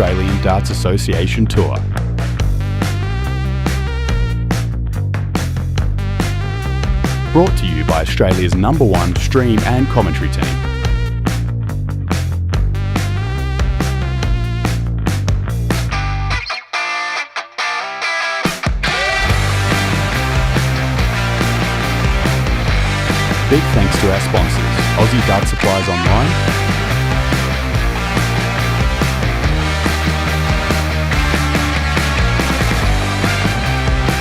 Australian Darts Association Tour. Brought to you by Australia's #1 stream and commentary team. Big thanks to our sponsors, Aussie Dart Supplies Online,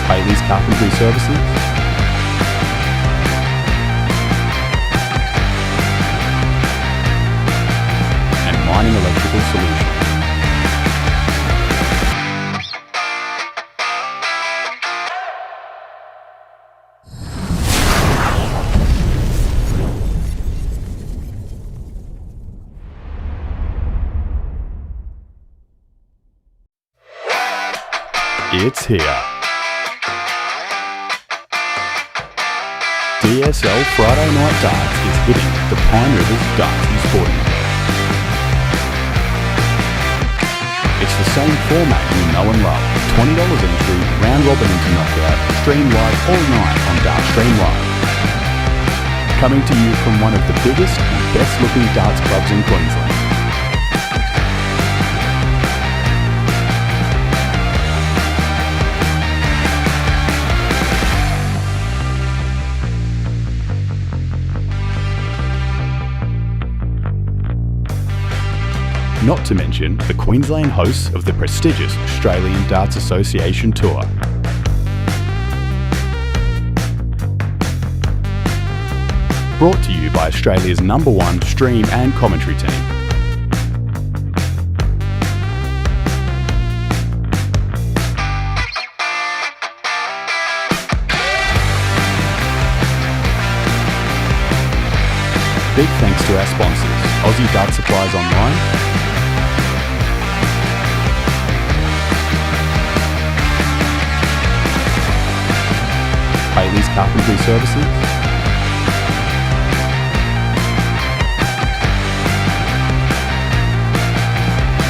Bailey's Carpentry Services, and Mining Electrical Solutions. It's here. DSL Friday Night Darts is hitting the Pine Rivers Darts and Sporting Club. It's the same format you know and love. $20 entry, round robin into knockout, stream live all night on Dartstream Live. Coming to you from one of the biggest and best looking darts clubs in Queensland. Not to mention the Queensland hosts of the prestigious Australian Darts Association Tour. Brought to you by Australia's #1 stream and commentary team. Big thanks to our sponsors, Aussie Dart Supplies Online, Bailey's Carpentry Services,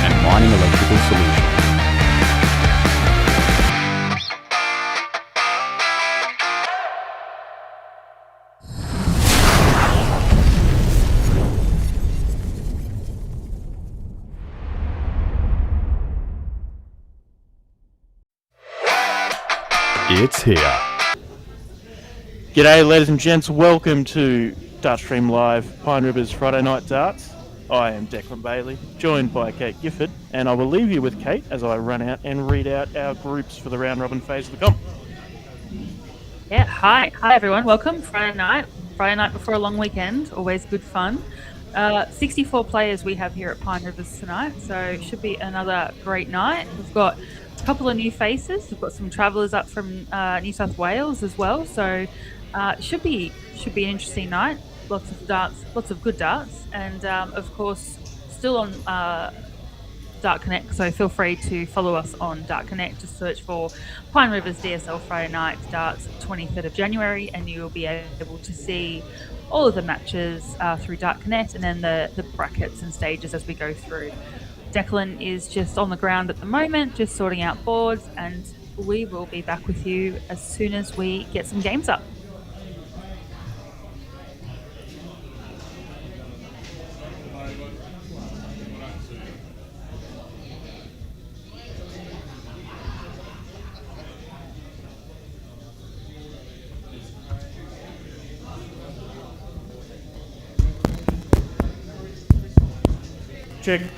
and Mining Electrical Solutions. It's here. G'day ladies and gents, welcome to Dartstream Live, Pine Rivers Friday Night Darts. I am Declan Bailey, joined by Kate Gifford, and I will leave you with Kate as I run out and read out our groups for the round robin phase of the comp. Yeah, hi everyone, welcome. Friday night before a long weekend, always good fun. 64 players we have here at Pine Rivers tonight, so it should be another great night. We've got a couple of new faces, we've got some travellers up from New South Wales as well, so it should be an interesting night. Lots of darts, lots of good darts, and of course still on Dart Connect, so feel free to follow us on Dart Connect. Just search for Pine Rivers DSL Friday Night Darts 23rd of January and you will be able to see all of the matches through Dart Connect, and then the brackets and stages as we go through. Declan is just on the ground at the moment, just sorting out boards, and we will be back with you as soon as we get some games up.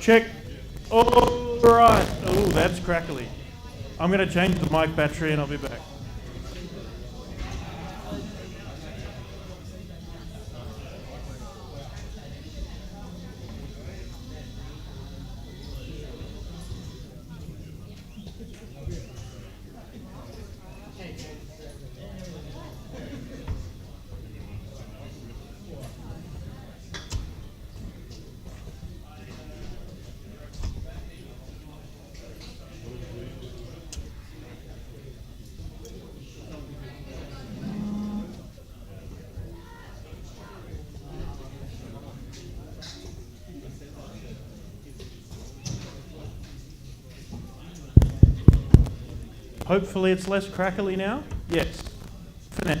Check. All right. Oh, that's crackly. I'm going to change the mic battery and I'll be back. Hopefully it's less crackly now. Yes, for now.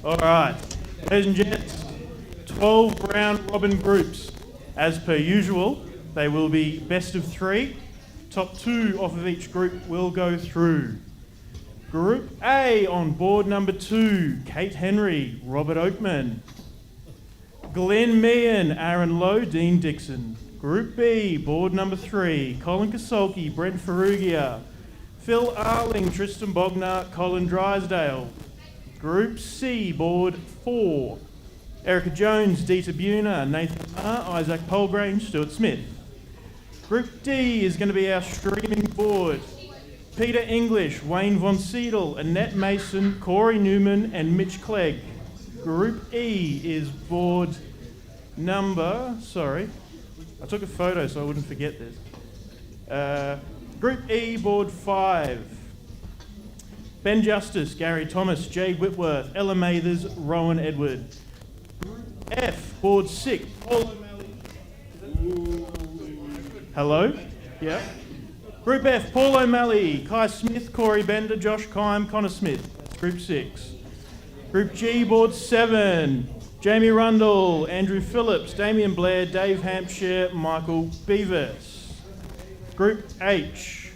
All right, ladies and gents, 12 round robin groups. As per usual, they will be best of 3. Top 2 off of each group will go through. Group A on board number 2, Kate Henry, Robert Oakman. Glenn Meehan, Aaron Lowe, Dean Dixon. Group B, board number 3, Colin Kasolki, Brent Ferrugia. Phil Arling, Tristan Bogner, Colin Drysdale. Group C, board 4, Erica Jones, Dita Buna, Nathan Marr, Isaac Polgrange, Stuart Smith. Group D is going to be our streaming board. Peter English, Wayne Von Seidel, Annette Mason, Corey Newman and Mitch Clegg. Group E is board number... Sorry, I took a photo so I wouldn't forget this. Group E, board 5. Ben Justice, Gary Thomas, Jade Whitworth, Ella Mathers, Rowan Edward. Group F, board 6, Paul O'Malley. Hello? Yeah. Group F, Paul O'Malley, Kai Smith, Corey Bender, Josh Kime, Connor Smith. That's Group 6. Group G, board 7, Jamie Rundle, Andrew Phillips, Damien Blair, Dave Hampshire, Michael Beavis. Group H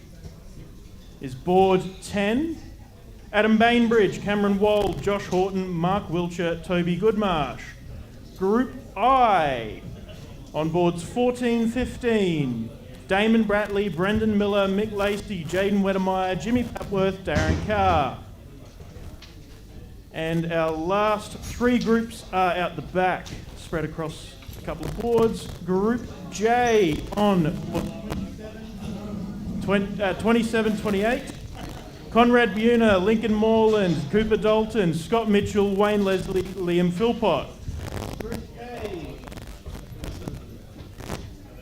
is board 10, Adam Bainbridge, Cameron Wald, Josh Horton, Mark Wiltshire, Toby Goodmarsh. Group I, on boards 14, 15, Damon Bratley, Brendan Miller, Mick Lacey, Jaden Wedemeyer, Jimmy Papworth, Darren Carr. And our last 3 groups are out the back, spread across a couple of boards. Group J on 27, 28. Conrad Buna, Lincoln Moreland, Cooper Dalton, Scott Mitchell, Wayne Leslie, Liam Philpott.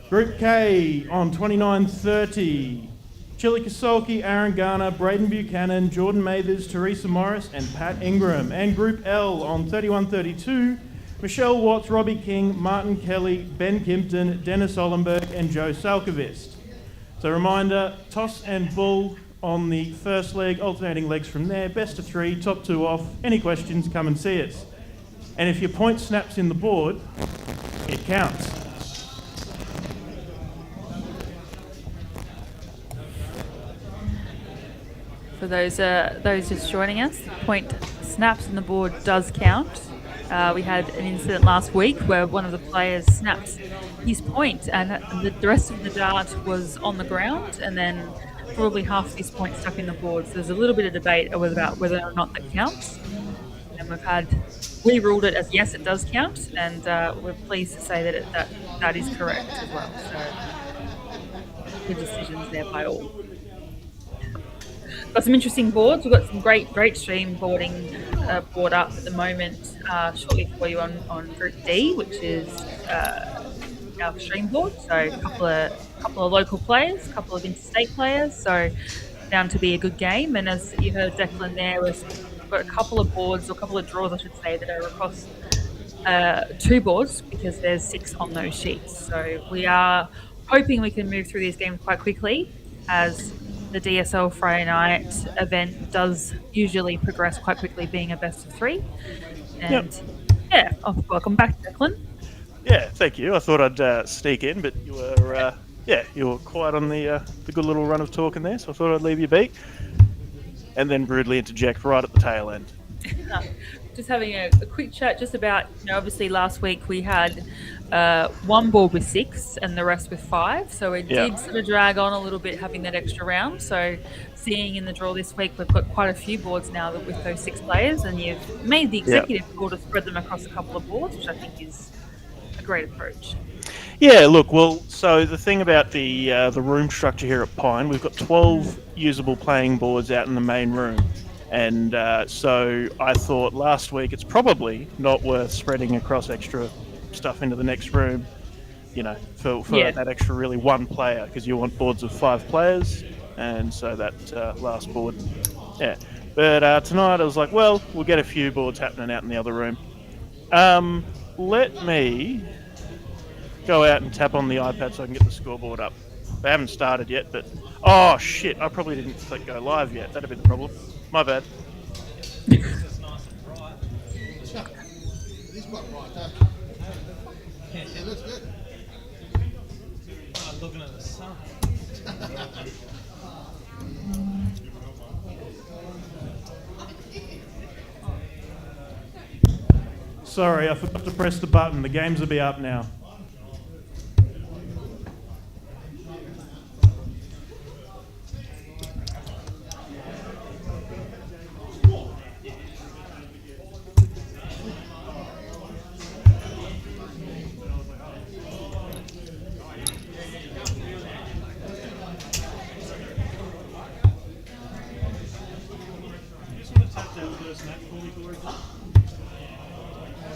Group K on 29, 30. Chili Kasolki, Aaron Garner, Braden Buchanan, Jordan Mathers, Teresa Morris and Pat Ingram. And Group L on 31, 32. Michelle Watts, Robbie King, Martin Kelly, Ben Kimpton, Dennis Ollenberg and Joe Salkovist. So reminder, toss and bull on the first leg, alternating legs from there, best of 3, top 2 off. Any questions, come and see us. And if your point snaps in the board, it counts. For those just joining us, the point snaps in the board does count. We had an incident last week where one of the players snapped his point and the rest of the dart was on the ground, and then probably half of his point stuck in the board. So there's a little bit of debate about whether or not that counts. And we ruled it as yes, it does count, and we're pleased to say that that is correct as well. So good decisions there by all. Got some interesting boards. We've got some great stream boarding board up at the moment. Shortly for you on Group D, which is our stream board. So a couple of local players, a couple of interstate players. So bound to be a good game. And as you heard Declan there, we've got a couple of boards, or a couple of draws, I should say, that are across 2 boards because there's 6 on those sheets. So we are hoping we can move through these games quite quickly, as the DSL Friday night event does usually progress quite quickly, being a best of 3. And welcome back, Declan. Yeah, thank you. I thought I'd sneak in, but you were quiet on the good little run of talking there, so I thought I'd leave you be, and then rudely interject right at the tail end. Just having a quick chat just about, obviously last week we had 1 board with 6 and the rest with 5, so it did sort of drag on a little bit having that extra round. So seeing in the draw this week, we've got quite a few boards now with those 6 players, and you've made the executive call to spread them across a couple of boards, which I think is a great approach. Yeah, look, well, so the thing about the room structure here at Pine, we've got 12 usable playing boards out in the main room. And so I thought last week it's probably not worth spreading across extra stuff into the next room, for that extra really 1 player, because you want boards of 5 players. And so that last board, But tonight I was like, well, we'll get a few boards happening out in the other room. Let me go out and tap on the iPad so I can get the scoreboard up. They haven't started yet, but... Oh, shit, I probably didn't click go live yet. That'd be the problem. My bad. Looking at the sun. Sorry, I forgot to press the button. The games will be up now.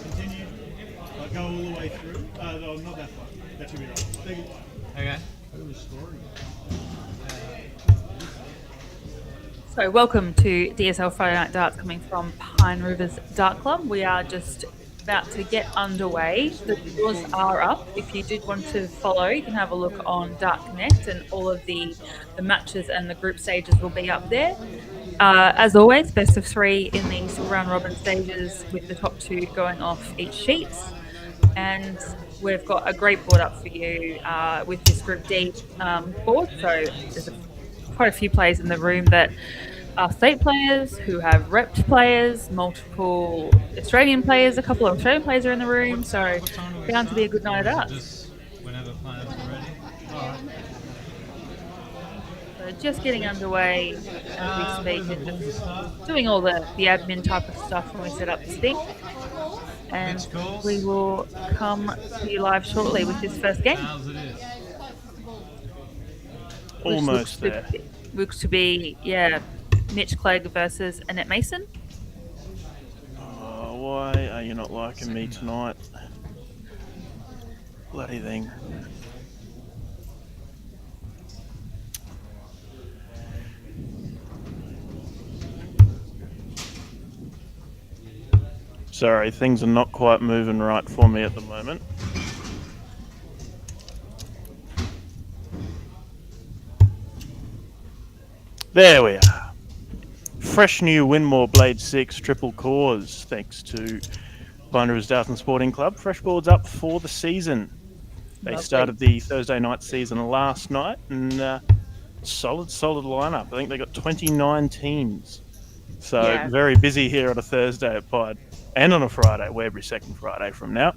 Continue. Go all the way through. No, not that far. That should be right. Thank you. Okay. So, welcome to DSL Friday Night Darts coming from Pine Rivers Dart Club. We are just about to get underway. The doors are up. If you did want to follow, you can have a look on Dart Connect, and all of the matches and the group stages will be up there. As always, best of 3 in these round robin stages, with the top 2 going off each sheet. And we've got a great board up for you with this Group D board. So there's quite a few players in the room that are state players, who have repped players, multiple Australian players, a couple of Australian players are in the room. So bound to be a good night of darts. Just whenever players are ready. Alright. So just getting underway as we speak, and just doing all the admin type of stuff when we set up this thing. And we will come to you live shortly with this first game. Almost there. Looks to be, Mitch Clegg versus Annette Mason. Oh, why are you not liking me tonight? Bloody thing. Sorry, things are not quite moving right for me at the moment. There we are. Fresh new Winmore Blade 6 triple cores, thanks to Pine Rivers Darts and Sporting Club. Fresh boards up for the season. They Lovely. started the Thursday night season last night, and solid lineup. I think they got 29 teams. So very busy here on a Thursday at Pine. And on a Friday, we're every second Friday from now.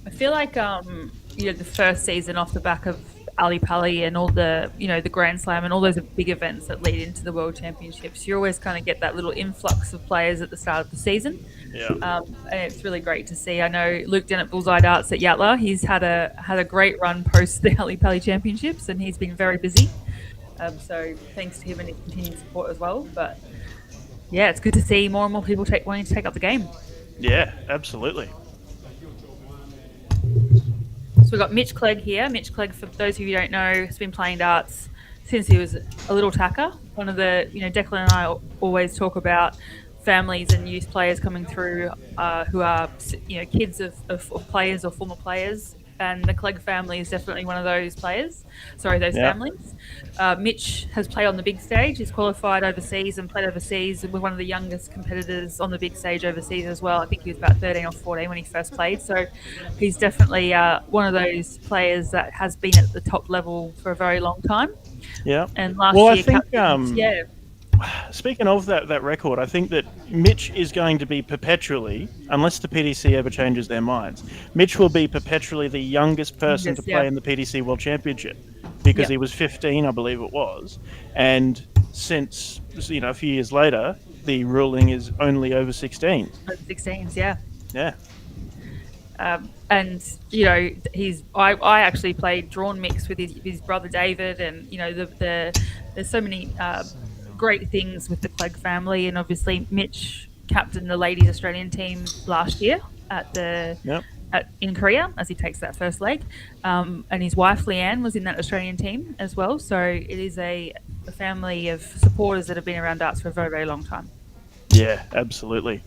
I feel like the first season off the back of Ali Pali and all the the Grand Slam and all those big events that lead into the World Championships, you always kind of get that little influx of players at the start of the season. Yeah. And it's really great to see. I know Luke Dennett Bullseye Darts at Yatla. He's had a great run post the Ali Pali Championships, and he's been very busy. So thanks to him and his continued support as well. But yeah, it's good to see more and more people wanting to take up the game. Yeah, absolutely. So we've got Mitch Clegg here. Mitch Clegg, for those of you who don't know, has been playing darts since he was a little tacker. One of the, Declan and I always talk about families and youth players coming through who are, kids of players or former players. And the Clegg family is definitely one of those players. Families. Mitch has played on the big stage. He's qualified overseas and played overseas with one of the youngest competitors on the big stage overseas as well. I think he was about 13 or 14 when he first played. So he's definitely one of those players that has been at the top level for a very long time. Yeah. And last year, I think, speaking of that record, I think that Mitch is going to be perpetually, unless the PDC ever changes their minds, Mitch will be perpetually the youngest person to play in the PDC World Championship, because he was 15, I believe it was, and since a few years later, the ruling is only over 16. Over 16s, yeah. Yeah. And I actually played drawn mix with his brother David, and there's so many great things with the Clegg family, and obviously Mitch captained the ladies Australian team last year in Korea as he takes that first leg, and his wife Leanne was in that Australian team as well. So it is a family of supporters that have been around darts for a very, very long time. Yeah, absolutely.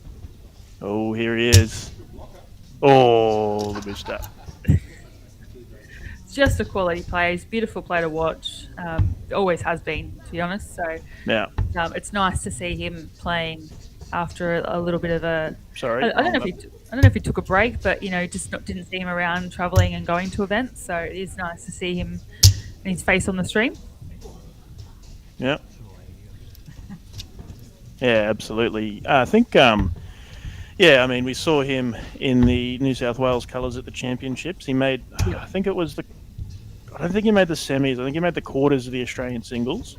Oh, here he is. Oh, the booster. just a quality player. He's a beautiful player to watch. Always has been, to be honest. So Yeah. it's nice to see him playing after a little bit of a. Sorry. I don't know if he took a break, but didn't see him around traveling and going to events. So it is nice to see him and his face on the stream. Yeah. Yeah, absolutely. I think, I mean, we saw him in the New South Wales colours at the championships. He made, I think it was I don't think he made the semis. I think he made the quarters of the Australian singles.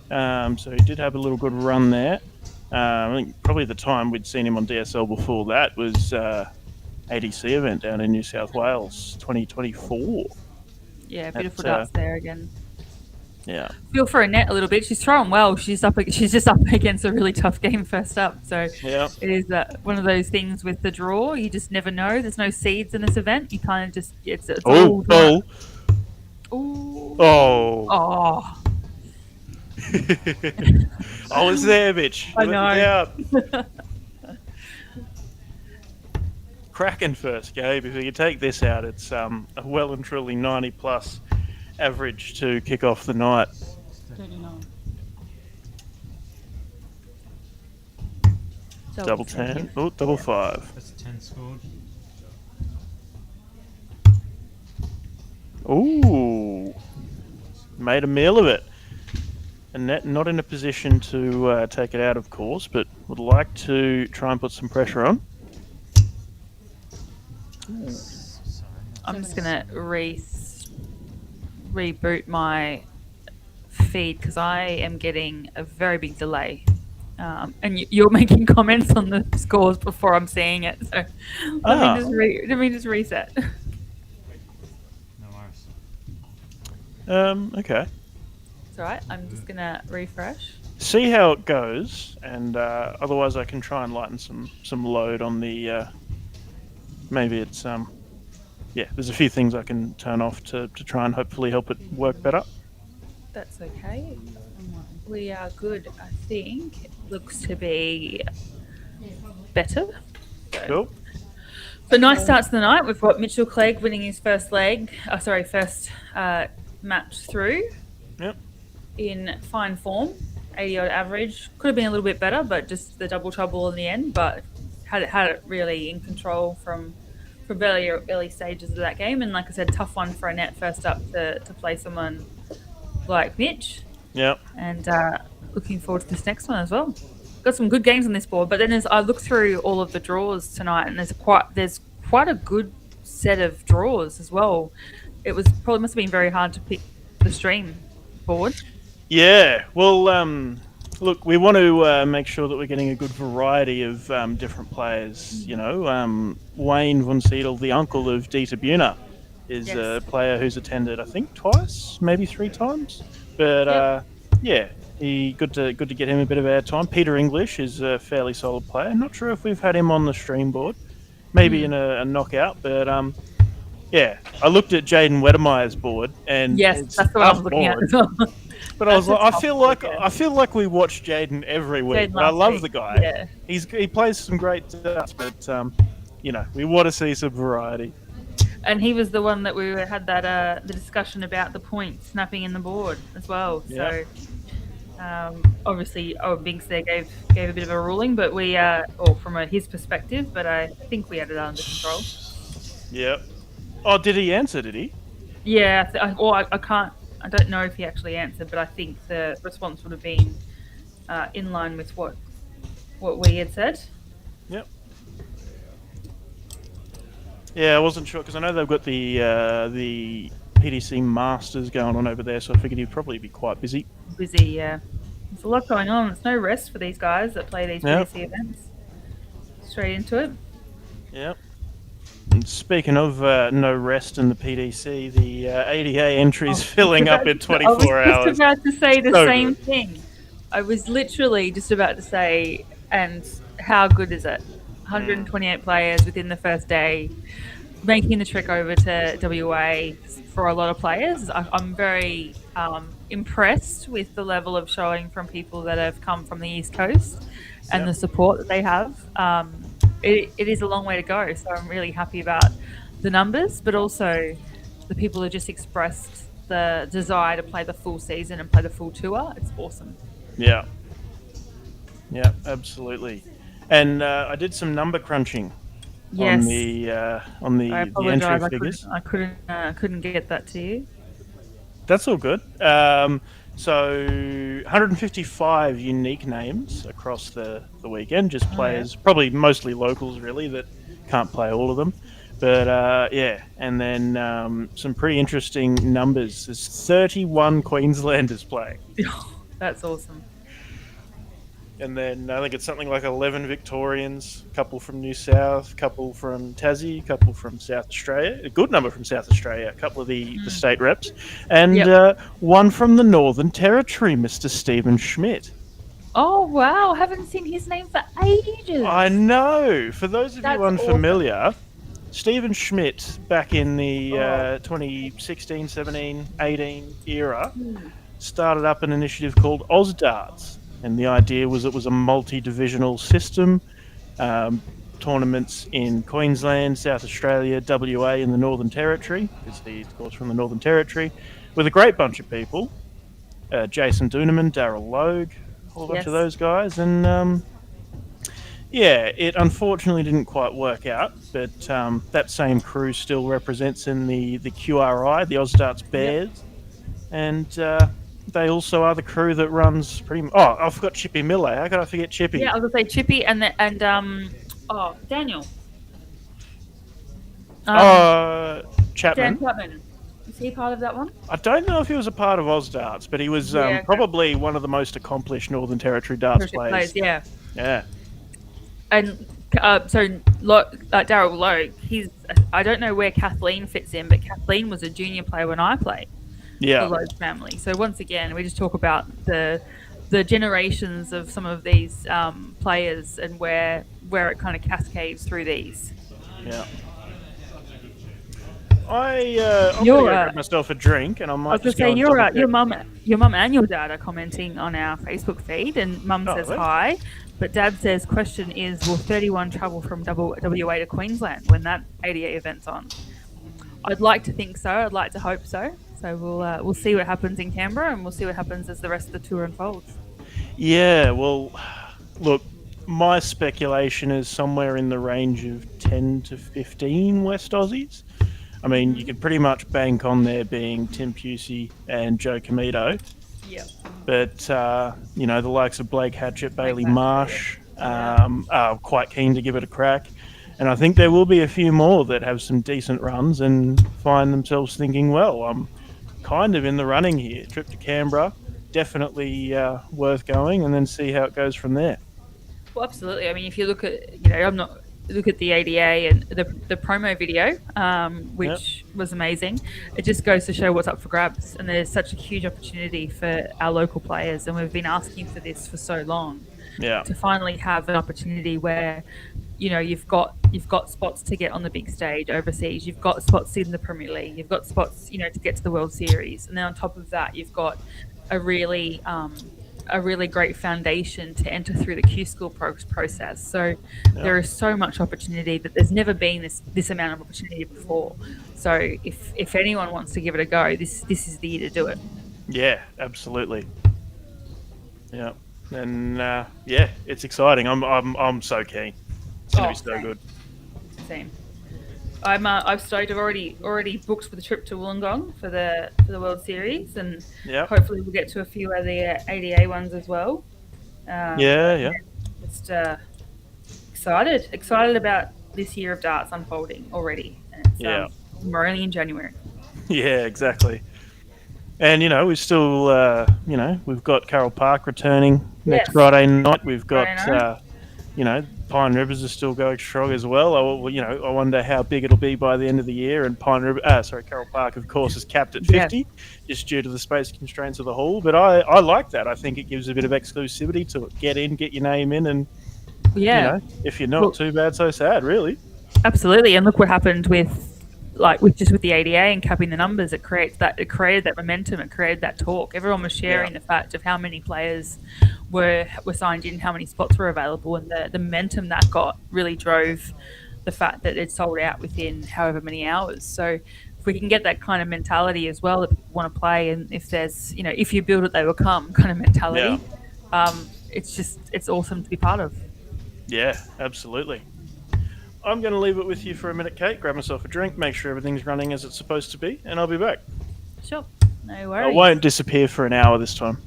So he did have a little good run there. I think probably the time we'd seen him on DSL before that was ADC event down in New South Wales, 2024. Yeah, beautiful darts there again. Yeah. Feel for Annette a little bit. She's throwing well. She's just up against a really tough game first up. So it is one of those things with the draw. You just never know. There's no seeds in this event. You kind of just it's all. Ooh. Oh. I was there, bitch. I know. Cracking first game. If we could take this out, it's a well and truly 90 plus average to kick off the night. 39. Double 10. Oh, double 5. That's 10 scored. Ooh. Made a meal of it. Annette not in a position to take it out, of course, but would like to try and put some pressure on. I'm just going to reboot my feed because I am getting a very big delay. And you're making comments on the scores before I'm seeing it. So let me just reset. No worries. Okay. It's all right. I'm just going to refresh. See how it goes, and otherwise I can try and lighten some load on the... maybe it's... there's a few things I can turn off to try and hopefully help it work better. That's okay. We are good, I think. It looks to be better. Cool. So nice start to the night. We've got Mitchell Clegg winning his first match through. Yep. In fine form, 80-odd average. Could have been a little bit better, but just the double trouble in the end. But had it really in control from very early stages of that game. And like I said, tough one for Annette first up to play someone like Mitch. Yep. And looking forward to this next one as well. Got some good games on this board, but then as I look through all of the draws tonight, and there's quite a good set of draws as well. It must have been very hard to pick the stream board. Yeah. Well, look, we want to make sure that we're getting a good variety of different players. You know, Wayne von Seidel, the uncle of Dieter Buhner, is a player who's attended, I think, twice, maybe 3 times. But good to get him a bit of airtime. Peter English is a fairly solid player. Not sure if we've had him on the stream board, maybe in a knockout. But I looked at Jaden Wedemeyer's board, and yes, that's what I was looking at as well. But I was like, I feel like we watch Jaden every week. I love the guy. Yeah. He plays some great stuff, but we want to see some variety. And he was the one that we had that the discussion about the point snapping in the board as well. Yep. So obviously Owen Binks there gave a bit of a ruling, but we from his perspective, but I think we had it under control. Yep. Oh, did he answer? Did he? Yeah. I can't. I don't know if he actually answered, but I think the response would have been in line with what we had said. Yep. Yeah, I wasn't sure because I know they've got the PDC Masters going on over there, so I figured he'd probably be quite busy. Busy, yeah. There's a lot going on. There's no rest for these guys that play these PDC events. Straight into it. Yep. And speaking of no rest in the PDC, the ADA entries filling up in 24 hours. I was just about to say the same thing. I was literally just about to say, and how good is it? 128 players within the first day, making the trek over to WA for a lot of players. I'm very impressed with the level of showing from people that have come from the East Coast and the support that they have. It is a long way to go, so I'm really happy about the numbers, but also the people who just expressed the desire to play the full season and play the full tour. It's awesome. Yeah. Yeah, absolutely. And I did some number crunching Yes. on the I the entry apologize. figures. I couldn't get that to you. That's all good. So 155 unique names across the weekend, just players, probably mostly locals really, that can't play all of them. But yeah, and then some pretty interesting numbers. There's 31 Queenslanders playing. That's awesome. And then I think it's something like 11 Victorians, a couple from New South, a couple from Tassie, a couple from South Australia, a good number from South Australia, a couple of the state reps, and one from the Northern Territory, Mr. Stephen Schmidt. Oh, wow. I haven't seen his name for ages. I know. For those of That's you unfamiliar, Stephen Schmidt, back in the 2016, 17, 18 era, started up an initiative called AusDarts. And the idea was it was a multi-divisional system, tournaments in Queensland, South Australia, WA, and the Northern Territory, because he's, of course, from the Northern Territory, with a great bunch of people. Jason Duneman, Darryl Logue, a whole bunch of those guys. And, yeah, it unfortunately didn't quite work out, but that same crew still represents in the QRI, the AusDarts Bears. And... they also are the crew that runs pretty much... Oh, I forgot Chippy Miller. How could I forget Chippy? Yeah, I was going to say Chippy and Daniel. Chapman. Dan Chapman. Is he part of that one? I don't know if he was a part of AusDarts, but he was probably one of the most accomplished Northern Territory darts players. Yeah. Yeah. And Darryl Logue, I don't know where Kathleen fits in, but Kathleen was a junior player when I played. Yeah. The Logue family. So once again, we just talk about the generations of some of these players and where it kind of cascades through these. Yeah. I'm going to grab myself a drink, and I might. I was going to say your mum and your dad are commenting on our Facebook feed, and mum says hi, but dad says question is, will 31 travel from WA to Queensland when that ADA event's on? I'd like to think so. I'd like to hope so. So we'll see what happens in Canberra, and we'll see what happens as the rest of the tour unfolds. Yeah, well, look, my speculation is somewhere in the range of 10 to 15 West Aussies. I mean, you could pretty much bank on there being Tim Pusey and Joe Comito. Yeah. But, the likes of Blake Hatchett, Bailey Marsh are quite keen to give it a crack. And I think there will be a few more that have some decent runs and find themselves thinking, well, I'm kind of in the running here. Trip to Canberra, definitely worth going, and then see how it goes from there. Well, absolutely. I mean, if you look at, look at the ADA and the promo video, which was amazing. It just goes to show what's up for grabs, and there's such a huge opportunity for our local players, and we've been asking for this for so long. Yeah. To finally have an opportunity where, you've got spots to get on the big stage overseas. You've got spots in the Premier League. You've got spots, to get to the World Series, and then on top of that, you've got a really great foundation to enter through the Q School process. So there is so much opportunity that there's never been this amount of opportunity before. So if anyone wants to give it a go, this is the year to do it. Yeah, absolutely. Yeah, and it's exciting. I'm so keen. It's gonna be so good. Same. I'm stoked. I've already booked for the trip to Wollongong for the World Series, and hopefully we'll get to a few of the ADA ones as well. Just excited about this year of darts unfolding already. And we're only in January. Yeah, exactly. And we still we've got Carroll Park returning next Friday night. We've got Pine Rivers is still going strong as well. I wonder how big it'll be by the end of the year. And Carroll Park, of course, is capped at 50, just due to the space constraints of the hall. But I like that. I think it gives a bit of exclusivity to it. Get in, get your name in, and if you're not, too bad, so sad, really. Absolutely. And look what happened with the ADA and capping the numbers. It created that momentum. It created that talk. Everyone was sharing the fact of how many players were signed in, how many spots were available, and the momentum that got really drove the fact that it sold out within however many hours. So if we can get that kind of mentality as well that people want to play, and if there's, if you build it, they will come kind of mentality, it's awesome to be part of. Yeah, absolutely. I'm going to leave it with you for a minute, Kate. Grab myself a drink, make sure everything's running as it's supposed to be, and I'll be back. Sure, no I worries. won't disappear for an hour this time.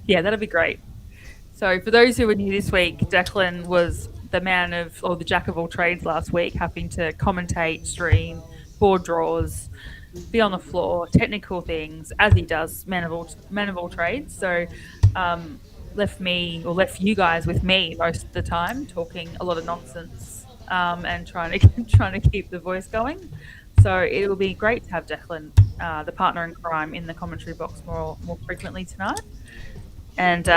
Yeah, that'll be great. So for those who were new this week, Declan was the jack of all trades last week, having to commentate, stream, board draws, be on the floor, technical things, as he does, man of all trades. So left you guys with me most of the time, talking a lot of nonsense and trying to keep the voice going. So it will be great to have Declan, the partner in crime, in the commentary box more frequently tonight. And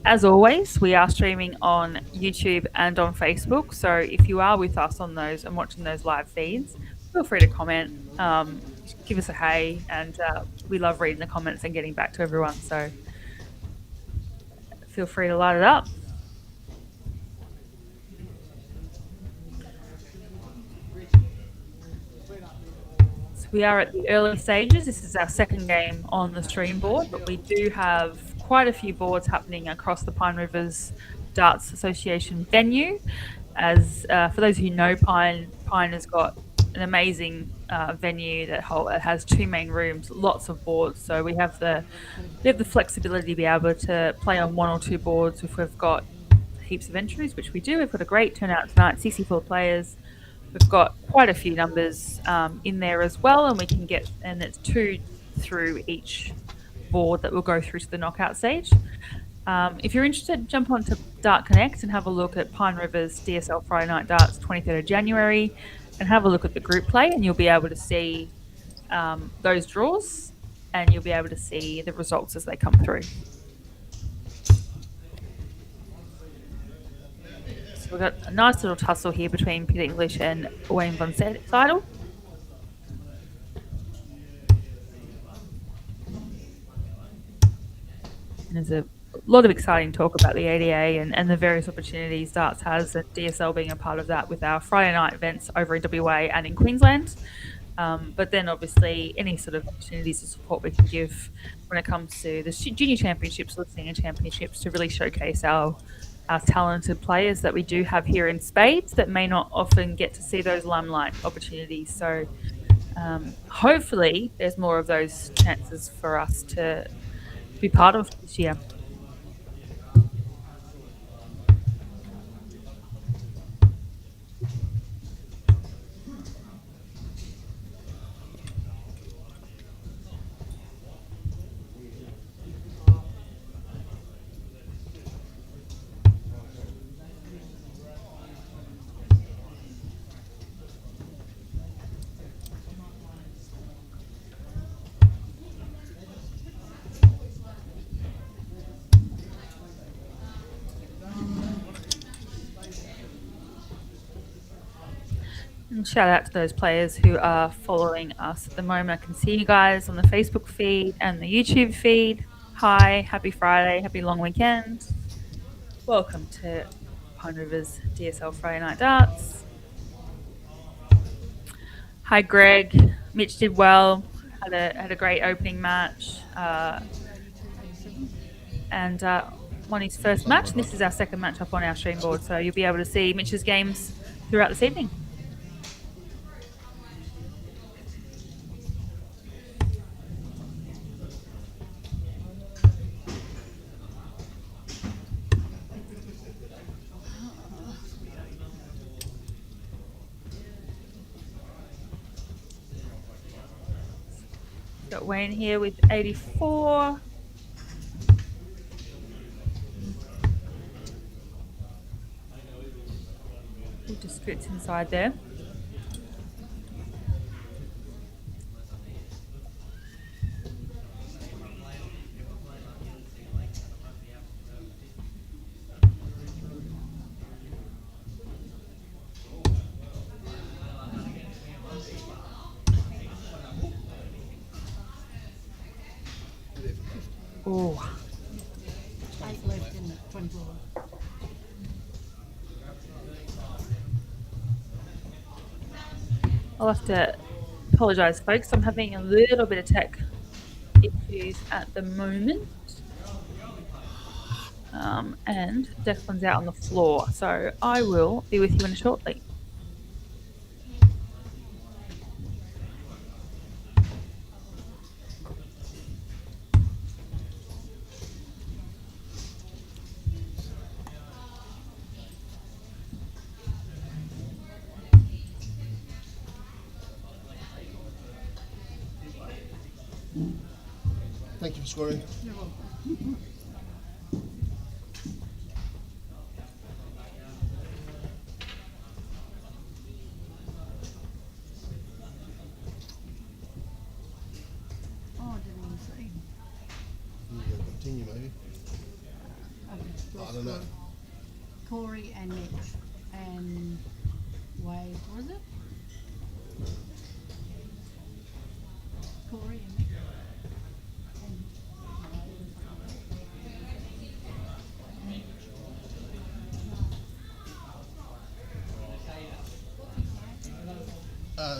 as always, we are streaming on YouTube and on Facebook. So if you are with us on those and watching those live feeds, feel free to comment, give us a hey, and we love reading the comments and getting back to everyone. So feel free to light it up. So we are at the early stages. This is our second game on the stream board, but we do have quite a few boards happening across the Pine Rivers Darts Association venue. As for those who know, Pine has got an amazing venue that has two main rooms, lots of boards. So we have the flexibility to be able to play on one or two boards if we've got heaps of entries, which we do. We've got a great turnout tonight, 64 players. We've got quite a few numbers in there as well, and it's 2 through each board that will go through to the knockout stage. If you're interested, jump onto Dart Connect and have a look at Pine Rivers DSL Friday Night Darts 23rd of January and have a look at the group play, and you'll be able to see those draws and you'll be able to see the results as they come through. So we've got a nice little tussle here between Peter English and Wayne Von Seidel. And there's a lot of exciting talk about the ADA and the various opportunities Darts has, and DSL being a part of that with our Friday night events over in WA and in Queensland. But then obviously any sort of opportunities of support we can give when it comes to the junior championships or senior championships to really showcase our talented players that we do have here in spades that may not often get to see those limelight opportunities. So hopefully there's more of those chances for us to be part of this year. And shout out to those players who are following us at the moment. I can see you guys on the Facebook feed and the YouTube feed. Hi, happy Friday, happy long weekend. Welcome to Pine Rivers DSL Friday Night Darts. Hi, Greg. Mitch did well. Had a great opening match. And won his first match. And this is our second match up on our stream board. So you'll be able to see Mitch's games throughout this evening. Got Wayne here with 84. Just fits inside there. Oh. 8 left in the 24. I'll have to apologise, folks. I'm having a little bit of tech issues at the moment. And Declan's out on the floor, so I will be with you in shortly. Thank you for scoring. Oh, I didn't even see. You can continue maybe. I don't know. Corey and Mitch and Wade, was it? Corey and Mitch.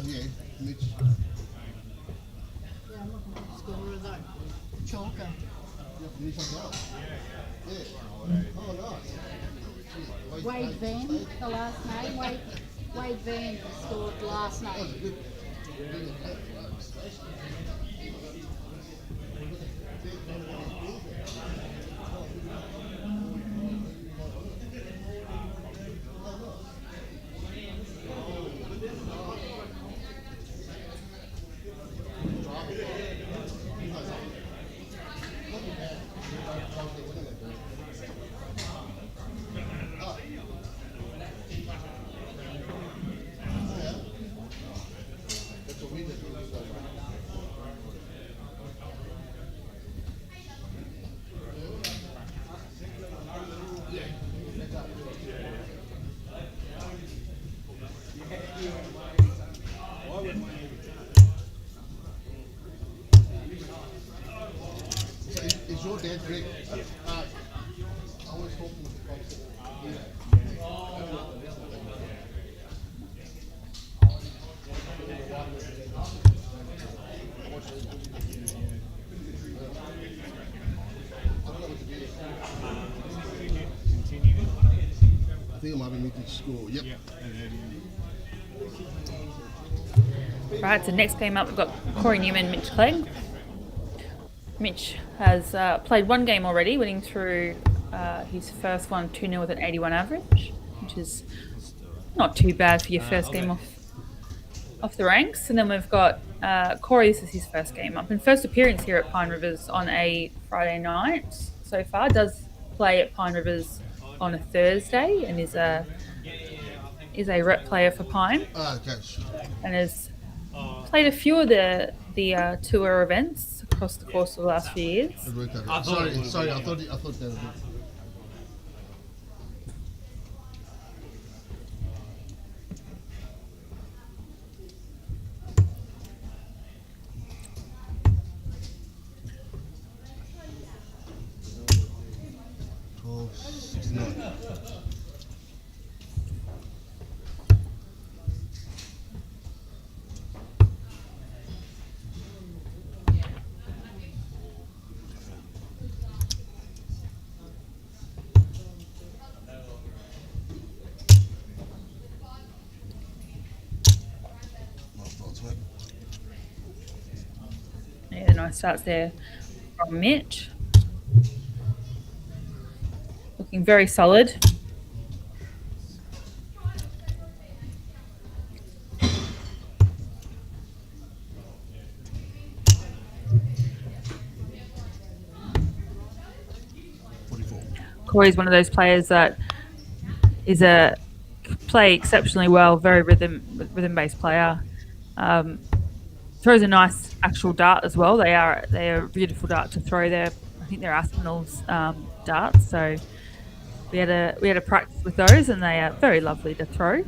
Yeah, Mitch. Yeah, I'm looking at the scorer though. Chalker. New something else. Yeah. Oh, nice. Wade Van, the last name. Wade Van scored last name. Is your dad Greg? I was talking to the folks. I think I might be need to score. Yep. Right, so next game up, we've got Corey Newman, Mitch Clegg. Mitch has played one game already, winning through his first one 2-0 with an 81 average, which is not too bad for your first game off the ranks. And then we've got Corey, this is his first game up and first appearance here at Pine Rivers on a Friday night so far. Does play at Pine Rivers on a Thursday and is a rep player for Pine Okay. and has played a few of the tour events across the course of the last few years. Sorry. I thought that was it. Yeah, the nice starts there from Mitch. Looking very solid. Corey's one of those players that is play exceptionally well, very rhythm-based player. Throws a nice actual dart as well. They are a beautiful dart to throw. I think they're Aspinall's darts. So we had a practice with those, and they are very lovely to throw.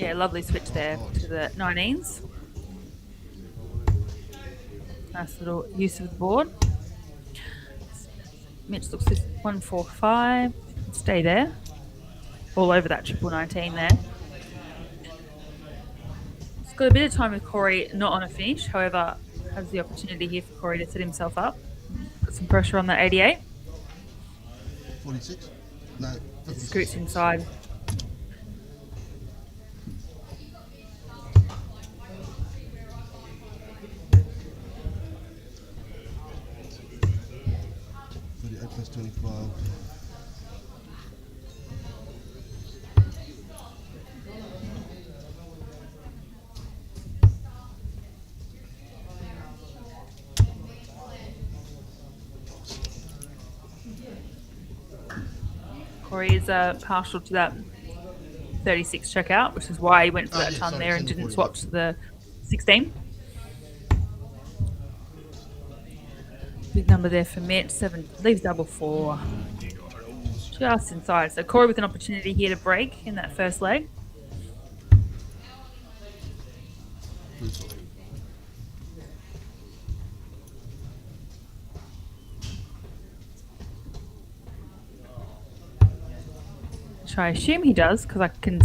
Yeah, lovely switch there to the 19s. Nice little use of the board. Mitch looks at 145. Stay there. All over that triple 19 there. It's got a bit of time with Corey, not on a finish. However, has the opportunity here for Corey to set himself up. Put some pressure on that 88. 46? No, 56. Scoots inside. Plus 25. Corey is partial to that 36 checkout, which is why he went for that yeah, ton sorry, there and single didn't 40, swap to the 16. Big number there for Mitch. 7 leaves double 4. Just inside. So Corey with an opportunity here to break in that first leg. Which I assume he does because I can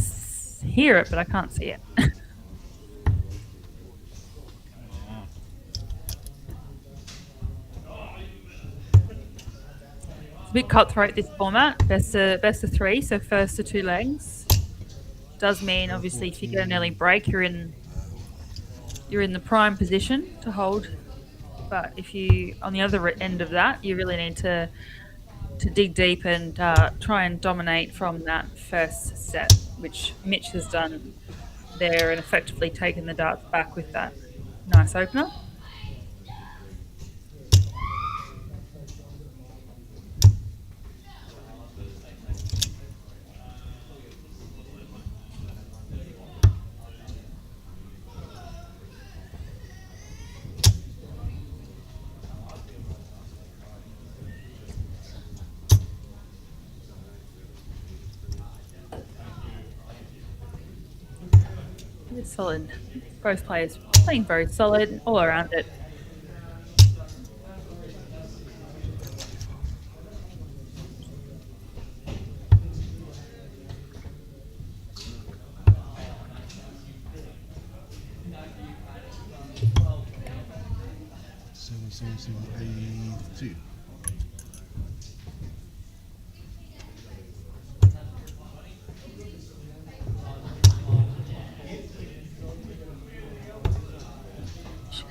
hear it, but I can't see it. It's a bit cutthroat, this format. Best of 3, so first to 2 legs. Does mean obviously if you get an early break, you're in the prime position to hold. But if you on the other end of that, you really need to dig deep and try and dominate from that first set, which Mitch has done there and effectively taken the darts back with that nice opener. Solid. Both players playing very solid all around it. Two.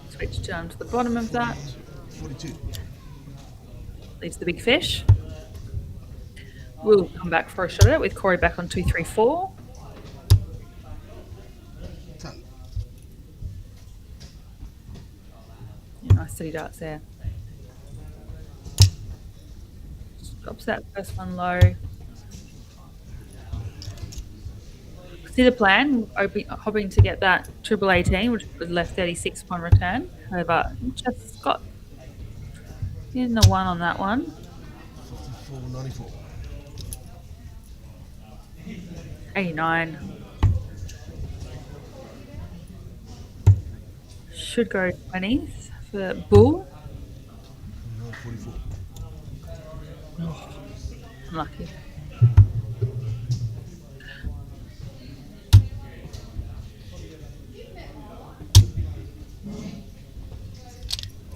Switch down to the bottom of that. 42. Leaves the big fish. We'll come back for a shot at it with Corey back on 2, 3, 4. 10. Yeah, nice steady darts there. Just drops that first one low. See the plan, hoping to get that triple 18, which was left 36 upon return. However, just got in the 1 on that one. 54, 94. 89. Should go 20s for Bull. 44. Unlucky.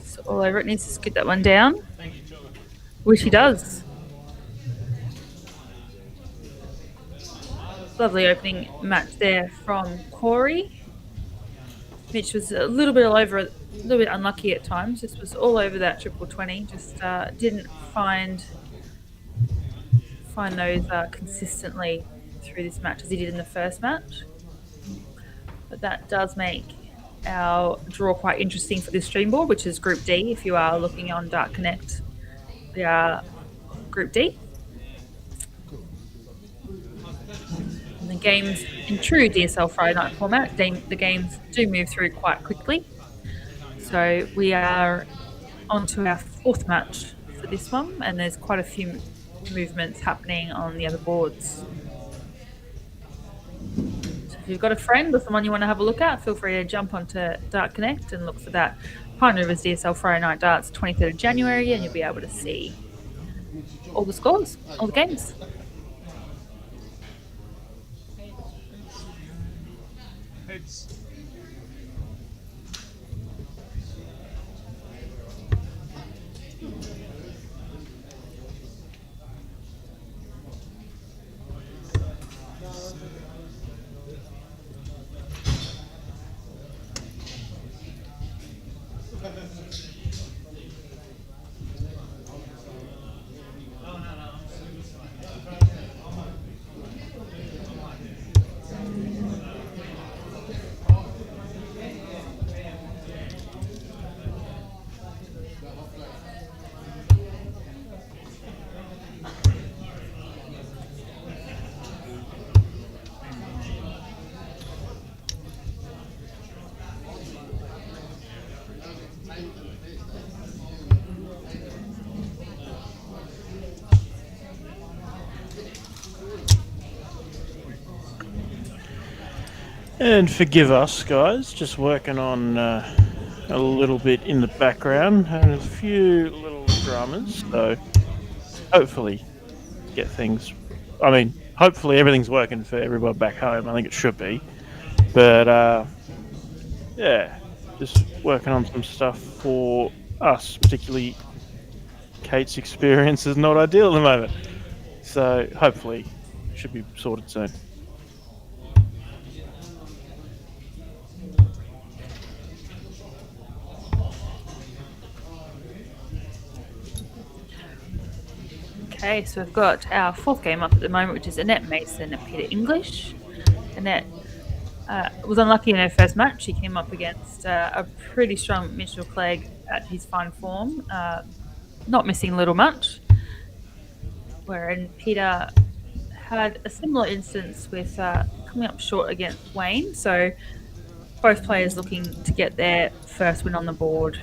So all over it, needs to scoot that one down. Which he does. Lovely opening match there from Corey. Mitch was a little bit unlucky at times. This was all over that triple 20. Just didn't find those consistently through this match as he did in the first match. But that does make our draw quite interesting for this stream board, which is Group D. If you are looking on Dart Connect, we are Group D. And the games, in true DSL Friday night format, the games do move through quite quickly. So we are on to our 4th match for this one, and there's quite a few movements happening on the other boards. So if you've got a friend or someone you want to have a look at, feel free to jump onto Dart Connect and look for that Pine Rivers DSL Friday Night Darts 23rd of January, and you'll be able to see all the scores, all the games. Heads. And forgive us, guys, just working on a little bit in the background, having a few little dramas, so hopefully get things. I mean, hopefully everything's working for everyone back home. I think it should be, but yeah, just working on some stuff for us, particularly Kate's experience is not ideal at the moment, so hopefully it should be sorted soon. Okay, so we've got our fourth game up at the moment, which is Annette Mason and Peter English. Annette was unlucky in her first match. She came up against a pretty strong Mitchell Clegg at his fine form, not missing little much. Wherein Peter had a similar instance with coming up short against Wayne. So both players looking to get their first win on the board.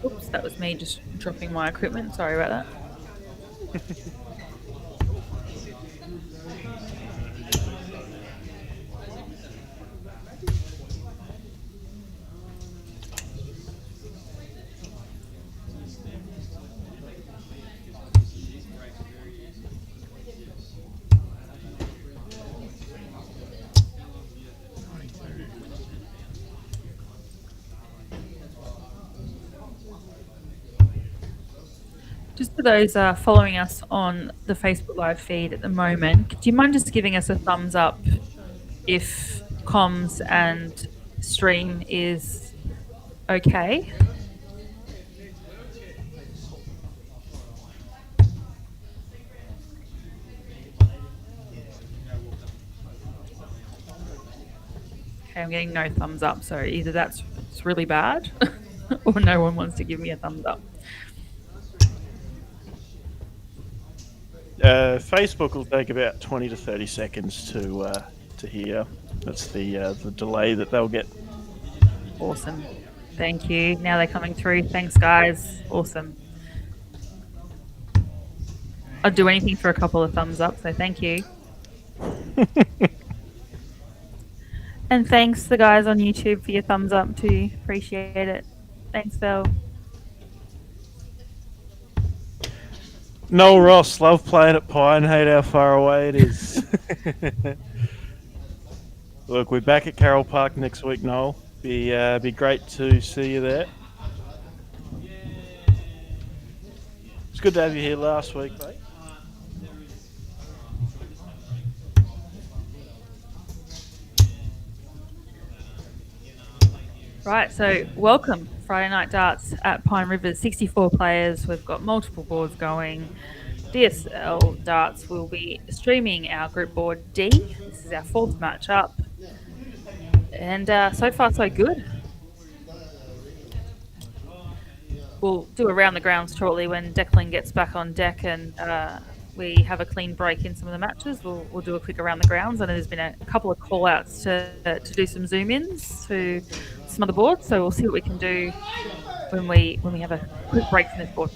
Oops, that was me just dropping my equipment. Sorry about that. Just for those following us on the Facebook Live feed at the moment, do you mind just giving us a thumbs up if comms and stream is okay? Okay, I'm getting no thumbs up, so either it's really bad or no one wants to give me a thumbs up. Facebook will take about 20 to 30 seconds to hear. That's the delay that they'll get. Awesome. Thank you. Now they're coming through. Thanks, guys. Awesome. I'd do anything for a couple of thumbs up, so thank you. And thanks the guys on YouTube for your thumbs up too. Appreciate it. Thanks, Phil. Noel Ross, love playing at Pine, hate how far away it is. Look, we're back at Carroll Park next week, Noel. Be great to see you there. It's good to have you here last week, mate. Right, so welcome Friday Night Darts at Pine Rivers. 64 players. We've got multiple boards going. DSL Darts will be streaming our Group Board D. This is our fourth match up. And so far, so good. We'll do around the grounds shortly when Declan gets back on deck and we have a clean break in some of the matches. We'll do a quick around the grounds. I know there's been a couple of call-outs to do some zoom-ins to some other boards, so we'll see what we can do when we have a quick break from this board.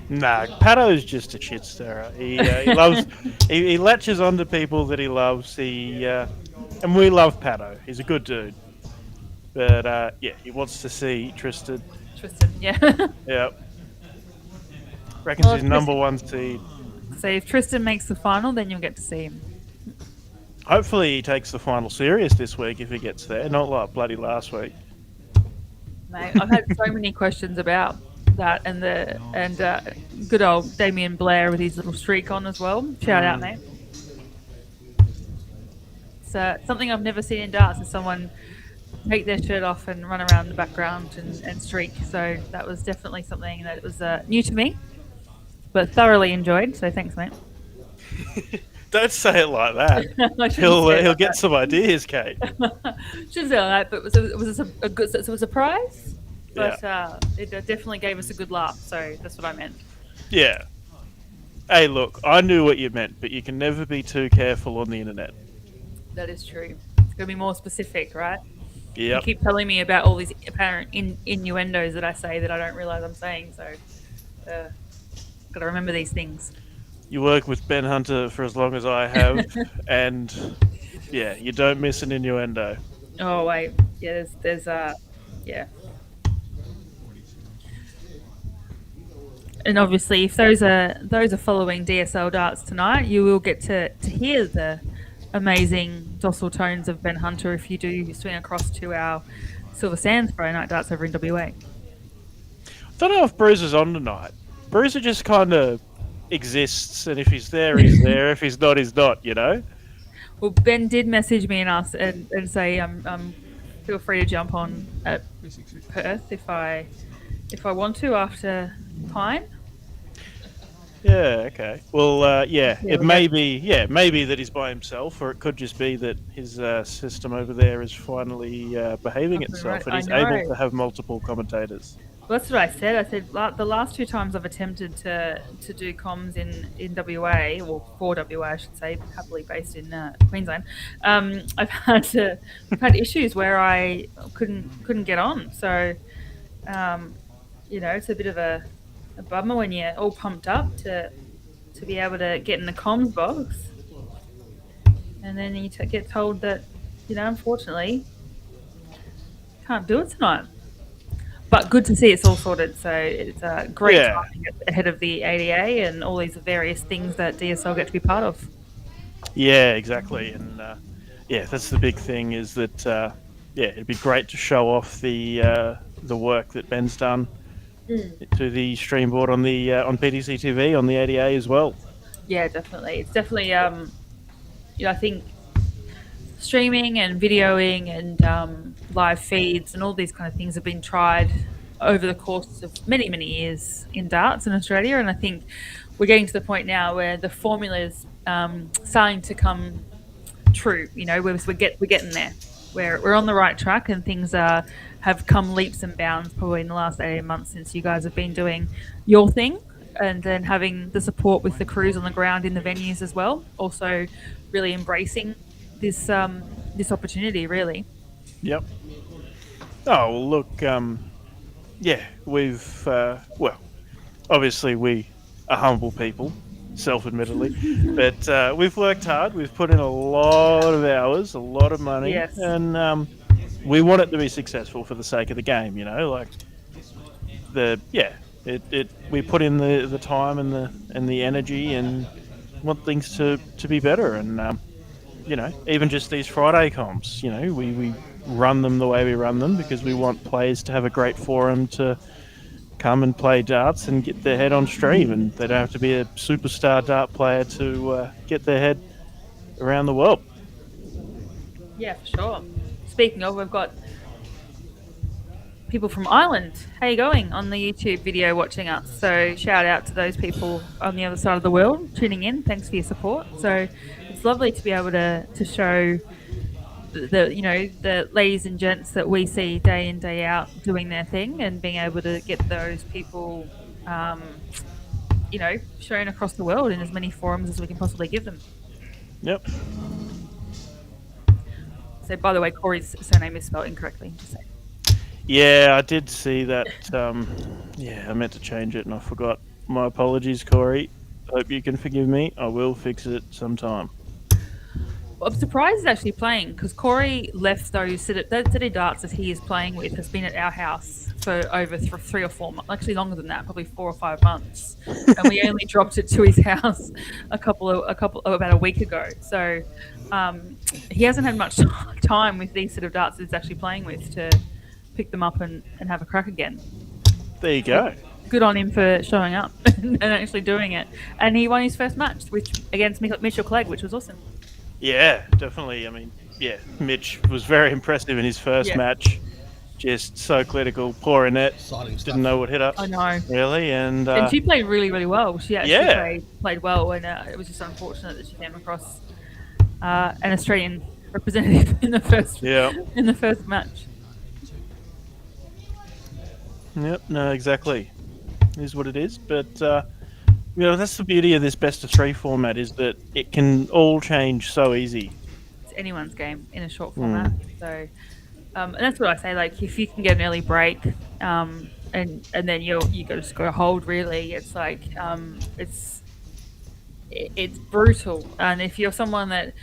Nah, Pato's just a shit stirrer. He loves, he latches onto people that he loves. And we love Pato. He's a good dude. But he wants to see Tristan. Yeah. Yep. Reckons Well, he's number one seed. So if Tristan makes the final, then you'll get to see him. Hopefully he takes the final serious this week if he gets there, not like bloody last week. Mate, I've had so many questions about that and good old Damien Blair with his little streak on as well. Shout out, mate. It's something I've never seen in darts is someone take their shirt off and run around the background and streak. So that was definitely something that was new to me, but thoroughly enjoyed. So thanks, mate. Don't say it like that. He'll get some ideas, Kate. Shouldn't say like that, but it was a surprise. But it definitely gave us a good laugh. So that's what I meant. Yeah. Hey, look, I knew what you meant, but you can never be too careful on the internet. That is true. It's gonna be more specific, right? Yeah. You keep telling me about all these apparent innuendos that I say that I don't realise I'm saying. So, got to remember these things. You work with Ben Hunter for as long as I have, and you don't miss an innuendo. Oh wait, yeah, there's yeah. And obviously, if those are following DSL Darts tonight, you will get to hear the amazing docile tones of Ben Hunter if you do swing across to our Silver Sands Friday Night Darts over in WA. I don't know if Bruiser's on tonight. Bruiser just kind of exists, and if he's there, he's there. If he's not, he's not, you know? Well, Ben did message me and ask and say, feel free to jump on at Perth if I want to after Pine. Yeah, okay. Well, it may be that he's by himself, or it could just be that his system over there is finally behaving itself, and he's able to have multiple commentators. Well, that's what I said. I said the last two times I've attempted to do comms in WA, or for WA, I should say, happily based in Queensland. I've had issues where I couldn't get on. So, it's a bit of a bummer when you're all pumped up to be able to get in the comms box, and then you get told that, unfortunately, can't do it tonight. But good to see it's all sorted. So it's a great time ahead of the ADA and all these various things that DSL get to be part of. Yeah, exactly. And that's the big thing is that it'd be great to show off the work that Ben's done to the stream board on the on PTC TV on the ADA as well. Yeah, definitely. It's definitely I think streaming and videoing and live feeds and all these kind of things have been tried over the course of many years in darts in Australia, and I think we're getting to the point now where the formula is starting to come true. We're getting there. We're on the right track, and things have come leaps and bounds probably in the last 18 months since you guys have been doing your thing, and then having the support with the crews on the ground in the venues as well. Also, really embracing this opportunity, really. Yep. Oh, well, look, we've, obviously we are humble people, self-admittedly, but we've worked hard. We've put in a lot of hours, a lot of money, and we want it to be successful for the sake of the game, we put in the time and the energy and want things to be better, and even just these Friday comps, we run them the way we run them because we want players to have a great forum to come and play darts and get their head on stream, and they don't have to be a superstar dart player to get their head around the world. Yeah, for sure. Speaking of, we've got people from Ireland. How you going on the YouTube video watching us? So shout out to those people on the other side of the world tuning in. Thanks for your support. So it's lovely to be able to show the ladies and gents that we see day in day out doing their thing, and being able to get those people shown across the world in as many forums as we can possibly give them. Yep. So, by the way, Corey's surname is spelled incorrectly. Just saying. Yeah, I did see that. I meant to change it and I forgot. My apologies, Corey. Hope you can forgive me. I will fix it sometime. Well, I'm surprised he's actually playing, because Corey left those city darts that he is playing with has been at our house for over 3 or 4 months, actually longer than that, probably 4 or 5 months, and we only dropped it to his house about a week ago. So he hasn't had much time with these sort of darts that he's actually playing with to pick them up and have a crack again. There you go. Good on him for showing up and actually doing it. And he won his first match against Mitchell Clegg, which was awesome. Yeah, definitely. I mean, Mitch was very impressive in his first match. Just so clinical, poor Annette. Exciting stuff. Didn't know what hit up. I know. Really, and she played really, really well. She actually played well, and it was just unfortunate that she came across an Australian representative in the first match. Yep. No, exactly. It is what it is, but that's the beauty of this best of 3 format, is that it can all change so easy. It's anyone's game in a short format. So, and that's what I say. Like, if you can get an early break, and then you just go hold. Really, it's like it's brutal. And if you're someone that,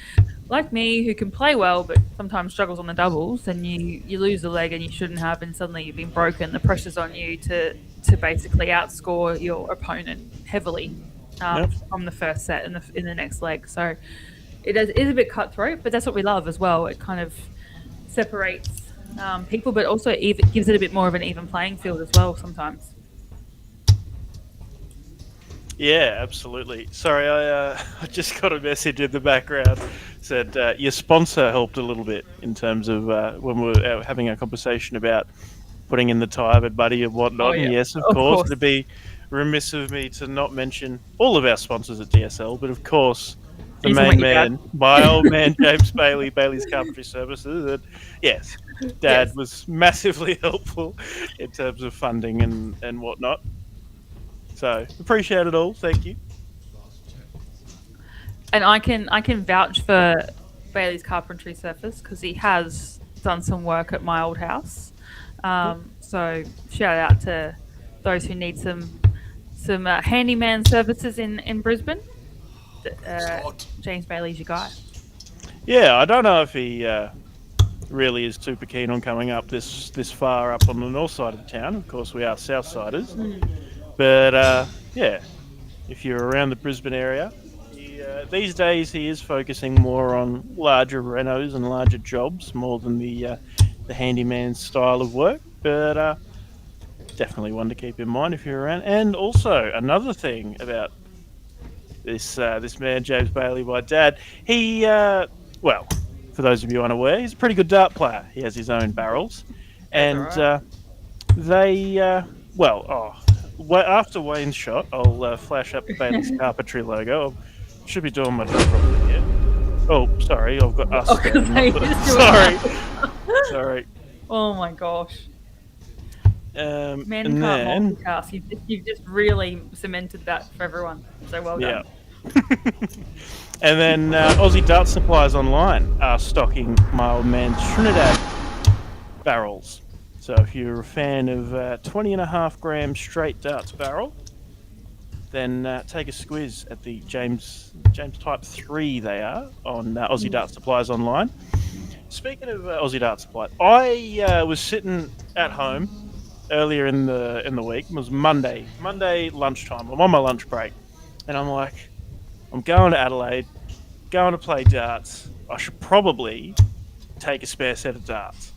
like me, who can play well but sometimes struggles on the doubles, and you lose a leg and you shouldn't have, and suddenly you've been broken, the pressure's on you to basically outscore your opponent heavily from the first set in the next leg. So it is a bit cutthroat, but that's what we love as well. It kind of separates people, but also gives it a bit more of an even playing field as well sometimes. Yeah, absolutely. Sorry, I just got a message in the background. Said your sponsor helped a little bit in terms of when we were having a conversation about putting in the tie bed buddy and whatnot. Oh, yeah. And yes, of course, it'd be remiss of me to not mention all of our sponsors at DSL, but of course, the main man, my old man, James Bailey, Bailey's Carpentry Services. And yes, Dad was massively helpful in terms of funding and whatnot. So appreciate it all. Thank you. And I can vouch for Bailey's Carpentry Service, because he has done some work at my old house. So shout out to those who need some handyman services in Brisbane. James Bailey's your guy. Yeah, I don't know if he really is super keen on coming up this far up on the north side of the town. Of course, we are Southsiders. But if you're around the Brisbane area, these days he is focusing more on larger renos and larger jobs more than the handyman style of work. But definitely one to keep in mind if you're around. And also another thing about this man James Bailey, my dad, he for those of you unaware, he's a pretty good dart player. He has his own barrels, and after Wayne's shot, I'll flash up the Bailey's Carpentry logo. I should be doing my job properly here. Oh, sorry, I've got us. Sorry. Oh my gosh. Men can't multitask. You've just really cemented that for everyone. So well done. Yeah. And then Aussie Dart Supplies Online are stocking my old man's Trinidad barrels. So if you're a fan of 20.5 gram straight darts barrel, then take a squiz at the James Type 3 they are on Aussie Dart Supplies Online. Speaking of Aussie Dart Supply, I was sitting at home earlier in the week. It was Monday lunchtime. I'm on my lunch break, and I'm like, I'm going to Adelaide, going to play darts. I should probably take a spare set of darts.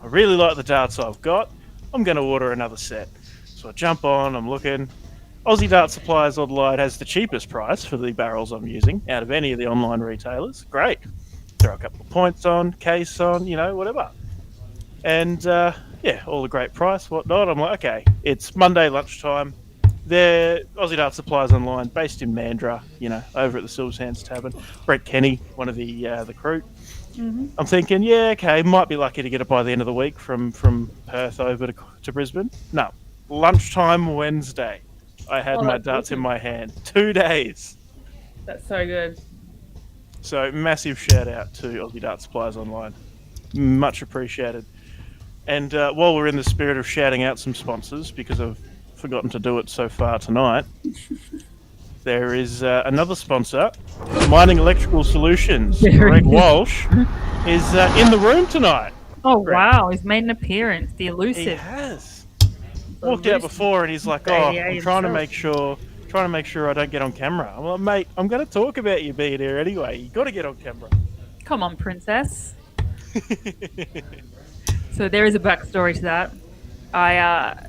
I really like the darts I've got. I'm going to order another set. So I jump on, I'm looking. Aussie Dart Supplies Online has the cheapest price for the barrels I'm using out of any of the online retailers. Great. Throw a couple of points on, case on, whatever. And yeah, all the great price, whatnot. I'm like, okay, it's Monday lunchtime. They're Aussie Dart Supplies Online, based in Mandurah, over at the Silver Sands Tavern. Brett Kenny, one of the crew. Hmm. I'm thinking, yeah, okay, might be lucky to get it by the end of the week from Perth over to Brisbane. No, lunchtime Wednesday, I had Oh, my that's darts in awesome. my hand. 2 days. That's so good. So massive shout out to Aussie Dart Supplies Online. Much appreciated. And while we're in the spirit of shouting out some sponsors, because I've forgotten to do it so far tonight, there is another sponsor, Mining Electrical Solutions. There Greg he is. Walsh is in the room tonight. Oh Greg. wow, he's made an appearance. The He elusive. has. The Walked out elusive before and he's like, "Oh, ADA I'm trying to himself. make sure I don't get on camera." I'm like, "Mate, I'm going to talk about you being here anyway. You got to get on camera." Come on, princess. So there is a backstory to that.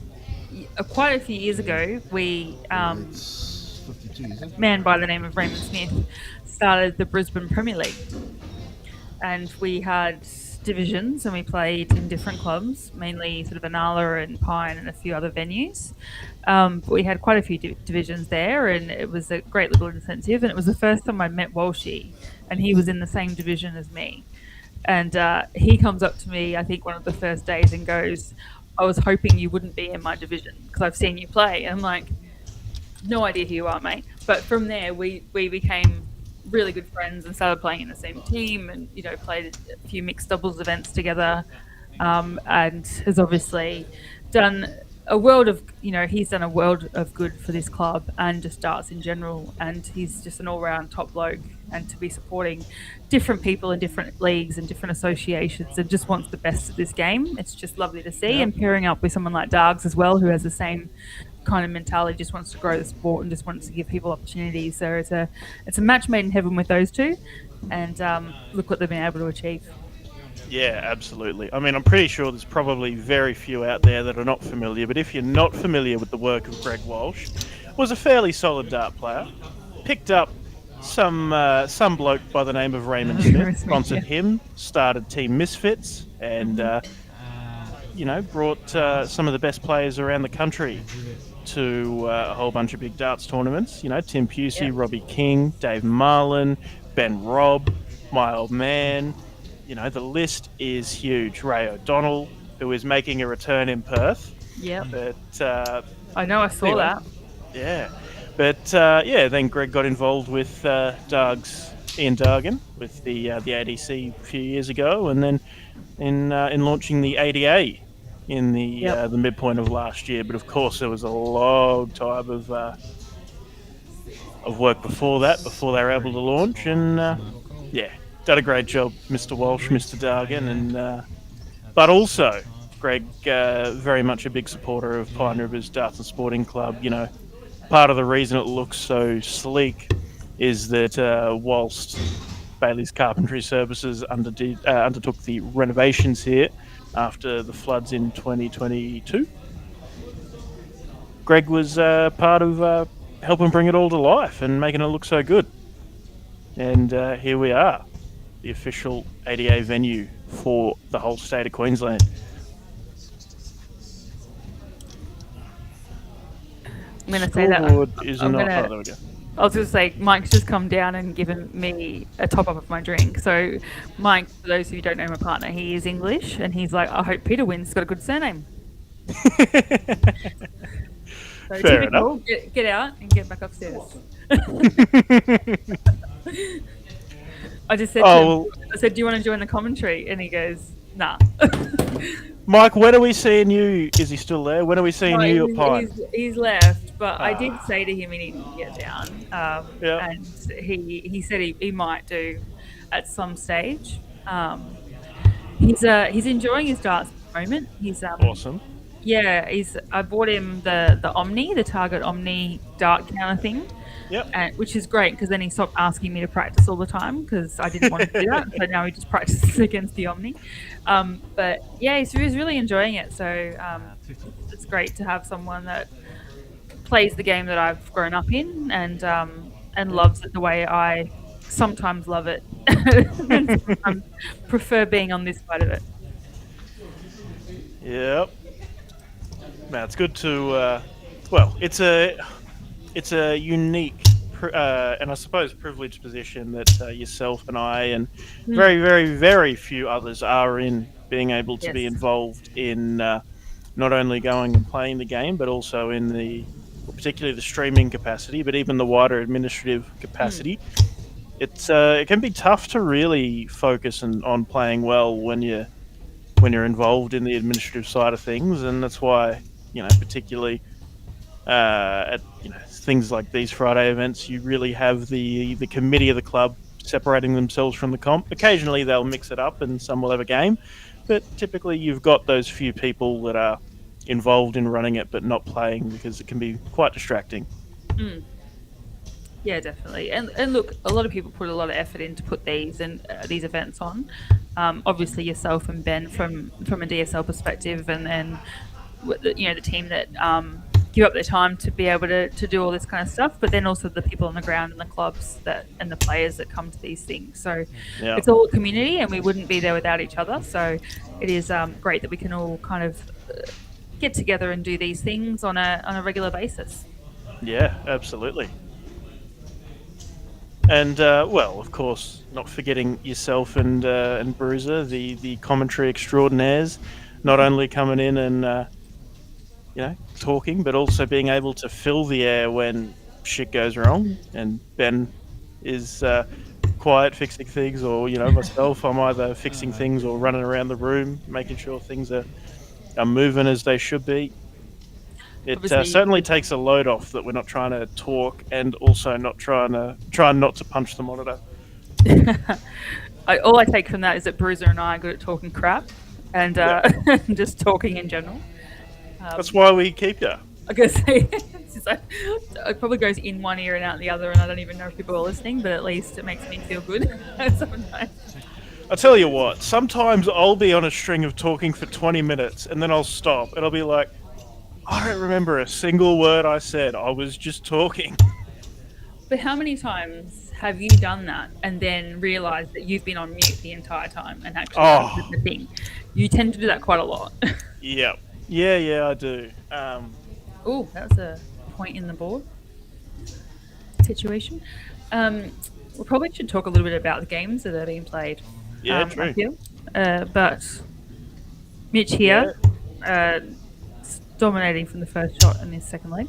Quite a few years ago, we It's 52, is it? man by the name of Raymond Smith started the Brisbane Premier League, and we had divisions and we played in different clubs, mainly sort of Anala and Pine and a few other venues. But we had quite a few divisions there, and it was a great little incentive. And it was the first time I met Walshy, and he was in the same division as me. And he comes up to me, I think, one of the first days and goes, "I was hoping you wouldn't be in my division because I've seen you play." And I'm like, "No idea who you are, mate." But from there, we became really good friends and started playing in the same team, and played a few mixed doubles events together, and has obviously done a world of he's done a world of good for this club and just darts in general, and he's just an all-round top bloke. And to be supporting different people in different leagues and different associations and just wants the best of this game, it's just lovely to see. And pairing up with someone like Dargs as well, who has the same kind of mentality, just wants to grow the sport and just wants to give people opportunities. So it's a match made in heaven with those two, and look what they've been able to achieve. Yeah, absolutely. I mean, I'm pretty sure there's probably very few out there that are not familiar, but if you're not familiar with the work of Greg Walsh, was a fairly solid dart player. Picked up some bloke by the name of Raymond Smith, sponsored him, started Team Misfits, and brought some of the best players around the country to a whole bunch of big darts tournaments. Tim Pusey, Robbie King, Dave Marlin, Ben Robb, my old man. The list is huge. Ray O'Donnell, who is making a return in Perth. Yeah. But I know, I saw anyway, that. Yeah. But then Greg got involved with Ian Dargan with the ADC a few years ago, and then in launching the ADA in the midpoint of last year. But of course, there was a long time of work before they were able to launch, and done a great job, Mr. Walsh, Mr. Dargan, and but also Greg, very much a big supporter of Pine Rivers Darts and Sporting Club. Part of the reason it looks so sleek is that whilst Bailey's Carpentry Services undertook the renovations here after the floods in 2022, Greg was part of helping bring it all to life and making it look so good. And here we are, the official ADA venue for the whole state of Queensland. I'm going to say that. Scoreboard is I'm not. gonna- Oh, there we go. I was going to say, Mike's just come down and given me a top up of my drink. So, Mike, for those of you who don't know my partner, he is English, and he's like, "I hope Peter wins. He's got a good surname." So Fair typical. Get out and get back upstairs. I just said, I said, "Do you want to join the commentary?" And he goes, "Nah." Mike, when are we seeing you? Is he still there? When are we seeing you at Pine? He's left, but I did say to him he needed to get down. And he said he might do at some stage. He's enjoying his darts at the moment. He's Awesome. Yeah, I bought him the Omni, the Target Omni dart counter thing. Yep. Which is great because then he stopped asking me to practice all the time because I didn't want to do that. So now he just practices against the Omni. But yeah, he's really enjoying it. So it's great to have someone that plays the game that I've grown up in and loves it the way I sometimes love it and sometimes prefer being on this side of it. Yep. Now it's good to. Well, it's a unique and I suppose privileged position that yourself and I and very, very, very few others are in, being able to be Yes. involved in not only going and playing the game, but also in well, particularly the streaming capacity, but even the wider administrative capacity. It can be tough to really focus on playing well when you're involved in the administrative side of things, and that's why particularly at things like these Friday events, you really have the committee of the club separating themselves from the comp. Occasionally they'll mix it up and some will have a game, but typically you've got those few people that are involved in running it but not playing because it can be quite distracting. Yeah, definitely. And look, a lot of people put a lot of effort in to put these events on. Obviously, yourself and Ben from a DSL perspective, and the team that give up their time to be able to do all this kind of stuff. But then also the people on the ground and the clubs and the players that come to these things. So Yeah. it's all a community, and we wouldn't be there without each other. So it is great that we can all kind of get together and do these things on a regular basis. Yeah, absolutely. And well, of course, not forgetting yourself and Bruiser, the commentary extraordinaires, not only coming in and talking, but also being able to fill the air when shit goes wrong. And Ben is quiet, fixing things, or myself, I'm either fixing things or running around the room, making sure things are moving as they should be. It certainly takes a load off that we're not trying to talk and also not trying not to punch the monitor. All I take from that is that Bruiser and I are good at talking crap and just talking in general. That's why we keep you. I guess it probably goes in one ear and out the other, and I don't even know if people are listening, but at least it makes me feel good sometimes. I'll tell you what, sometimes I'll be on a string of talking for 20 minutes and then I'll stop and I'll be like, I don't remember a single word I said. I was just talking. But how many times have you done that and then realised that you've been on mute the entire time and actually answered the thing? You tend to do that quite a lot. Yeah. Yeah, I do. Oh, that was a point in the board situation. We probably should talk a little bit about the games that are being played. Yeah, true. I feel. But Mitch here, dominating from the first shot in his second leg.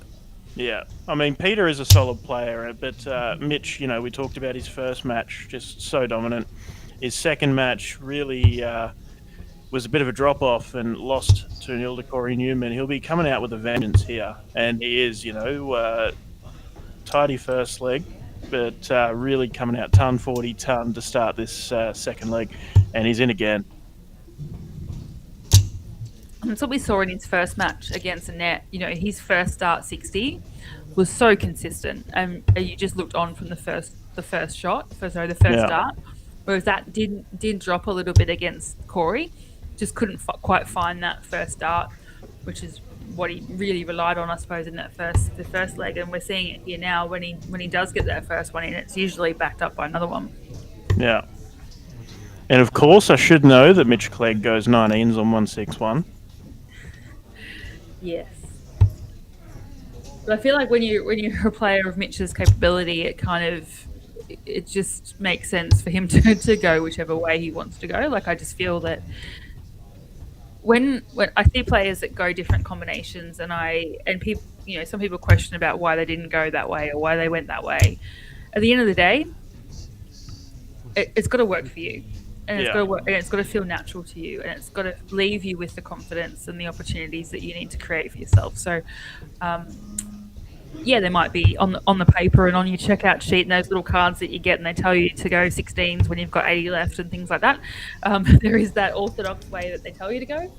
Yeah, I mean, Peter is a solid player, but Mitch, we talked about his first match, just so dominant. His second match really was a bit of a drop-off and lost 2-0 to Corey Newman. He'll be coming out with a vengeance here, and he is, tidy first leg, but really coming out ton 40 ton to start this second leg, and he's in again. That's what we saw in his first match against Annette. His first start 60 was so consistent, and you just looked on from the first start. Whereas that did drop a little bit against Corey. Just couldn't quite find that first start, which is what he really relied on, I suppose, in the first leg. And we're seeing it here now. When he does get that first one in, it's usually backed up by another one. Yeah, and of course, I should know that Mitch Clegg goes 19s on 161. Yes. But I feel like when you're a player of Mitch's capability, it just makes sense for him to go whichever way he wants to go. Like, I just feel that when I see players that go different combinations, and people, some people question about why they didn't go that way or why they went that way. At the end of the day, it's got to work for you. And it's got to work, and it's got to feel natural to you, and it's got to leave you with the confidence and the opportunities that you need to create for yourself. So, there might be on the paper and on your checkout sheet and those little cards that you get, and they tell you to go 16s when you've got 80 left and things like that. There is that orthodox way that they tell you to go.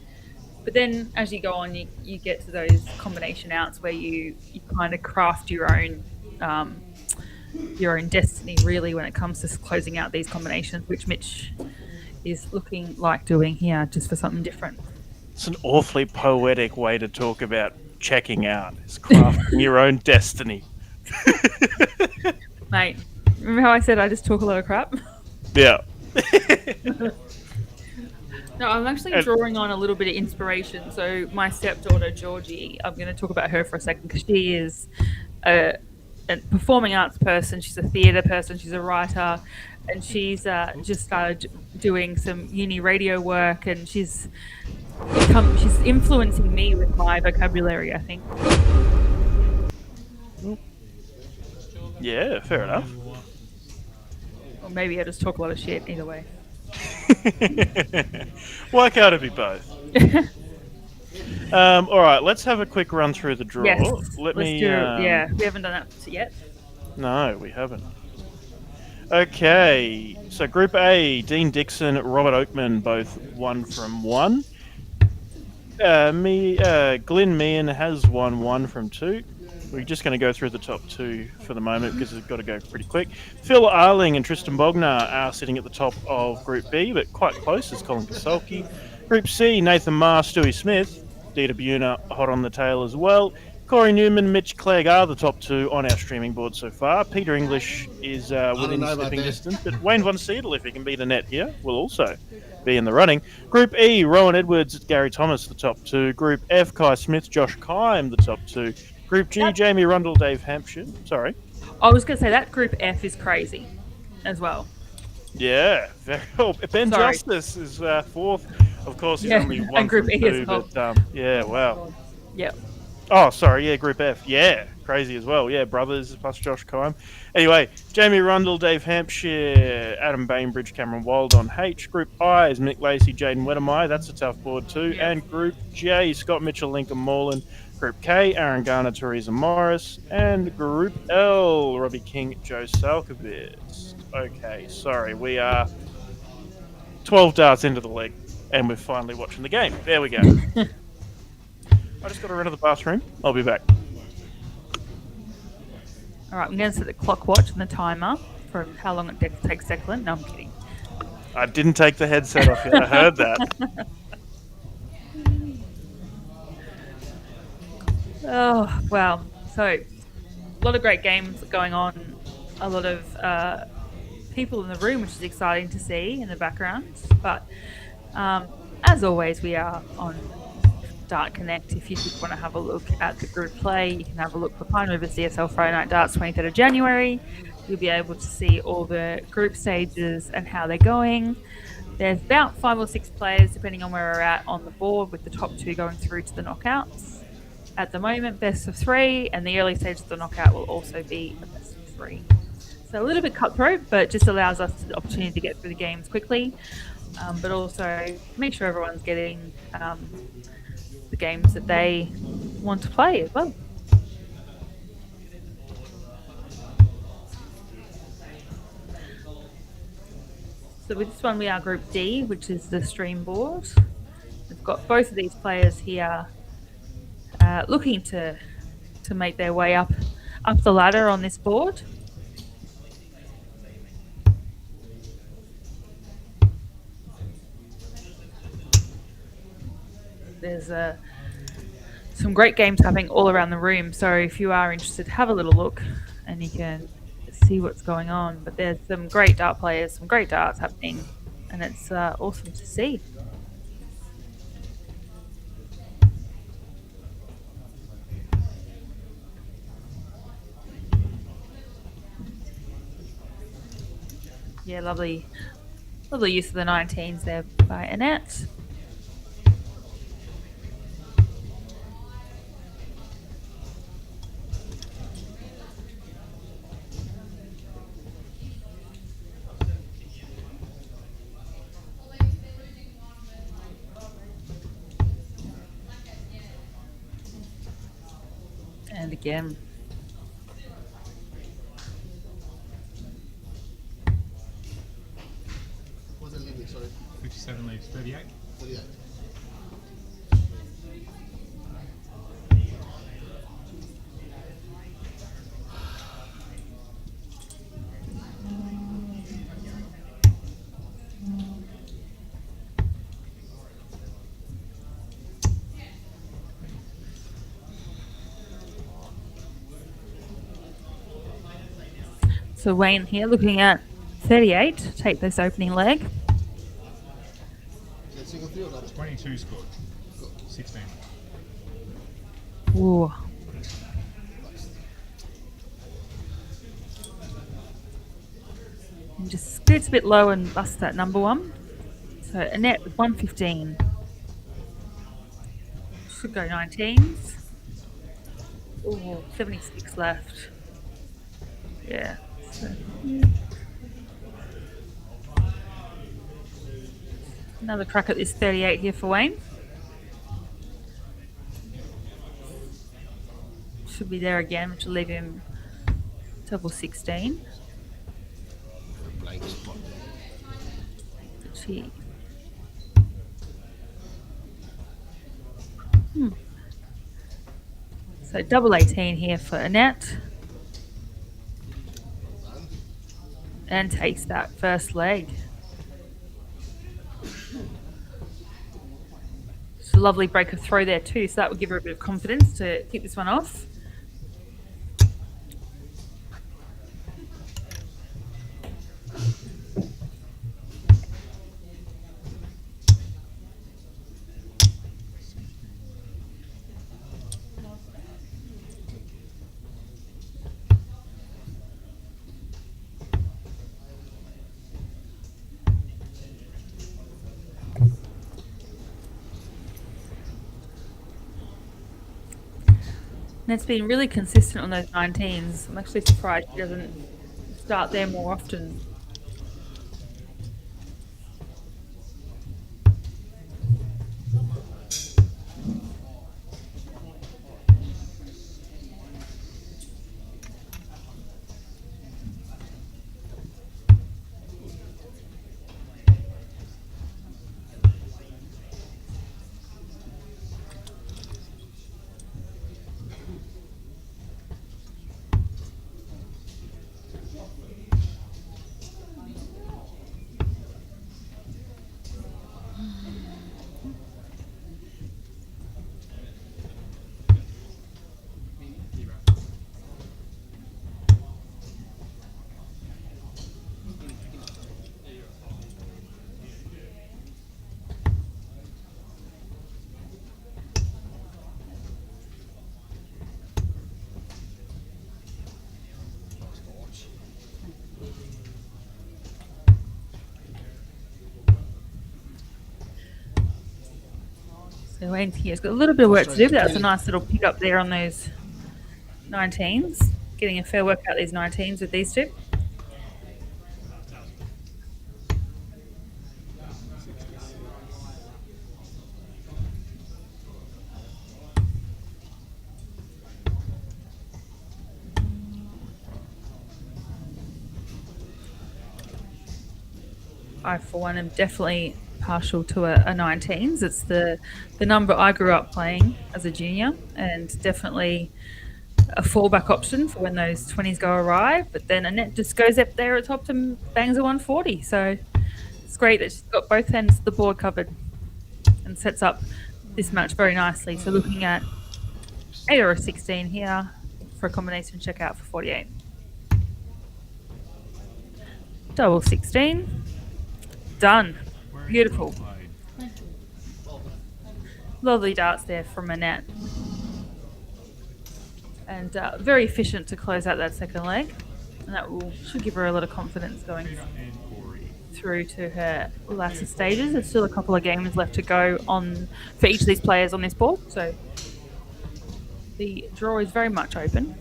But then as you go on, you get to those combination outs where you kind of craft your own destiny, really, when it comes to closing out these combinations, which Mitch is looking like doing here, just for something different. It's an awfully poetic way to talk about checking out. It's crafting your own destiny. Mate, remember how I said I just talk a lot of crap? Yeah. No, I'm actually And- drawing on a little bit of inspiration. So my stepdaughter Georgie, I'm going to talk about her for a second because she is a performing arts person. She's a theatre person. She's a writer, and she's just started doing some uni radio work, and she's influencing me with my vocabulary, I think. Yeah, fair enough. Or maybe I just talk a lot of shit. Either way. Why can't it be both? All right, let's have a quick run through the draw. Yes. Let Let's me. do. Yeah, we haven't done that yet. No, we haven't. Okay, so Group A, Dean Dixon, Robert Oakman, both 1 from 1. Glenn Meehan has won 1 from 2. We're just going to go through the top 2 for the moment because we've got to go pretty quick. Phil Arling and Tristan Bogner are sitting at the top of Group B, but quite close is Colin Kasolki. Group C, Nathan Marr, Stewie Smith, Dita Buna hot on the tail as well. Corey Newman, Mitch Clegg are the top 2 on our streaming board so far. Peter English is within know about stepping that. distance, but Wayne Von Seidel, if he can beat a net here, will also be in the running. Group E, Rowan Edwards, Gary Thomas, the top 2. Group F, Kai Smith, Josh Kime, the top 2. Group G, Jamie Rundle, Dave Hampshire. Sorry. I was going to say that Group F is crazy, as well. Yeah, very cool. Ben Sorry. Justice is 4th. Of course, he's Yeah, only 1 and Group from E 2, as well. but yeah, wow. Yep. Oh, sorry, yeah, Group F. Yeah, crazy as well. Yeah, brothers plus Josh Kime. Anyway, Jamie Rundle, Dave Hampshire, Adam Bainbridge, Cameron Wild on H. Group I is Mick Lacey, Jaden Wedemeyer. That's a tough board too. Yeah. And Group J, Scott Mitchell, Lincoln Moreland. Group K, Aaron Garner, Teresa Morris. And Group L, Robbie King, Joe Salkovitz. Okay, sorry, we are 12 darts into the leg, and we're finally watching the game. There we go. I just got to run to the bathroom. I'll be back. All right, I'm going to set the clock watch and the timer for how long it takes Declan. No, I'm kidding. I didn't take the headset off yet. I heard that. Oh, wow. So, a lot of great games going on. A lot of people in the room, which is exciting to see in the background. But, as always, we are on Dart Connect. If you just want to have a look at the group play, you can have a look for Pine River's DSL Friday Night Darts 23rd of January. You'll be able to see all the group stages and how they're going. There's about 5 or 6 players, depending on where we're at on the board, with the top 2 going through to the knockouts. At the moment, best of 3, and the early stage of the knockout will also be a best of 3. So a little bit cutthroat, but just allows us the opportunity to get through the games quickly, but also make sure everyone's getting the games that they want to play as well. So with this one, we are Group D, which is the stream board. We've got both of these players here looking to make their way up the ladder on this board. There's some great games happening all around the room, so if you are interested, have a little look and you can see what's going on. But there's some great dart players, some great darts happening, and it's awesome to see. Yeah, lovely use of the 19s there by Annette. And again. What's the limit, sorry? 57 leaves 38. 38. So Wayne here looking at 38, take this opening leg. That's single field double? 22 scored. 16. Ooh. And just scoots a bit low and busts that number one. So Annette with 115. Should go 19s. Ooh, 76 left. Yeah. So, another crack at this 38 here for Wayne. Should be there again, which will leave him double 16. Blank spot. Gee. So double 18 here for Annette. And takes that first leg. It's a lovely break of throw there too, so that would give her a bit of confidence to kick this one off. And it's been really consistent on those 19s. I'm actually surprised she doesn't start there more often. So Wayne's here's got a little bit of work to do, but that's a nice little pick up there on those 19s. Getting a fair work out these 19s with these two. I, for one, am definitely partial to a 19s. It's the number I grew up playing as a junior, and definitely a fallback option for when those 20s go awry. But then Annette just goes up there at top and bangs a 140. So it's great that she's got both ends of the board covered and sets up this match very nicely. So looking at 8 or a 16 here for a combination checkout for 48. Double 16. Done. Beautiful. Lovely darts there from Annette. And very efficient to close out that second leg. And that should give her a lot of confidence going through to her latter stages. There's still a couple of games left to go on for each of these players on this board. So the draw is very much open.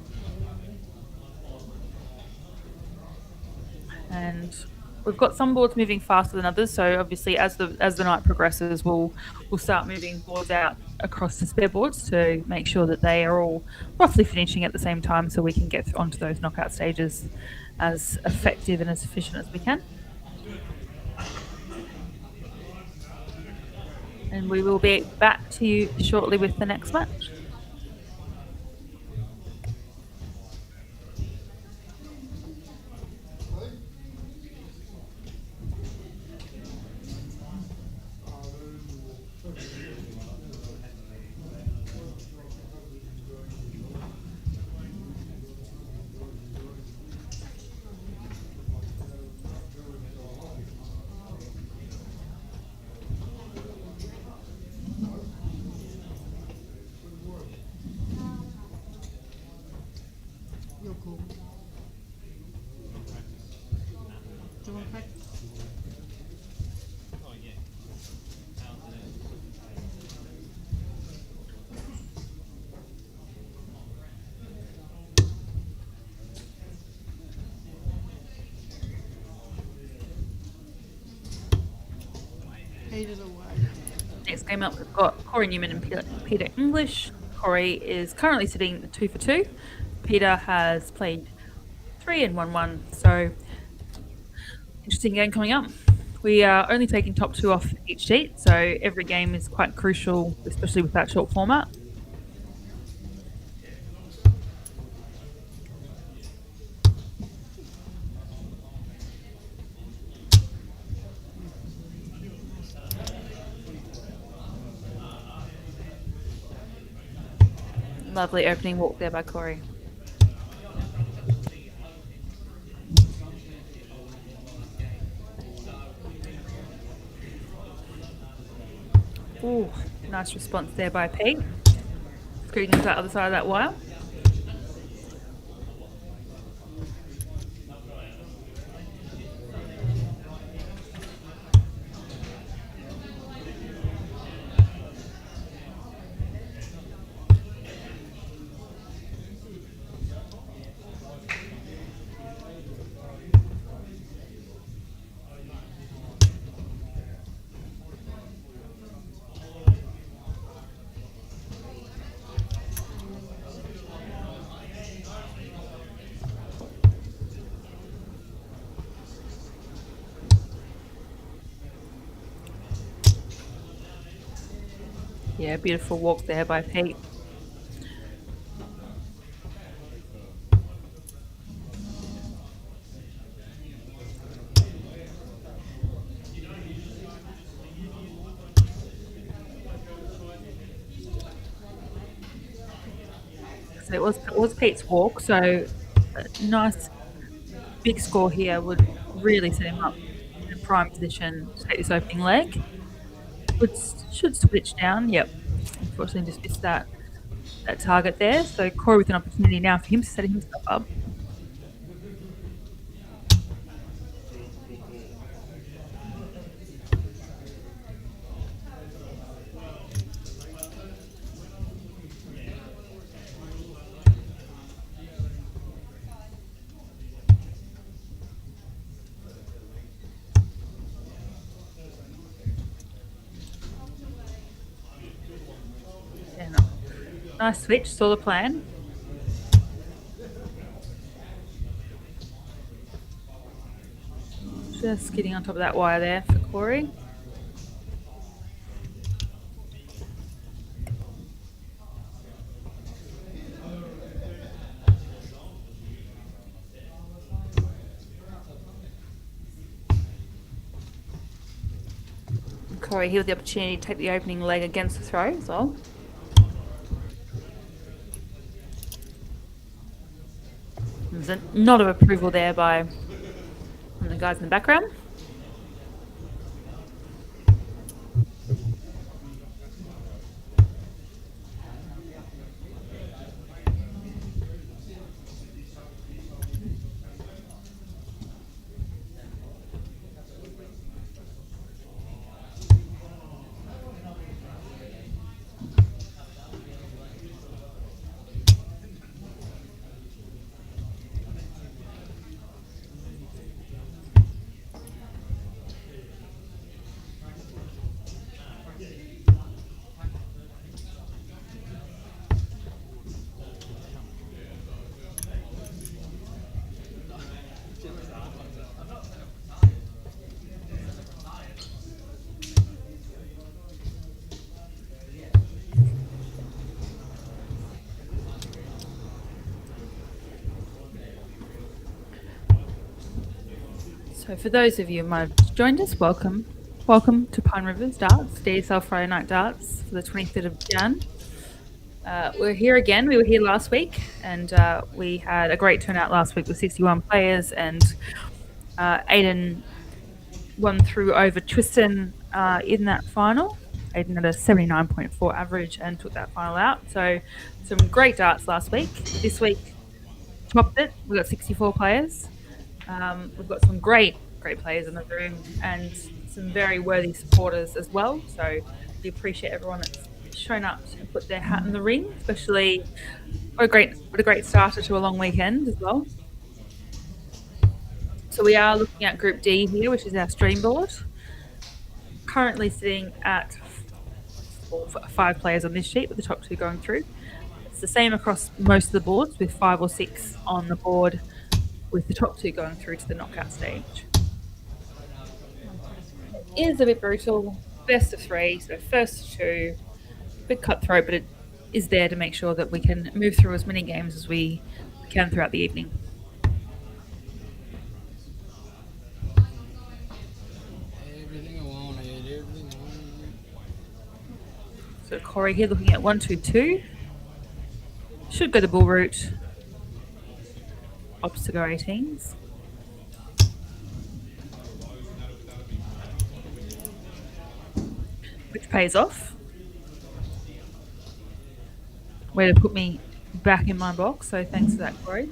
And we've got some boards moving faster than others, so obviously as the night progresses, we'll start moving boards out across the spare boards to make sure that they are all roughly finishing at the same time, so we can get onto those knockout stages as effective and as efficient as we can. And we will be back to you shortly with the next match. want to practice? Peter's away. Next game up, we've got Corey Newman and Peter English. Corey is currently sitting 2 for 2. Peter has played 3 and 1-1. So, interesting game coming up. We are only taking top 2 off each sheet, so every game is quite crucial, especially with that short format. Lovely opening walk there by Corey. Ooh, nice response there by Pete. Scooting to the other side of that wire. Yeah, beautiful walk there by Pete. So it was Pete's walk, so a nice big score here would really set him up in a prime position to take this opening leg. Should switch down. Yep. Unfortunately, just missed that target there. So Corey with an opportunity now for him to set himself up. Yeah, no. Nice switch, saw the plan. Just getting on top of that wire there for Corey. Corey here with the opportunity to take the opening leg against the throw as well. There's a nod of approval there by the guys in the background. So for those of you who might have just joined us, welcome. Welcome to Pine Rivers Darts, DSL Friday Night Darts for the 23rd of Jan. We're here again. We were here last week, and we had a great turnout last week with 61 players, and Aiden won through over Tristan in that final. Aiden had a 79.4 average and took that final out. So some great darts last week. This week, topped it. We've got 64 players. We've got some great great players in the room and some very worthy supporters as well. So we appreciate everyone that's shown up and put their hat in the ring, especially what a great starter to a long weekend as well. So we are looking at Group D here, which is our stream board. Currently sitting at 5 players on this sheet, with the top 2 going through. It's the same across most of the boards, with 5 or 6 on the board, with the top 2 going through to the knockout stage. It is a bit brutal. Best of 3, so first 2, a bit cutthroat, but it is there to make sure that we can move through as many games as we can throughout the evening. Everything I wanted, everything I wanted. So Corey here looking at 1-2-2. Should go the bull route. Opts to go 18s. Which pays off. Way to put me back in my box, so thanks for that, Corey.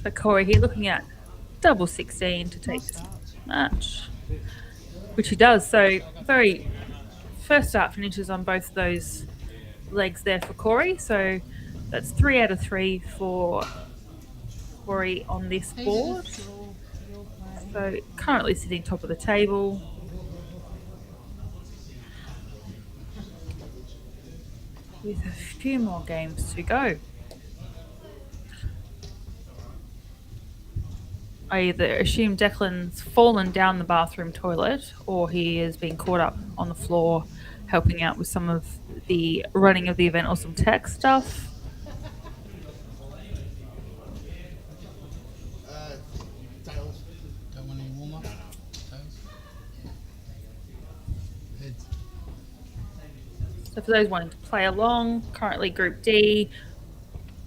So Corey here looking at double 16 to take this match, which he does. So very first start finishes on both of those legs there for Corey. So that's 3 out of 3 for Corey on this board. So currently sitting top of the table. With a few more games to go. I either assume Declan's fallen down the bathroom toilet or he has been caught up on the floor helping out with some of the running of the event or some tech stuff. Tails. Don't want any warm up? Tails? Heads. So for those wanting to play along, currently Group D,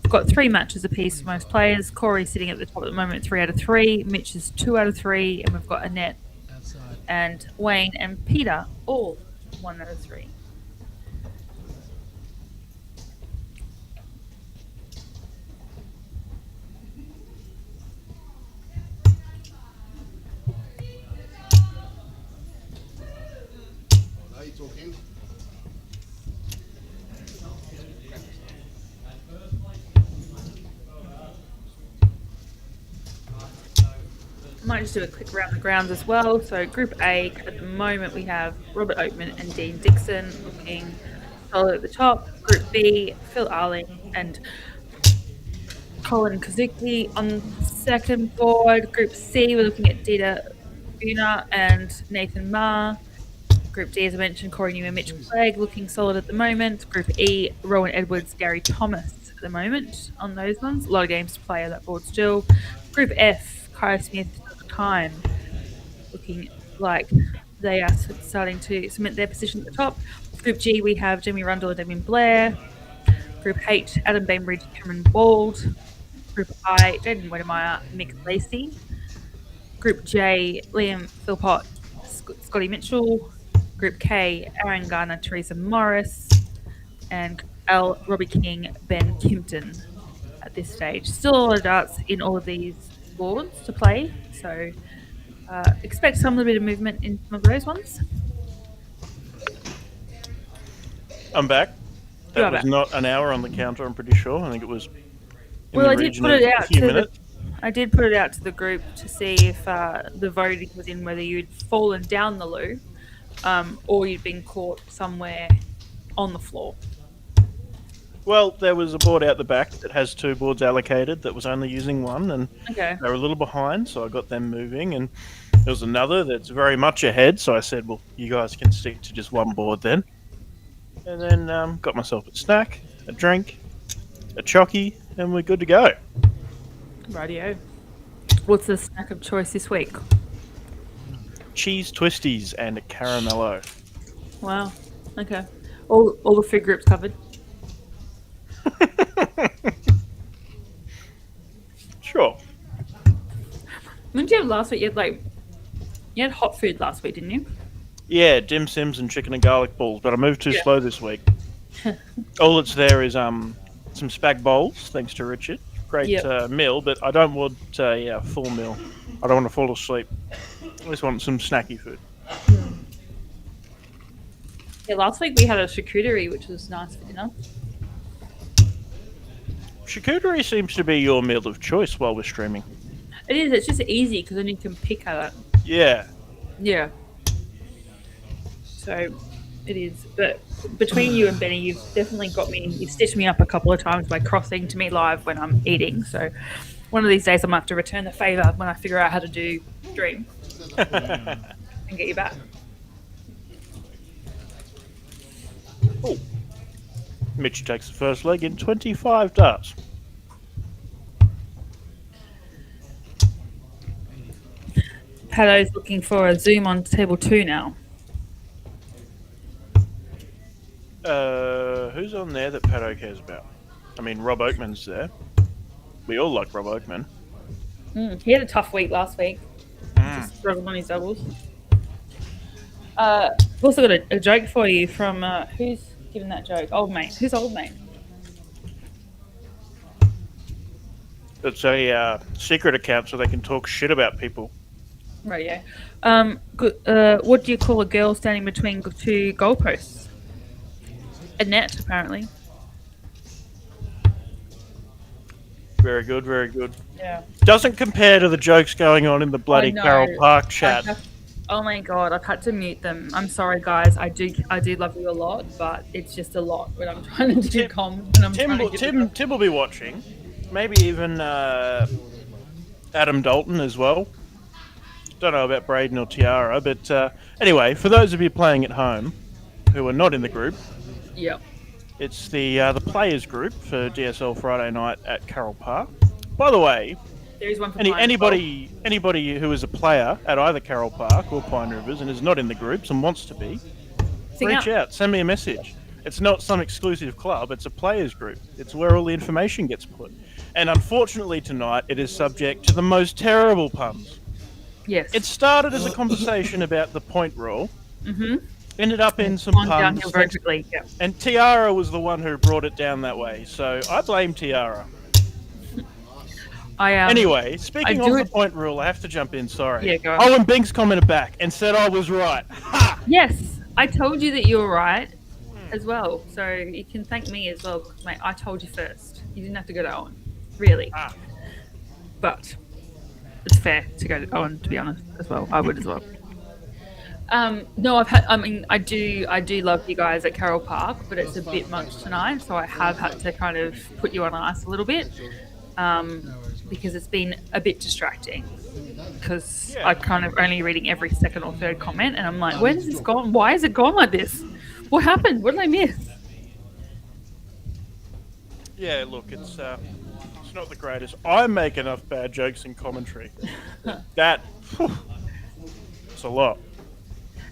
we've got 3 matches apiece for most players. Corey's sitting at the top at the moment, 3 out of 3. Mitch is 2 out of 3, and we've got Annette Outside. and Wayne and Peter all 1 out of 3. Are you talking? Might just do a quick round the grounds as well. So Group A, at the moment we have Robert Oatman and Dean Dixon looking solid at the top. Group B, Phil Arling and Colin Kazuki on the second board. Group C, we're looking at Dita Buna and Nathan Ma. Group D, as I mentioned, Corey Newman, Mitch Clegg looking solid at the moment. Group E, Rowan Edwards, Gary Thomas at the moment on those ones. A lot of games to play on that board still. Group F, Kyra Smith, Time looking like they are starting to cement their position at the top. Group G, we have Jamie Rundle and Damien Blair. Group H, Adam Bainbridge, Cameron Bald. Group I, Jaden Wedemeyer, Mick Lacey. Group J, Liam Philpott, Scotty Mitchell. Group K, Aaron Garner, Teresa Morris. And L, Robbie King, Ben Kimpton at this stage. Still a lot of darts in all of these boards to play, so expect some little bit of movement in some of those ones. I'm back. You That are was back. not an hour on the counter, I'm pretty sure. I think it was in Well, the I did region put of it a out few to minutes. I did put it out to the group to see if the voting was in whether you'd fallen down the loo or you'd been caught somewhere on the floor. Well, there was a board out the back that has 2 boards allocated that was only using 1, and Okay. they were a little behind, so I got them moving. And there was another that's very much ahead, so I said, well, you guys can stick to just 1 board then. And then got myself a snack, a drink, a chockey, and we're good to go. Rightio. What's the snack of choice this week? Cheese twisties and a caramello. Wow. Okay. All the food groups covered. Sure. When did you have last week? You had hot food last week, didn't you? Yeah, dim sims and chicken and garlic balls, but I moved too Yeah. slow this week. All that's there is some spag bowls, thanks to Richard. Great Yep. meal, but I don't want a full meal. I don't want to fall asleep. I just want some snacky food. Yeah, last week we had a charcuterie, which was nice for dinner. Charcuterie seems to be your meal of choice while we're streaming. It is. It's just easy because then you can pick at it. Yeah. Yeah. So it is. But between you and Benny, you've definitely got me. You've stitched me up a couple of times by crossing to me live when I'm eating. So one of these days I'm going to have to return the favour when I figure out how to do stream and get you back. Oh. Mitch takes the first leg in 25 darts. Pado's looking for a zoom on table 2 now. Who's on there that Pato cares about? I mean, Rob Oakman's there. We all like Rob Oakman. He had a tough week last week. Just struggled on his doubles. I've also got a joke for you from who's given that joke? Old mate. Who's old mate? It's a secret account so they can talk shit about people. Radio. What do you call a girl standing between two goalposts? A net, apparently. Very good, very good. Yeah. Doesn't compare to the jokes going on in the bloody know. Carroll Park chat. Oh my god, I've had to mute them. I'm sorry, guys. I do love you a lot, but it's just a lot when I'm trying to do comms. Tim will be watching. Maybe even Adam Dalton as well. Don't know about Braden or Tiara, but anyway, for those of you playing at home who are not in the group, Yep. it's the players group for DSL Friday night at Carroll Park. By the way, There is one for anybody who is a player at either Carroll Park or Pine Rivers and is not in the groups and wants to be, reach out, send me a message. It's not some exclusive club, it's a players group. It's where all the information gets put. And unfortunately tonight, it is subject to the most terrible puns. Yes. It started as a conversation about the point rule. Mm-hmm. Ended up in some Gone puns. downhill very quickly. Yeah. And Tiara was the one who brought it down that way. So I blame Tiara. Anyway, speaking of the point rule, I have to jump in, sorry. Yeah, go on. Owen Binks commented back and said I was right. Ha! Yes, I told you that you were right as well. So you can thank me as well, mate. I told you first. You didn't have to go to Owen, really. But it's fair to go to Owen, to be honest, as well. I would as well. No, I do love you guys at Carroll Park, but it's a bit much tonight, so I have had to kind of put you on ice a little bit, because it's been a bit distracting. Because I'm kind of only reading every second or third comment, and I'm like, where's this gone? Why is it gone like this? What happened? What did I miss? Yeah, look, it's not the greatest. I make enough bad jokes in commentary. It's a lot.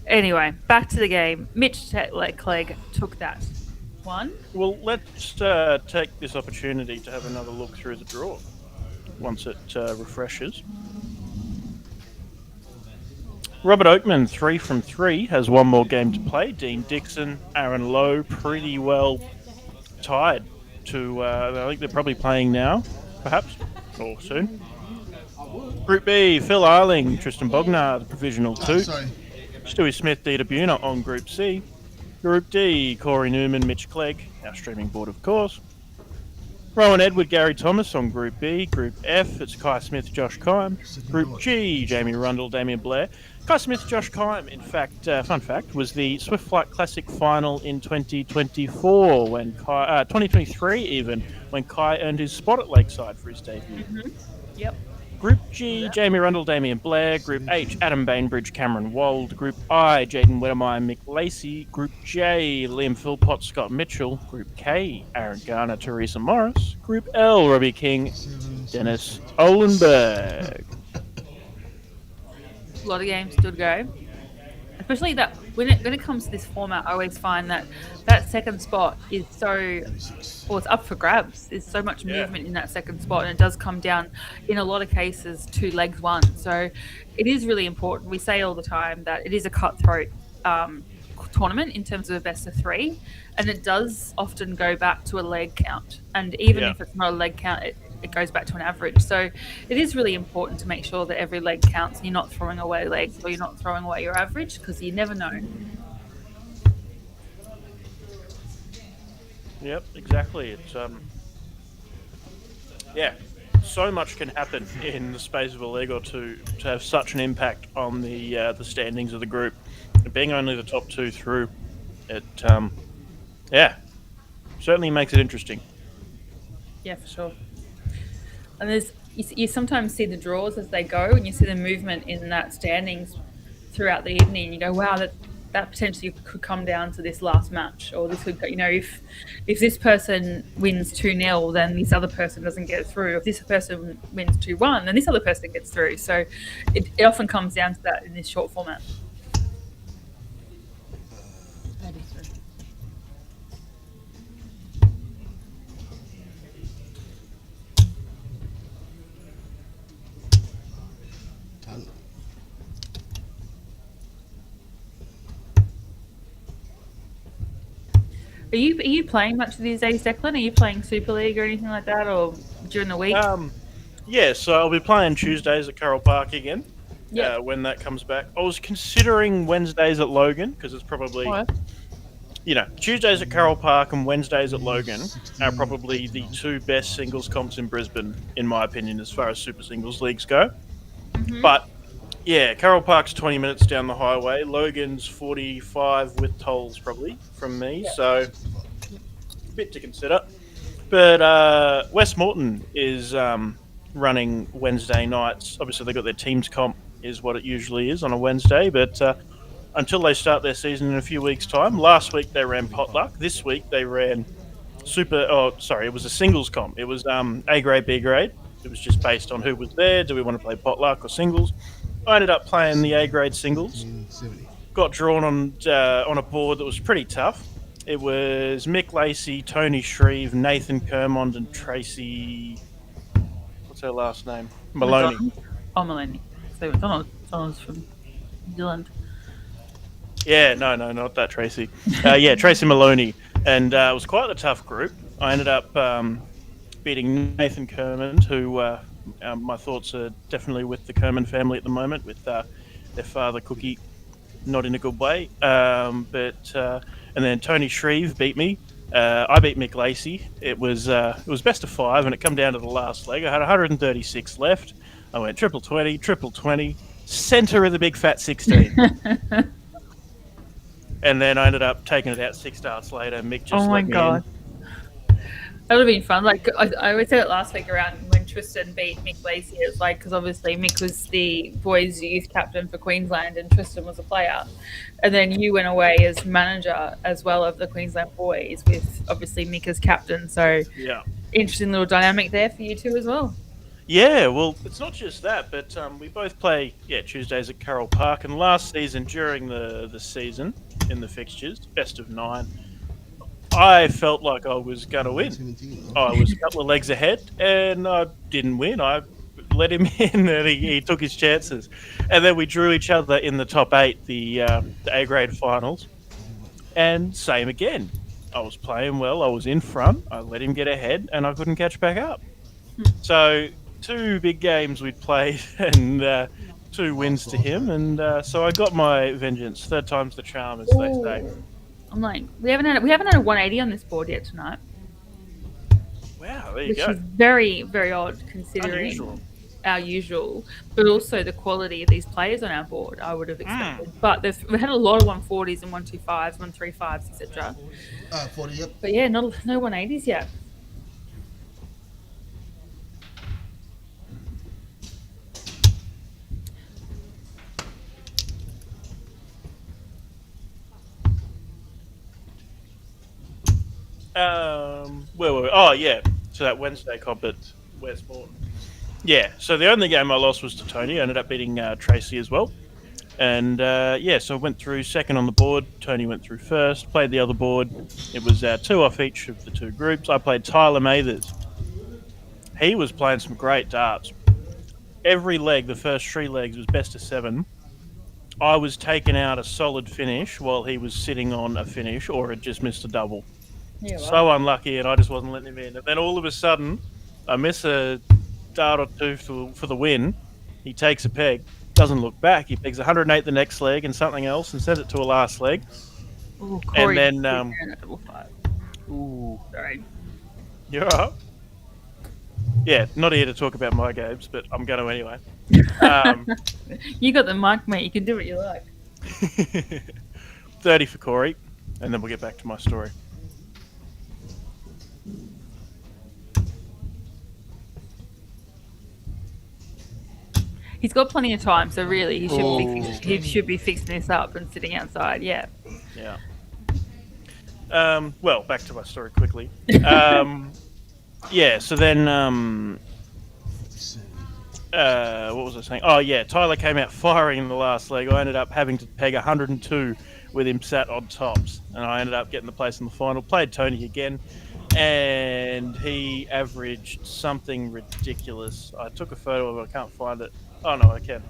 Anyway, back to the game. Mitch Clegg took that one. Well, let's take this opportunity to have another look through the draw once it refreshes. Robert Oakman, 3 from 3, has one more game to play. Dean Dixon, Aaron Lowe, pretty well tied to, I think they're probably playing now, perhaps, or soon. Group B, Phil Eiling, Tristan Bognar, the provisional 2. Stewie Smith, Dita Buna on Group C. Group D, Corey Newman, Mitch Clegg, our streaming board of course. Rowan Edward, Gary Thomas on Group B. Group F, it's Kai Smith, Josh Kime. Group G, Jamie Rundle, Damien Blair. Kai Smith, Josh Kime, in fact, fun fact, was the Swift Flight Classic final in 2024, when 2023 even, when Kai earned his spot at Lakeside for his debut. Mm-hmm. Yep. Group G, Jamie Rundle, Damien Blair. Group H, Adam Bainbridge, Cameron Wold. Group I, Jaden Wedemeyer, Mick Lacey. Group J, Liam Philpott, Scott Mitchell. Group K, Aaron Garner, Teresa Morris. Group L, Robbie King, Dennis Olenberg. A lot of games still to go. Especially that when it comes to this format, I always find that second spot is it's up for grabs. There's so much movement in that second spot, and it does come down in a lot of cases to legs won. So it is really important. We say all the time that it is a cutthroat tournament in terms of a best of 3, and it does often go back to a leg count. And even if it's not a leg count, it goes back to an average. So it is really important to make sure that every leg counts and you're not throwing away legs or you're not throwing away your average, because you never know. Yep, exactly. It's so much can happen in the space of a leg or two to have such an impact on the standings of the group. Being only the top 2 through, it certainly makes it interesting. Yeah, for sure. And you sometimes see the draws as they go, and you see the movement in that standings throughout the evening. You go, wow, that potentially could come down to this last match, or this could, if this person wins 2-0, then this other person doesn't get through. If this person wins 2-1, then this other person gets through. So it often comes down to that in this short format. Done. Are you playing much these days, Declan? Are you playing Super League or anything like that, or during the week? So I'll be playing Tuesdays at Carroll Park again. Yeah. When that comes back. I was considering Wednesdays at Logan, because it's probably, Tuesdays at Carroll Park and Wednesdays at Logan are probably the 2 best singles comps in Brisbane, in my opinion, as far as super singles leagues go. Mm-hmm. But, Carroll Park's 20 minutes down the highway. Logan's 45 with tolls, probably, from me. So, a bit to consider. But West Moreton is running Wednesday nights. Obviously, they've got their teams comp, is what it usually is on a Wednesday. But until they start their season in a few weeks' time, last week they ran potluck. This week they ran it was a singles comp. It was A grade, B grade. It was just based on who was there. Do we want to play potluck or singles? I ended up playing the A grade singles. 70. Got drawn on a board that was pretty tough. It was Mick Lacey, Tony Shreve, Nathan Kermond, and Tracy. What's her last name? Maloney. Maloney. So Donald's from New Zealand. Yeah, no, not that Tracy. Tracy Maloney. And it was quite a tough group. I ended up beating Nathan Kermond, who my thoughts are definitely with the Kermond family at the moment, with their father Cookie, not in a good way. And then Tony Shreve beat me. I beat Mick Lacey. It was best of 5, and it come down to the last leg. I had 136 left. I went triple 20, centre of the big fat 16. And then I ended up taking it out 6 darts later. Mick just let me in. That would have been fun. Like I always said it last week around when Tristan beat Mick Lacey. It's like, because obviously Mick was the boys' youth captain for Queensland and Tristan was a player, and then you went away as manager as well of the Queensland boys with obviously Mick as captain. So interesting little dynamic there for you two as well. Yeah, well, it's not just that, but we both play Tuesdays at Carroll Park, and last season during the season in the fixtures, best of 9. I felt like I was going to win. I was a couple of legs ahead, and I didn't win. I let him in, and he took his chances. And then we drew each other in the top 8, the A-grade finals. And same again. I was playing well. I was in front. I let him get ahead, and I couldn't catch back up. So 2 big games we'd played, and 2 wins to him. And so I got my vengeance. 3rd time's the charm, as they say. I'm like, we haven't had a 180 on this board yet tonight. Wow, there you Which go. is very, very odd considering our usual, but also the quality of these players on our board, I would have expected. But we've had a lot of 140s and 125s, 135s, etc. 40, yep. But yeah, no 180s yet. Where were we? Oh, yeah. So that Wednesday comp at West Moreton. Yeah, so the only game I lost was to Tony. I ended up beating Tracy as well. And, so I went through 2nd on the board. Tony went through 1st, played the other board. It was 2 off each of the 2 groups. I played Tyler Mathers. He was playing some great darts. Every leg, the first 3 legs, was best of 7. I was taking out a solid finish while he was sitting on a finish, or had just missed a double. Yeah, So unlucky, and I just wasn't letting him in. And then all of a sudden, I miss a dart or two for the win. He takes a peg, doesn't look back. He pegs 108 the next leg and something else, and sends it to a last leg. Ooh, And Corey then, double five. ooh, Sorry. you're up. Yeah, not here to talk about my games, but I'm going to anyway. You got the mic, mate. You can do what you like. 30 for Corey, and then we'll get back to my story. He's got plenty of time, so really he Oh. should be fixing this up and sitting outside. Yeah. Yeah. Well, back to my story quickly. Yeah, so then, what was I saying? Oh, yeah, Tyler came out firing in the last leg. I ended up having to peg 102 with him sat on tops, and I ended up getting the place in the final. Played Tony again, and he averaged something ridiculous. I took a photo of it, I can't find it. Oh, no, I can.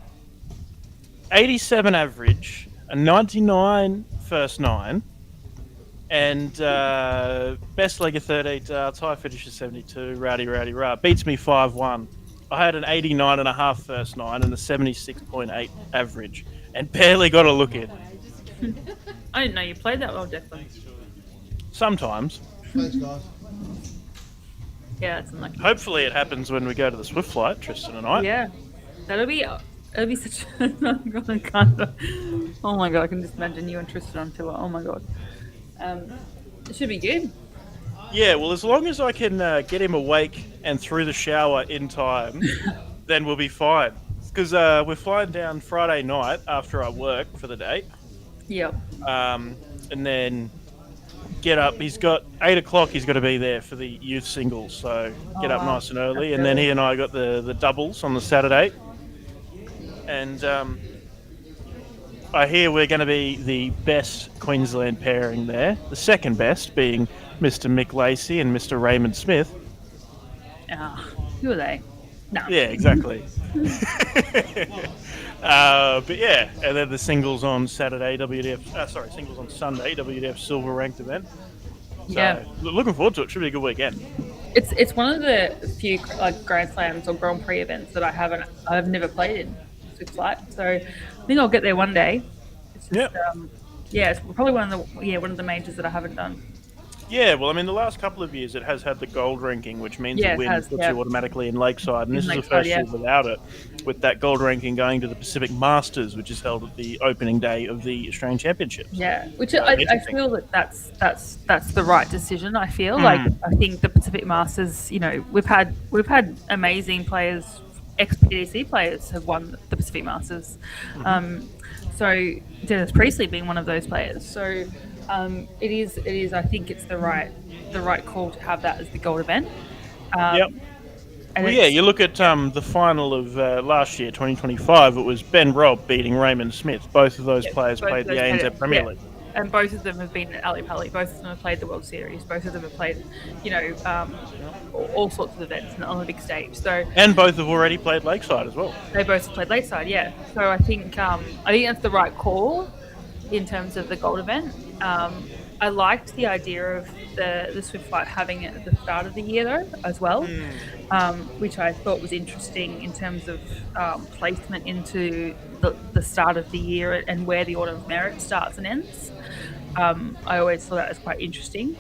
87 average, a 99 first nine, and best leg of 13 darts, high finish of 72, rowdy, rah. Beats me 5-1. I had an 89.5 first nine and a 76.8 average, and barely got a look in. I didn't know you played that well, Declan. Sometimes. Thanks, guys. Yeah, that's unlucky. Hopefully it happens when we go to the Swift flight, Tristan and I. Yeah, it'll be such a kind of. Oh my god, I can just imagine you and Tristan on tour. Oh my god, it should be good. Yeah, well, as long as I can get him awake and through the shower in time, then we'll be fine. Because we're flying down Friday night after I work for the day. Yep. And then get up. He's got 8 o'clock. He's got to be there for the youth singles. So get up wow. nice and early. That's And then early. he and I got the doubles on the Saturday. And I hear we're going to be the best Queensland pairing there. The second best being Mr. Mick Lacey and Mr. Raymond Smith. Who are they? No. Yeah, exactly. But yeah, and then the singles on Saturday, singles on Sunday, WDF silver ranked event. So, Yeah. looking forward to it. Should be a good weekend. It's one of the few like Grand Slams or Grand Prix events that I've never played in Swift Flight. So I think I'll get there one day. It's just, Yep. it's probably one of the majors that I haven't done. Yeah, well, I mean, the last couple of years it has had the gold ranking, which means Yeah, the it win has, puts yeah. you automatically in Lakeside. And this is the Lakeside, first yeah. year without it, with that gold ranking going to the Pacific Masters, which is held at the opening day of the Australian Championships. Yeah, which I interesting. feel that's the right decision. I feel like I think the Pacific Masters. You know, we've had amazing players, ex-PDC players have won the Pacific Masters. So Dennis Priestley being one of those players. So it is. I think it's the right call to have that as the gold event. Yep. And Well, yeah, you look at the final of last year, 2025, it was Ben Robb beating Raymond Smith. Both of those players both played of the those ANZ players, Premier yeah. League. And both of them have been at Ali Pali. Both of them have played the World Series. Both of them have played, all sorts of events on the big stage. So And both have already played Lakeside as well. they both have played Lakeside, yeah. So I think that's the right call in terms of the gold event. I liked the idea of the Swift Flight having it at the start of the year though, as well, which I thought was interesting in terms of placement into the start of the year and where the Autumn of Merit starts and ends. I always thought that was quite interesting.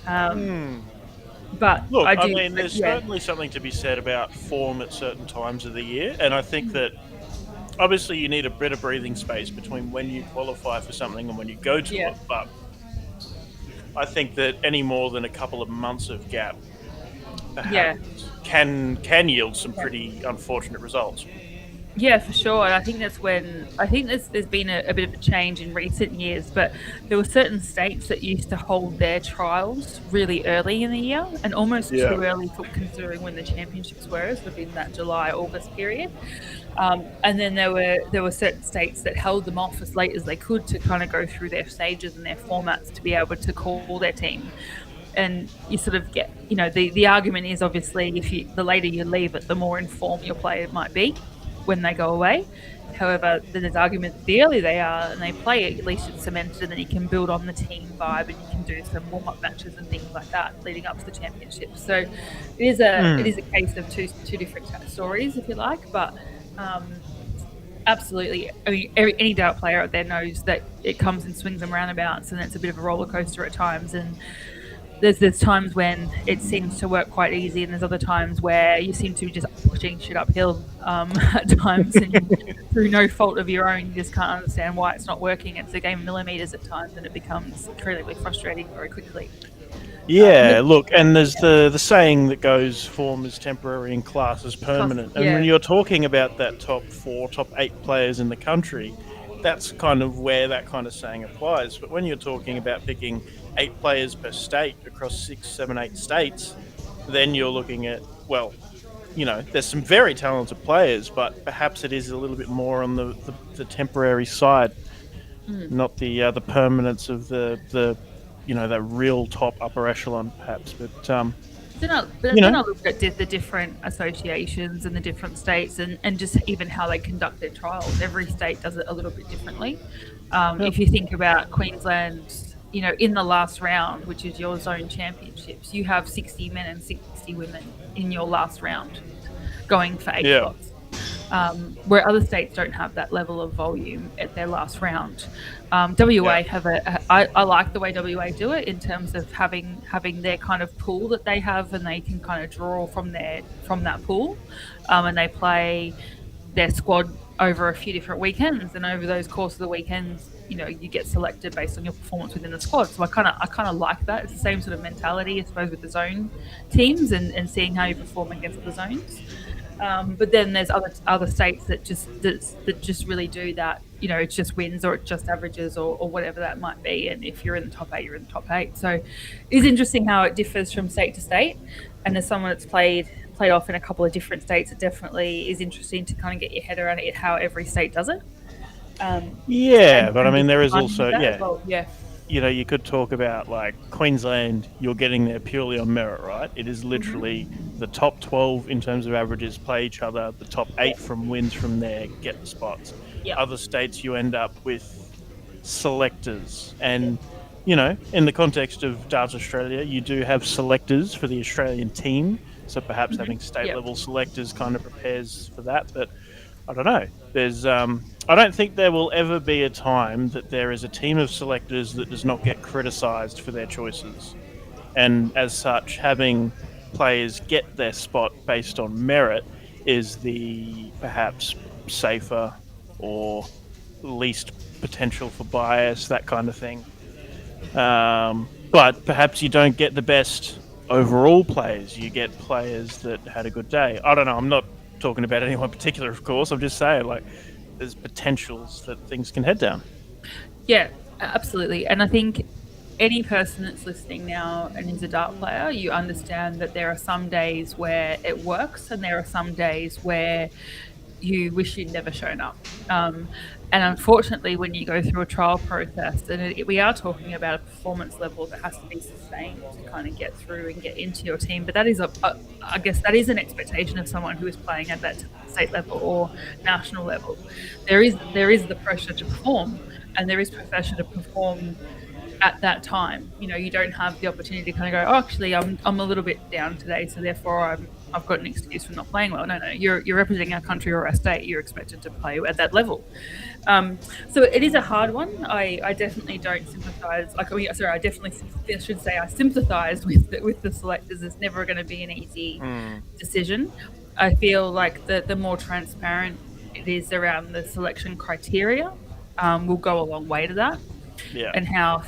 But Look, I mean, there's certainly something to be said about form at certain times of the year, and I think that obviously you need a bit of breathing space between when you qualify for something and when you go to it, but I think that any more than a couple of months of gap perhaps can yield some pretty unfortunate results. Yeah, for sure. And I think that's when there's been a bit of a change in recent years, but there were certain states that used to hold their trials really early in the year and almost too early for considering when the championships were, sort of in that July-August period. And then there were certain states that held them off as late as they could to kind of go through their stages and their formats to be able to call their team. And you sort of get, the argument is obviously the later you leave it, the more informed your player might be when they go away. However, there's argument that the earlier they are and they play it, at least it's cemented, and then you can build on the team vibe and you can do some warm up matches and things like that leading up to the championship. So it is a case of two different stories, if you like, but. Absolutely. I mean, any dart player out there knows that it comes in swings and roundabouts, and it's a bit of a roller coaster at times. And there's times when it seems to work quite easy, and there's other times where you seem to be just pushing shit uphill at times, and through no fault of your own, you just can't understand why it's not working. It's a game of millimeters at times, and it becomes incredibly frustrating very quickly. Yeah, look, and there's the saying that goes, form is temporary and class is permanent. And when you're talking about that top 4, top 8 players in the country, that's kind of where that kind of saying applies. But when you're talking about picking 8 players per state across 6, 7, 8 states, then you're looking at, well, there's some very talented players, but perhaps it is a little bit more on the temporary side, not the permanence of the the real top upper echelon, perhaps. But then I looked at the different associations and the different states, and just even how they conduct their trials. Every state does it a little bit differently. If you think about Queensland, in the last round, which is your zone championships, you have 60 men and 60 women in your last round going for 8 slots. Where other states don't have that level of volume at their last round. WA have I like the way WA do it in terms of having their kind of pool that they have, and they can kind of draw from that pool, and they play their squad over a few different weekends, and over those course of the weekends, you get selected based on your performance within the squad. So I kind of like that. It's the same sort of mentality, I suppose, with the zone teams and seeing how you perform against the zones. But then there's other states that just really do that. It's just wins, or it's just averages, or whatever that might be. And if you're in the top 8, you're in the top 8. So it's interesting how it differs from state to state. And as someone that's played off in a couple of different states, it definitely is interesting to kind of get your head around it, how every state does it. But I mean, there is also well. You could talk about like Queensland, you're getting there purely on merit, right? It is literally the top 12 in terms of averages play each other, the top 8 from wins from there get the spots. Other states, you end up with selectors. And, in the context of Darts Australia, you do have selectors for the Australian team. So perhaps having state level selectors kind of prepares for that. But I don't know. There's I don't think there will ever be a time that there is a team of selectors that does not get criticised for their choices. And as such, having players get their spot based on merit is the perhaps safer or least potential for bias, that kind of thing. But perhaps you don't get the best overall players. You get players that had a good day. I don't know. I'm not talking about anyone particular, of course. I'm just saying, like, there's potentials that things can head down. Yeah, absolutely. And I think any person that's listening now and is a dart player, you understand that there are some days where it works, and there are some days where you wish you'd never shown up. And unfortunately, when you go through a trial process, and we are talking about a performance level that has to be sustained to kind of get through and get into your team. But that is I guess that is an expectation of someone who is playing at that state level or national level. There is the pressure to perform, and there is pressure to perform at that time. You don't have the opportunity to kind of go, oh, actually, I'm a little bit down today, so therefore I've got an excuse for not playing well. No, you're representing our country or our state. You're expected to play at that level. So it is a hard one. I definitely don't sympathise. I should say I sympathise with the selectors. It's never going to be an easy decision. I feel like the more transparent it is around the selection criteria will go a long way to that. Yeah. And how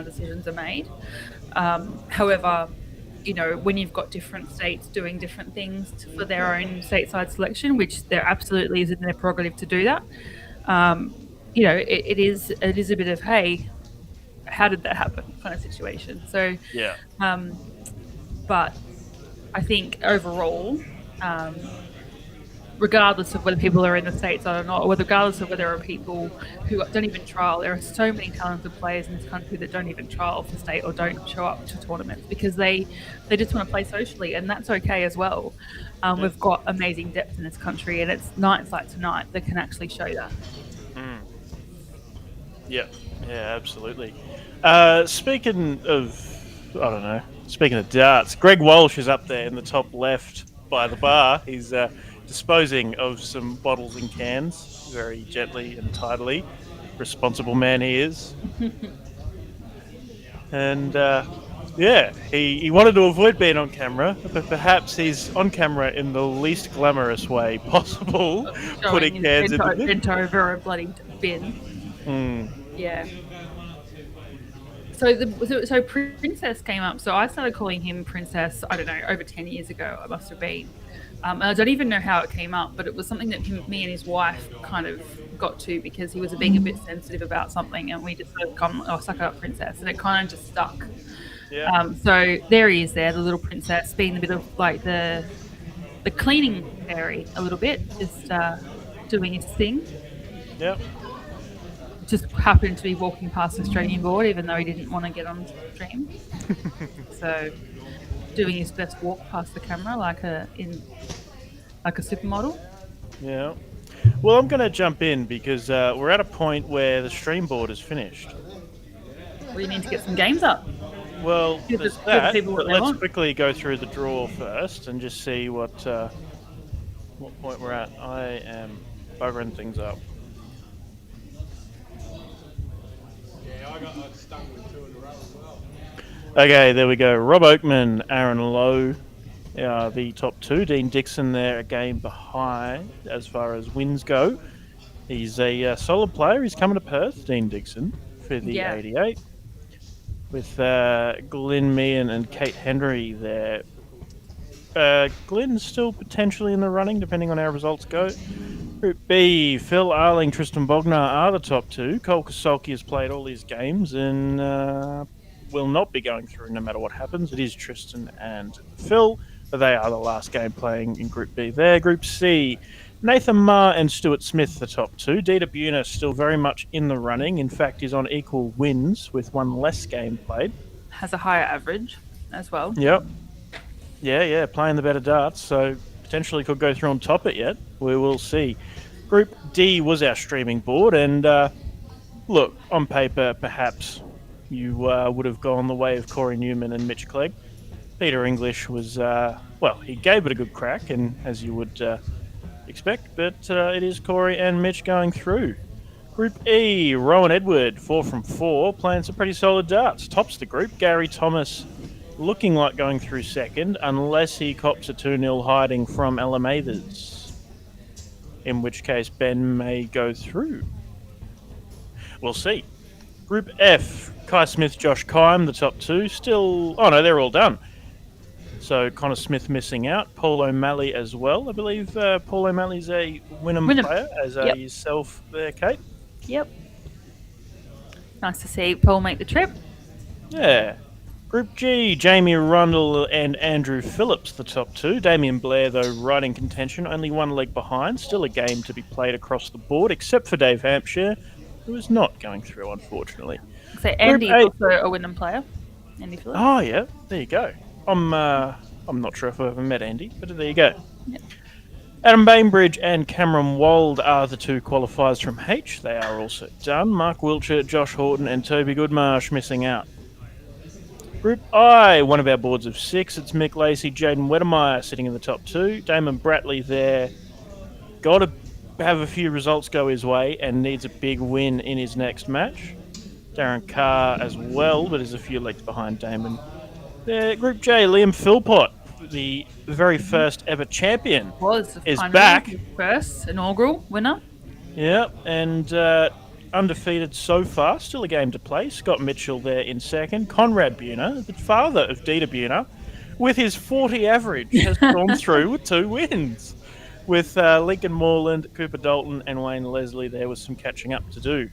decisions are made. However, when you've got different states doing different things for their own stateside selection, which there absolutely is in their prerogative to do that, it is a bit of, hey, how did that happen kind of situation. So yeah. But I think overall, regardless of whether people are in the States or not, or regardless of whether there are people who don't even trial. There are so many talented players in this country that don't even trial for state or don't show up to tournaments because they just want to play socially, and that's okay as well. We've got amazing depth in this country, and it's nights like tonight that can actually show that. Yeah, absolutely. Speaking of darts, Greg Walsh is up there in the top left by the bar. He's disposing of some bottles and cans very gently and tidily. Responsible man he is. And he wanted to avoid being on camera, but perhaps he's on camera in the least glamorous way possible, putting cans in the bin. Bent over a bloody bin. Yeah. So Princess came up. So I started calling him Princess, I don't know, over 10 years ago, I must have been. And I don't even know how it came up, but it was something that me and his wife kind of got to because he was being a bit sensitive about something, and we just sort of gone, suck it up, Princess, and it kind of just stuck. Yeah. So there he is there, the little princess, being a bit of like the cleaning fairy a little bit, just doing his thing. Yep. Just happened to be walking past the streaming board, even though he didn't want to get on stream. So, doing his best walk past the camera, like a supermodel. Yeah. Well, I'm going to jump in because we're at a point where the stream board is finished. We need to get some games up. Well, Give there's the that, people what but they let's want. quickly go through the draw first and just see what point we're at. I am buggering things up. Yeah, I got stung with 2 in a row as well. Okay, there we go. Rob Oakman, Aaron Lowe, the top 2. Dean Dixon there, a game behind as far as wins go. He's a solid player. He's coming to Perth, Dean Dixon, for the 88. With Glenn Meehan and Kate Henry there. Glenn's still potentially in the running, depending on how results go. Group B, Phil Arling, Tristan Bognar are the top 2. Cole Kasolki has played all his games and will not be going through no matter what happens. It is Tristan and Phil, but they are the last game playing in Group B there. Group C, Nathan Marr and Stuart Smith, the top 2. Dieter Buna still very much in the running. In fact, he's on equal wins with 1 less game played. Has a higher average as well. Yep. Yeah, playing the better darts, so potentially could go through on top it yet. We will see. Group D was our streaming board, and look, on paper, perhaps you would have gone the way of Corey Newman and Mitch Clegg. Peter English was, he gave it a good crack, and as you would expect, but it is Corey and Mitch going through. Group E, Rowan Edward, 4 from 4, playing some pretty solid darts. Tops the group. Gary Thomas looking like going through second, unless he cops a 2-0 hiding from Ella Mathers, in which case Ben may go through. We'll see. Group F, Kai Smith, Josh Kime, the top 2. Still... Oh, no, they're all done. So Connor Smith missing out. Paul O'Malley as well. I believe Paul O'Malley's a Wynnum player, as are yourself there, Kate. Yep. Nice to see Paul make the trip. Yeah. Group G, Jamie Rundle and Andrew Phillips, the top 2. Damien Blair, though, right in contention, only 1 leg behind. Still a game to be played across the board, except for Dave Hampshire, who is not going through, unfortunately. So Andy is also a Wynnum player. Andy Phillips. Oh, yeah. There you go. I'm not sure if I've ever met Andy, but there you go. Yep. Adam Bainbridge and Cameron Wold are the 2 qualifiers from H. They are also done. Mark Wiltshire, Josh Horton and Toby Goodmarsh missing out. Group I, one of our boards of 6. It's Mick Lacey, Jaden Wedemeyer sitting in the top 2. Damon Bratley there. Got to have a few results go his way and needs a big win in his next match. Darren Carr as well, but is a few legs behind Damon. Group J, Liam Philpott, the very first ever champion, is back. First inaugural winner. Yeah, and undefeated so far. Still a game to play. Scott Mitchell there in second. Conrad Buna, the father of Dieter Buna, with his 40 average, has gone through with 2 wins. With Lincoln Moreland, Cooper Dalton and Wayne Leslie there with some catching up to do.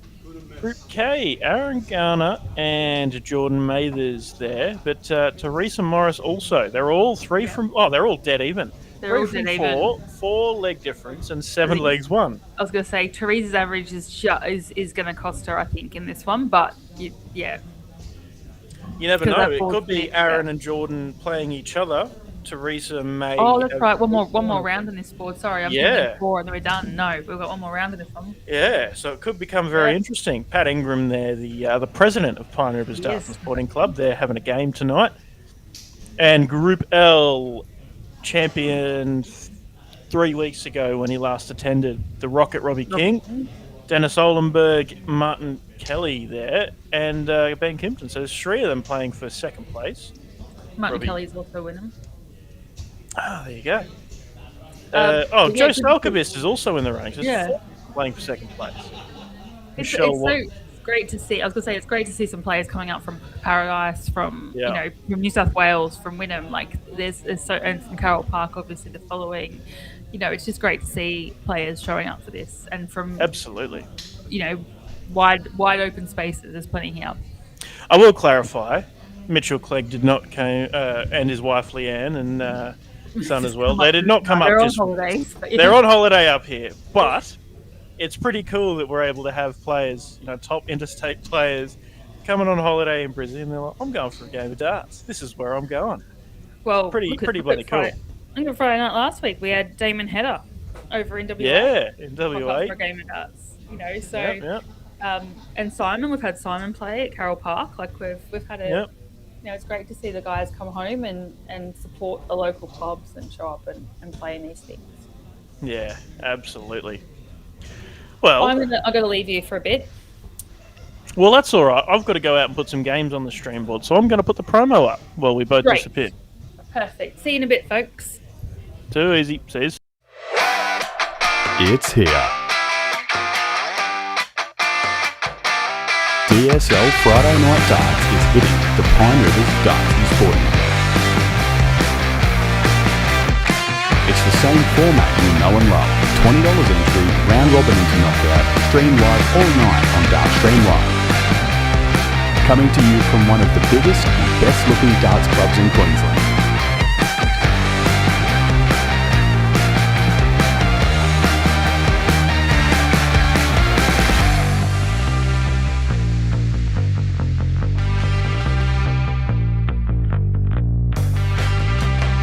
Group K, Aaron Garner and Jordan Mathers there, but Teresa Morris also. They're all 3 from... Oh, they're all dead even. They're all 3 dead from even. 4 leg difference, and 7 think- legs won. I was going to say Teresa's average is going to cost her, I think, in this one. But yeah, You never Because know. that It ball's could be big, Aaron yeah. and Jordan playing each other. Teresa may. oh, that's have- right. One more round in this board. Sorry, I'm Yeah. thinking 4 and then we're done. No, we've got one more round in this one. Yeah, so it could become very Yeah. interesting. Pat Ingram there, the president of Pine Rivers Darts and Yes. Sporting Club, they're having a game tonight. And Group L, champion 3 weeks ago when he last attended, the Rocket Robbie King, Dennis Olenberg, Martin Kelly there, and Ben Kimpton. So there's 3 of them playing for second place. Martin Robbie. Kelly's also winning. Ah, there you go. But Joe yeah, good- Stalkovist is also in the ranks. There's Yeah. 4 playing for second place. It's Michelle so great to see. I was going to say it's great to see some players coming up from Paradise, from Yeah. from New South Wales, from Wynnum. Like there's so, and from Carroll Park, obviously the following. It's just great to see players showing up for this, and from Absolutely. wide open spaces. There's plenty here. I will clarify, Mitchell Clegg did not come, and his wife Leanne and son as well. They did not come up They're on just. holidays. But, They're on holiday up here, but it's pretty cool that we're able to have players, top interstate players, coming on holiday in Brisbane. They're like, I'm going for a game of darts. This is where I'm going. Well, Pretty look at bloody cool. Look at Friday night last week. We had Damon Hedder over in WA. Yeah, in pop up WA. for a game of darts. So Yep. and Simon, we've had Simon play at Carroll Park. Like we've had a. Yep. It's great to see the guys come home and support the local clubs and show up and play in these things. Yeah, absolutely. Well, I'm gonna leave you for a bit. well, that's all right. I've got to go out and put some games on the stream board, so I'm going to put the promo up while we both Great. disappear. Perfect. See you in a bit, folks. Too easy. See you. It's here. DSL Friday Night Darts is hitting the Pine Rivers Darts and Sporting Club. It's the same format you know and love. $20 entry, round robin into knockout, stream live all night on Dartstream Live. Coming to you from one of the biggest and best looking darts clubs in Queensland.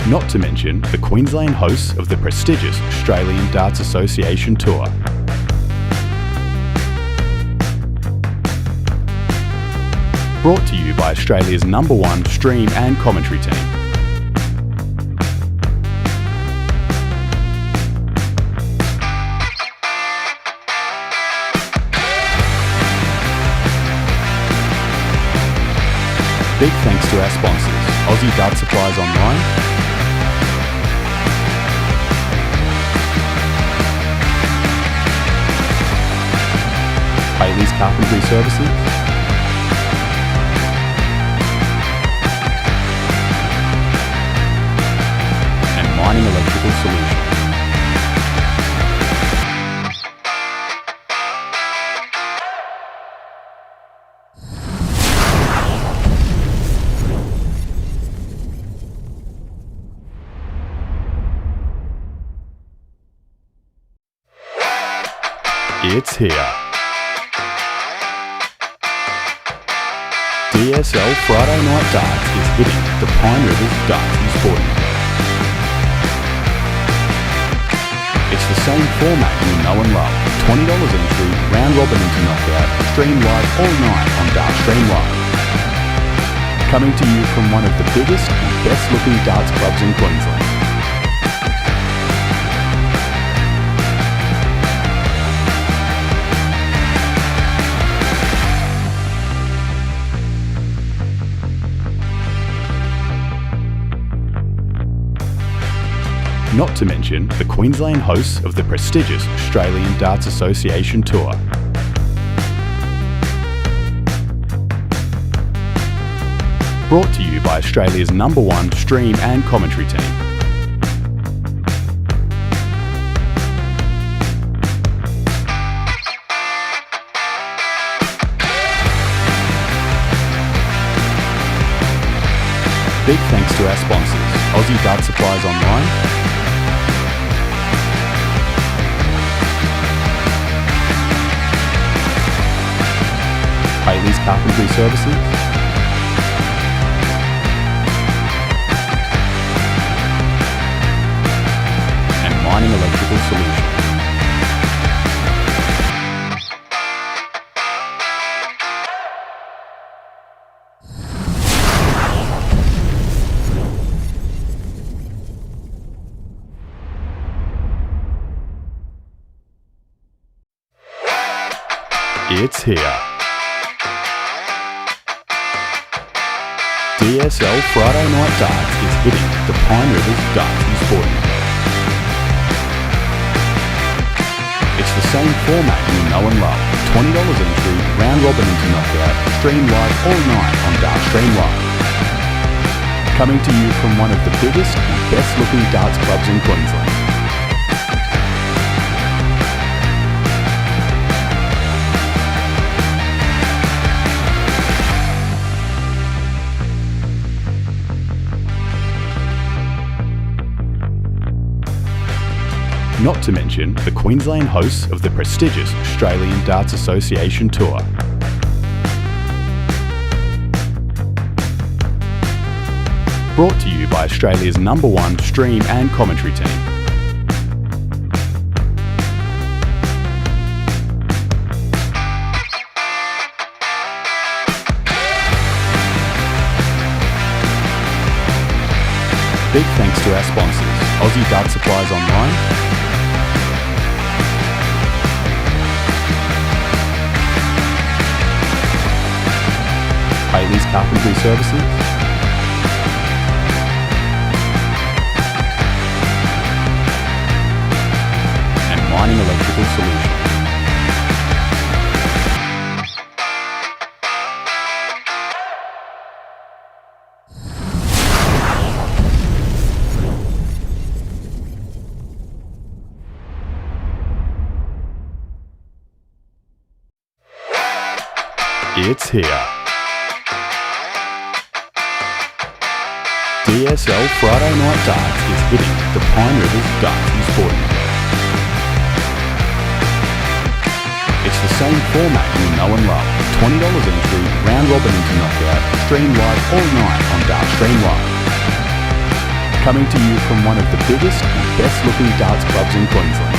Not to mention the Queensland hosts of the prestigious Australian Darts Association Tour. Brought to you by Australia's #1 stream and commentary team. Big thanks to our sponsors, Aussie Dart Supplies Online, Bailey's Carpentry Services, and Mining Electrical Solutions. It's here. DSL Friday Night Darts is hitting the Pine Rivers Darts and Sporting Club. It's the same format you know and love. $20 entry, round robin into knockout, stream live all night on Dartstream Live. Coming to you from one of the biggest and best looking darts clubs in Queensland. Not to mention the Queensland hosts of the prestigious Australian Darts Association Tour. Brought to you by Australia's #1 stream and commentary team. Big thanks to our sponsors, Aussie Dart Supplies Online, Bailey's Carpentry Services, and Mining Electrical Solutions. It's here. DSL Friday Night Darts is hitting the Pine Rivers Darts and Sporting Club. It's the same format you know and love. $20 entry, round robin into knockout, stream live all night on Dartstream Live. Coming to you from one of the biggest and best looking darts clubs in Queensland. Not to mention the Queensland hosts of the prestigious Australian Darts Association Tour. Brought to you by Australia's #1 stream and commentary team. Big thanks to our sponsors, Aussie Dart Supplies Online, Bailey's Carpentry Services, and Mining Electrical Solutions. It's here. DSL Friday Night Darts is hitting the Pine Rivers Darts and Sporting Club. It's the same format you know and love. $20 entry, round robin into knockout, stream live all night on Dartstream Live. Coming to you from one of the biggest and best looking darts clubs in Queensland.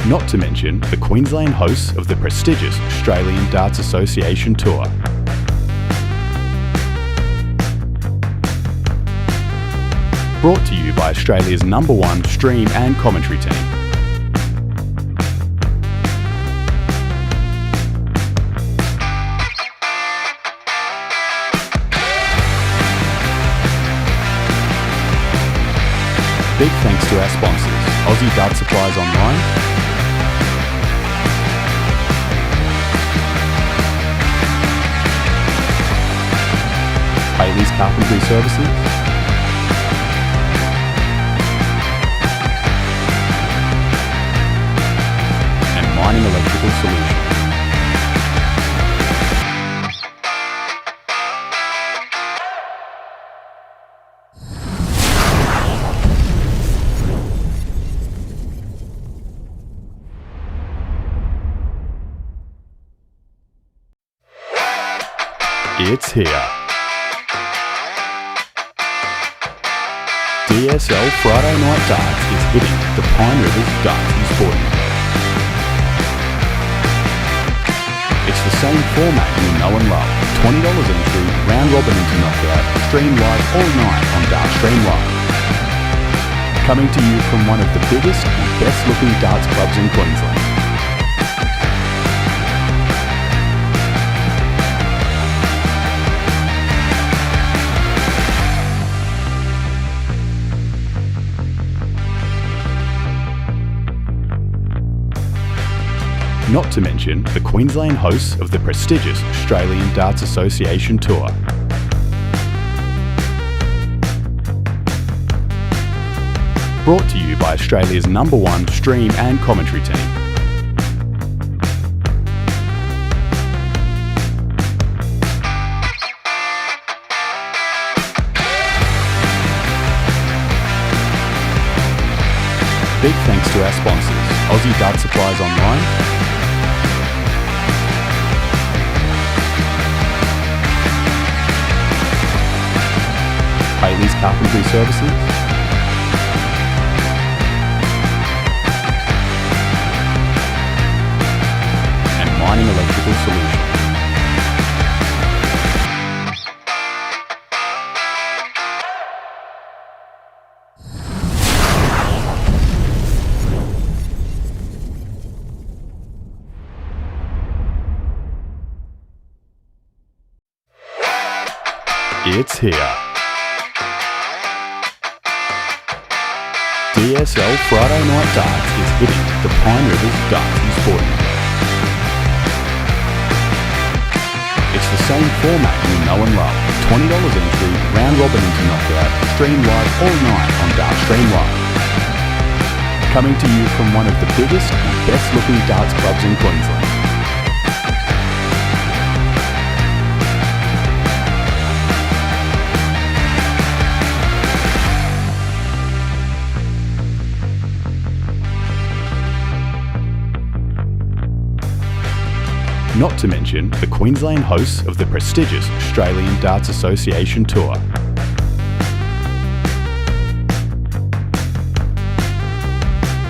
Not to mention the Queensland hosts of the prestigious Australian Darts Association Tour. Brought to you by Australia's #1 stream and commentary team. Big thanks to our sponsors, Aussie Dart Supplies Online, Bailey's Carpentry Services, and Mining Electrical Solutions. It's here. DSL Friday Night Darts is hitting the Pine Rivers Darts and Sporting Club. It's the same format you know and love. $20 entry, round robin into knockout, stream live all night on Dartstream Live. Coming to you from one of the biggest and best looking darts clubs in Queensland. Not to mention the Queensland hosts of the prestigious Australian Darts Association Tour. Brought to you by Australia's #1 stream and commentary team. big thanks to our sponsors, Aussie Dart Supplies Online, Bailey's Carpentry Services, and Mining Electrical Solutions. It's here. DSL Friday Night Darts is hitting the Pine Rivers Darts and Sporting Club. It's the same format you know and love. $20 entry, round robin into knockout, stream live all night on Dartstream Live. Coming to you from one of the biggest and best looking darts clubs in Queensland. Not to mention the Queensland hosts of the prestigious Australian Darts Association Tour.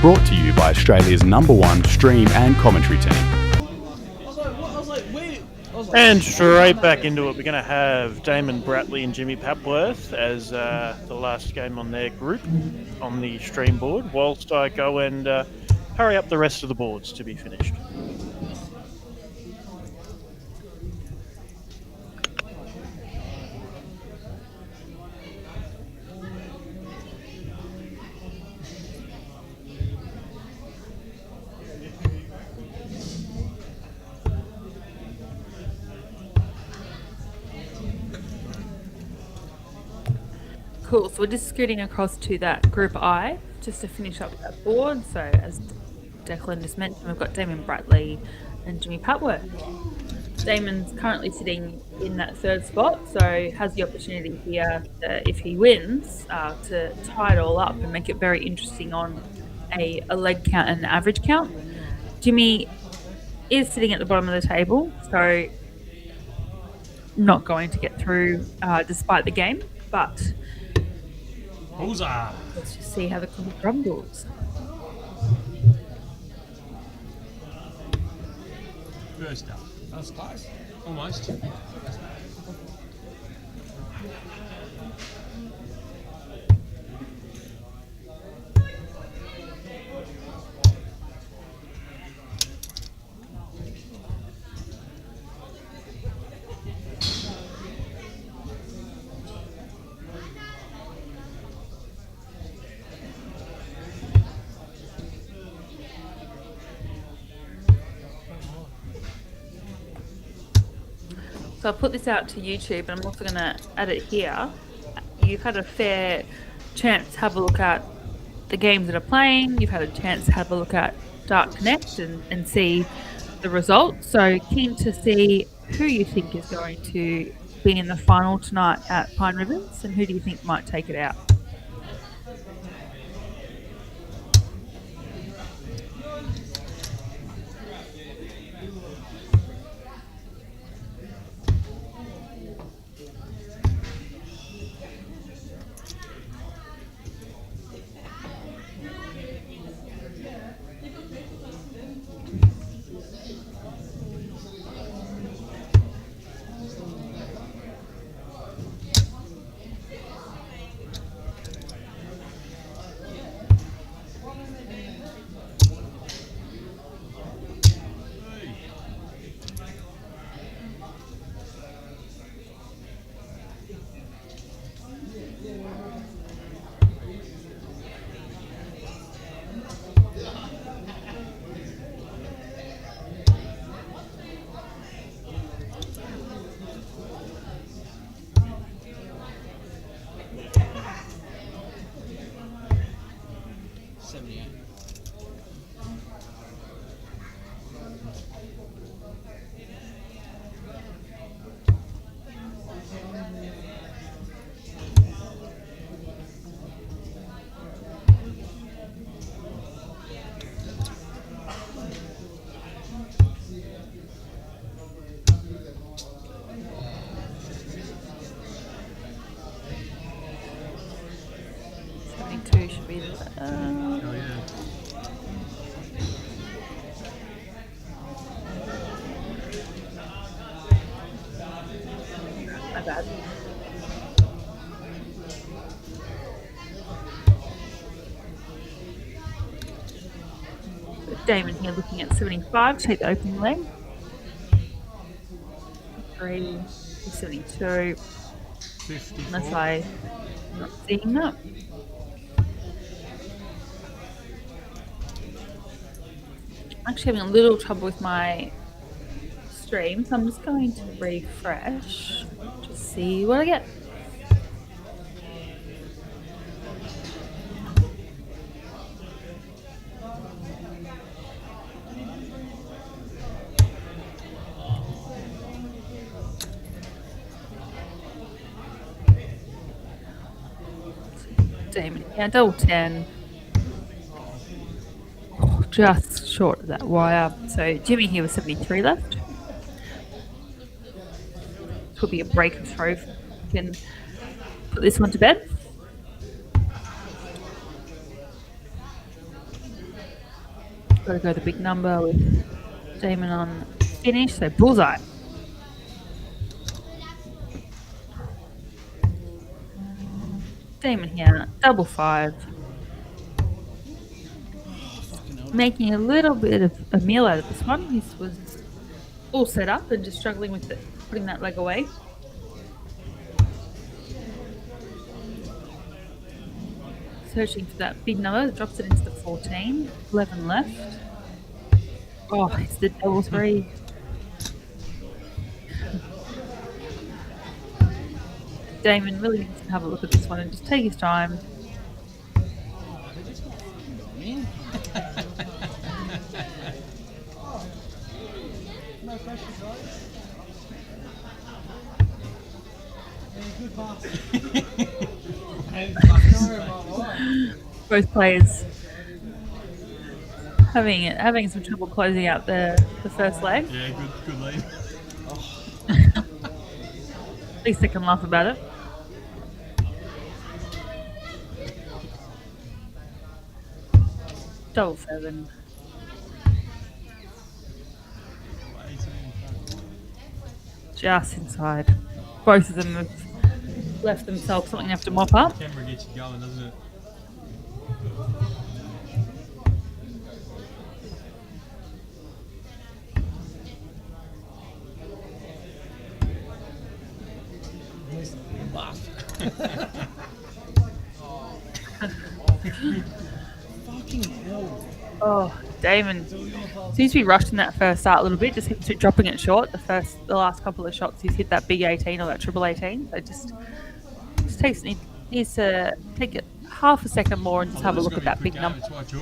Brought to you by Australia's #1 stream and commentary team. And straight back into it, we're going to have Damon Bratley and Jimmy Papworth as the last game on their group on the stream board, whilst I go and hurry up the rest of the boards to be finished. Cool, so we're just scooting across to that group I, just to finish up that board. So as Declan just mentioned, we've got Damon Bratley and Jimmy Papworth. Damon's currently sitting in that third spot, so has the opportunity here, if he wins, to tie it all up and make it very interesting on a leg count and an average count. Jimmy is sitting at the bottom of the table, so not going to get through despite the game, but Bullseye. let's just see how the drum goes. First up. That's close. Almost. So I'll put this out to YouTube, and I'm also going to add it here. You've had a fair chance to have a look at the games that are playing. You've had a chance to have a look at Dart Connect and see the results. So keen to see who you think is going to be in the final tonight at Pine Rivers, and who do you think might take it out? 72 should be the. Oh yeah. My bad. Damon here looking at 75 to take the opening leg. 3, 72. 54. Unless I'm not seeing that. I'm actually having a little trouble with my stream, so I'm just going to refresh to see what I get. Damon, yeah, double 10. Oh, just short of that wire. So Jimmy here with 73 left. Could be a break and throw. Can put this one to bed. Got to go the big number with Damon on finish. So bullseye. Damon here, double 5. Making a little bit of a meal out of this one. This was all set up and just struggling with it, putting that leg away. Searching for that big number, drops it into the 14. 11 left. Oh, it's the double 3. Damon really needs to have a look at this one and just take his time. No pressure, guys. Good pass. Both players having some trouble closing out the first leg. Yeah, good lead. At least they can laugh about it. Double 7. Just inside. Both of them have left themselves something they have to mop up. Camera gets you going, doesn't it? Fucking hell. Oh, Damon seems to be rushed in that first start a little bit. Just keeps dropping it short. The last couple of shots, he's hit that big 18 or that triple 18. So just needs to take it half a second more and just have a look at that big number. It's why chalk.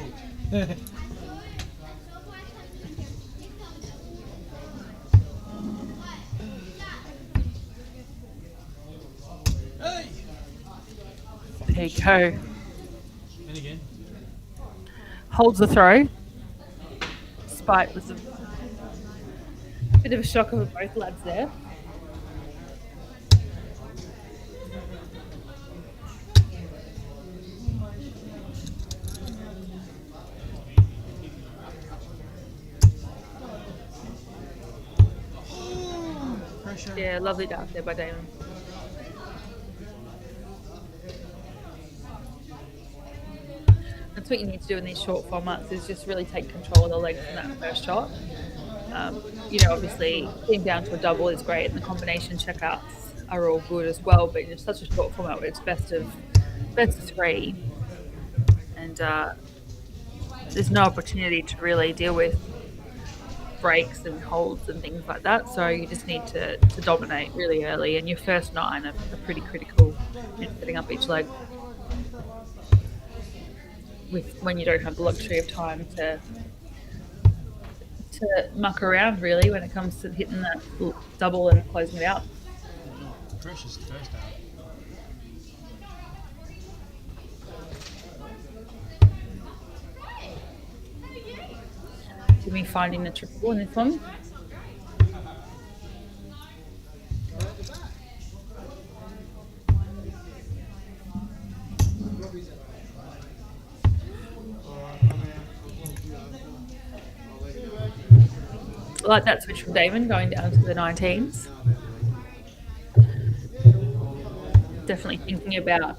Hey! There you go. And again. Holds the throw. Despite was a bit of a shocker for both lads there. Pressure. Yeah, lovely dart there by Damon. That's what you need to do in these short formats is just really take control of the leg from that first shot. Obviously getting down to a double is great and the combination checkouts are all good as well, but in such a short format where it's best of 3 and there's no opportunity to really deal with breaks and holds and things like that, so you just need to dominate really early, and your first 9 are pretty critical in setting up each leg when you don't have the luxury of time to muck around really when it comes to hitting that double and closing it out. Pressure's the first out. Jimmy finding the triple in this one. I like that switch from Damon going down to the 19s. Definitely thinking about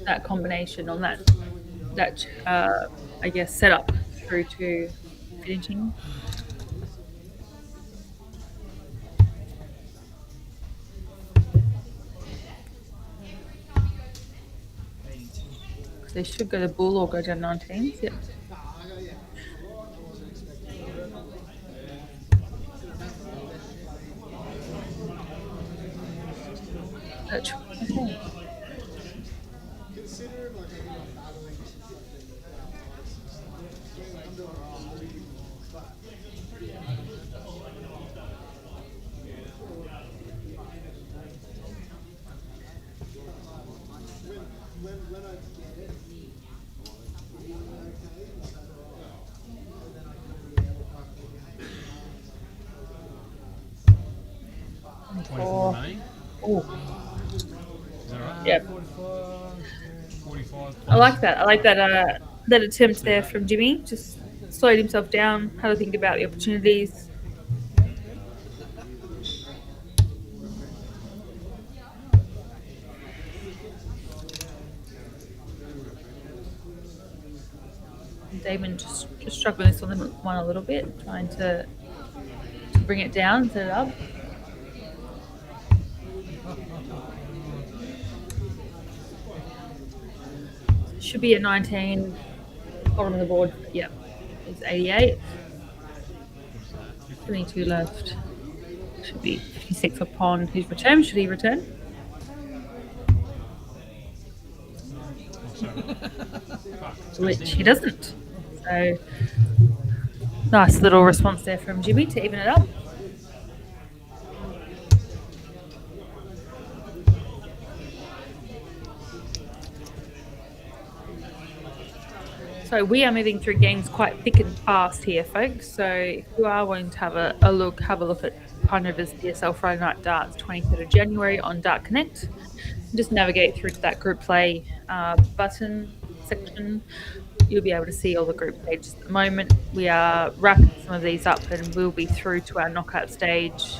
that combination on that I guess setup through to finishing. They should go to bull or go down 19s. Yep. Okay. Oh, yeah. 45. I like that. I like that that attempt there from Jimmy. Just slowed himself down, had to think about the opportunities. Damon just struggling this on the one a little bit, trying to bring it down, set it up. Should be at 19, bottom of the board. Yep, it's 88. 22 left. Should be 56 upon his return. Should he return? Which he doesn't. So, nice little response there from Jimmy to even it up. So we are moving through games quite thick and fast here, folks. So if you are wanting to have a look at Pine River's DSL Friday Night Darts 23rd of January on Dart Connect. Just navigate through to that group play button section. You'll be able to see all the group pages at the moment. We are wrapping some of these up and we'll be through to our knockout stage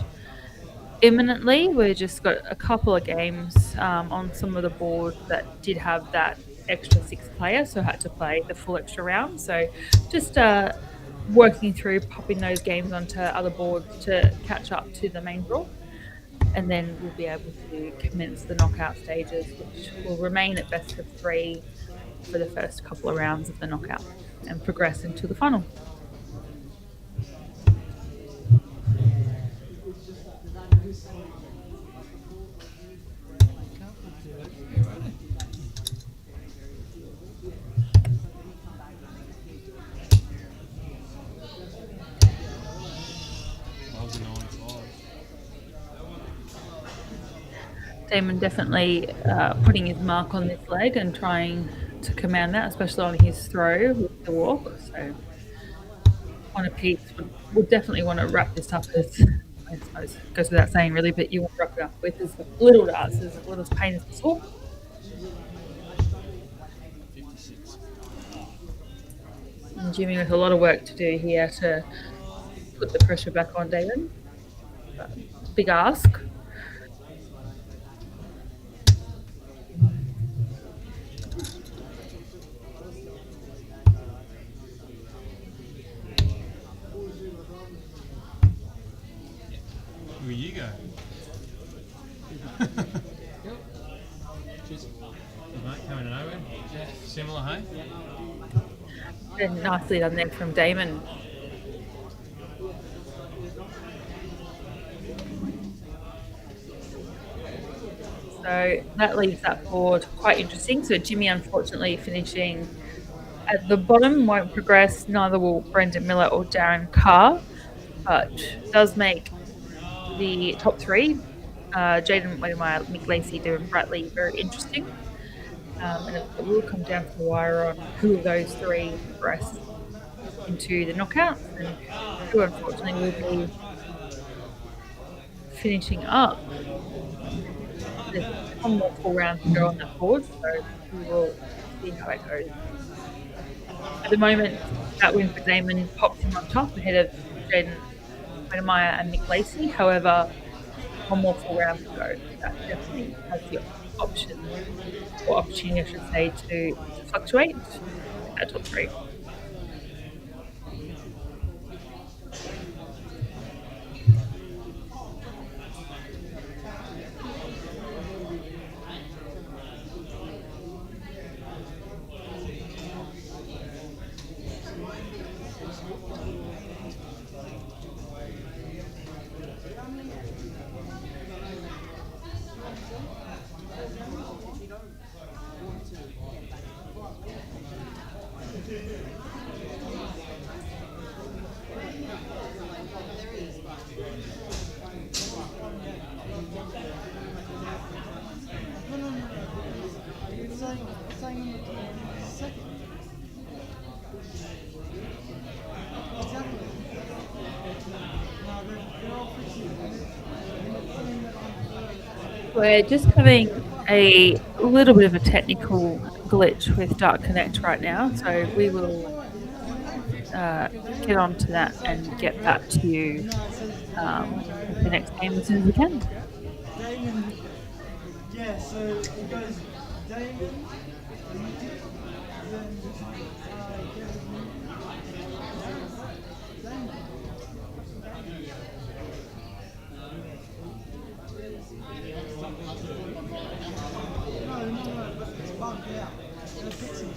imminently. We've just got a couple of games on some of the boards that did have that extra 6 players, so had to play the full extra round. So just working through popping those games onto other boards to catch up to the main draw, and then we'll be able to commence the knockout stages, which will remain at best of 3 for the first couple of rounds of the knockout and progress into the final. Damon definitely putting his mark on this leg and trying to command that, especially on his throw with the walk. So on a piece, would definitely want to wrap this up as, I suppose it goes without saying really, but you want to wrap it up with as little darts, as little pain as possible. And Jimmy with a lot of work to do here to put the pressure back on Damon. Big ask. Where you go? Just mate, coming to nowhere. Similar, hey? And nicely done there from Damon. So that leaves that board quite interesting. So Jimmy unfortunately finishing at the bottom, won't progress. Neither will Brendan Miller or Darren Carr, but does make the top 3. Jaden Wedemeyer, Mick Lacey, Devin Bradley, very interesting. And it will come down to the wire on who of those 3 progress into the knockouts and who unfortunately will be finishing up. There's one more full round to go on that board, so we will see how it goes. At the moment, that win for Damon pops him on top ahead of Jaden Wintermeyer and Nick Lacey. However, one more full round to go. That definitely has the option or opportunity, I should say, to fluctuate at top 3. We're just having a little bit of a technical glitch with Dark Connect right now, so we will get on to that and get back to you with the next game as soon as we can. Damon, yeah, so it goes Damon, then no, but it's bugged out. They're fixing it.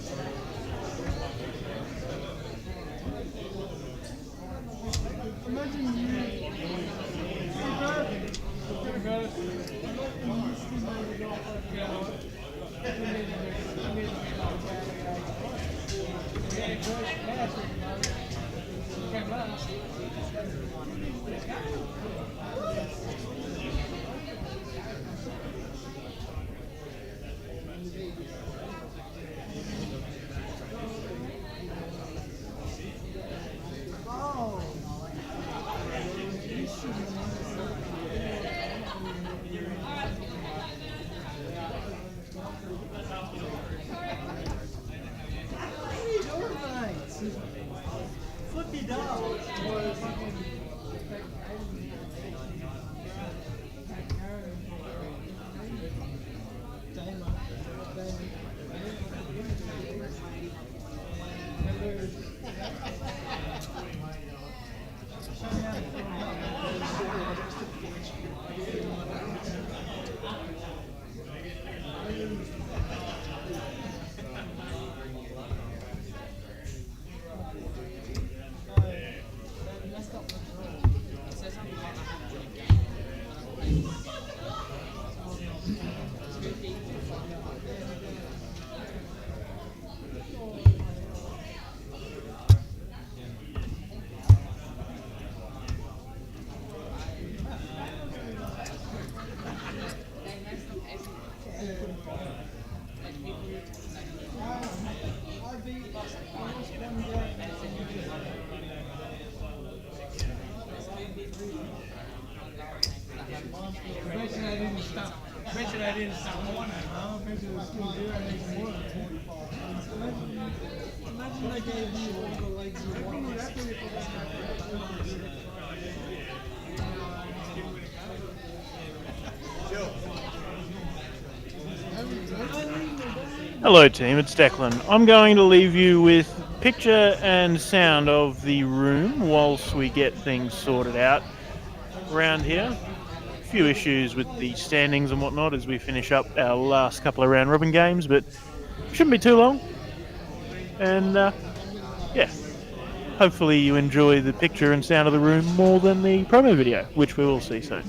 Imagine you. Flippy dog. I didn't stop morning, huh? Maybe it was still there and it's more than 25. Imagine they gave you all the legs you wanted. Hello team, it's Declan. I'm going to leave you with picture and sound of the room whilst we get things sorted out around here. A few issues with the standings and whatnot as we finish up our last couple of round robin games, but shouldn't be too long. And yeah, hopefully you enjoy the picture and sound of the room more than the promo video, which we will see soon.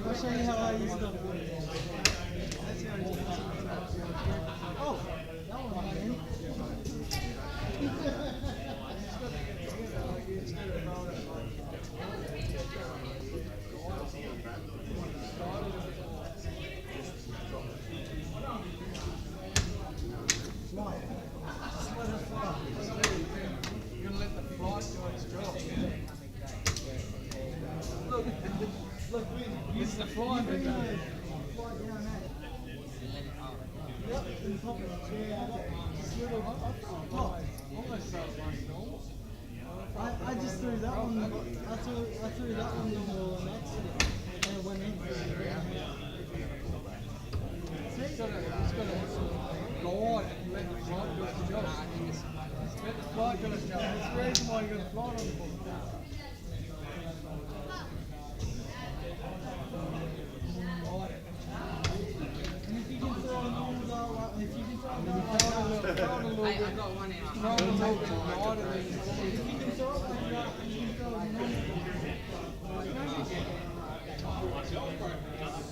I'll show you how I use them. Oh, that one went in. the flying thing. Flight down there. Yep, in the pocket. Yeah, just little. Almost felt like normal. I just threw that one. I threw that one in the next and it went in. It's got to go on and let the flight do its job. Let the flight do its job. That's the reason why you got a flight on the board. And if you can throw a normal, if you can throw a normal, I've got one in. throw a little bit wider than if you can throw it like that, you can throw it normal.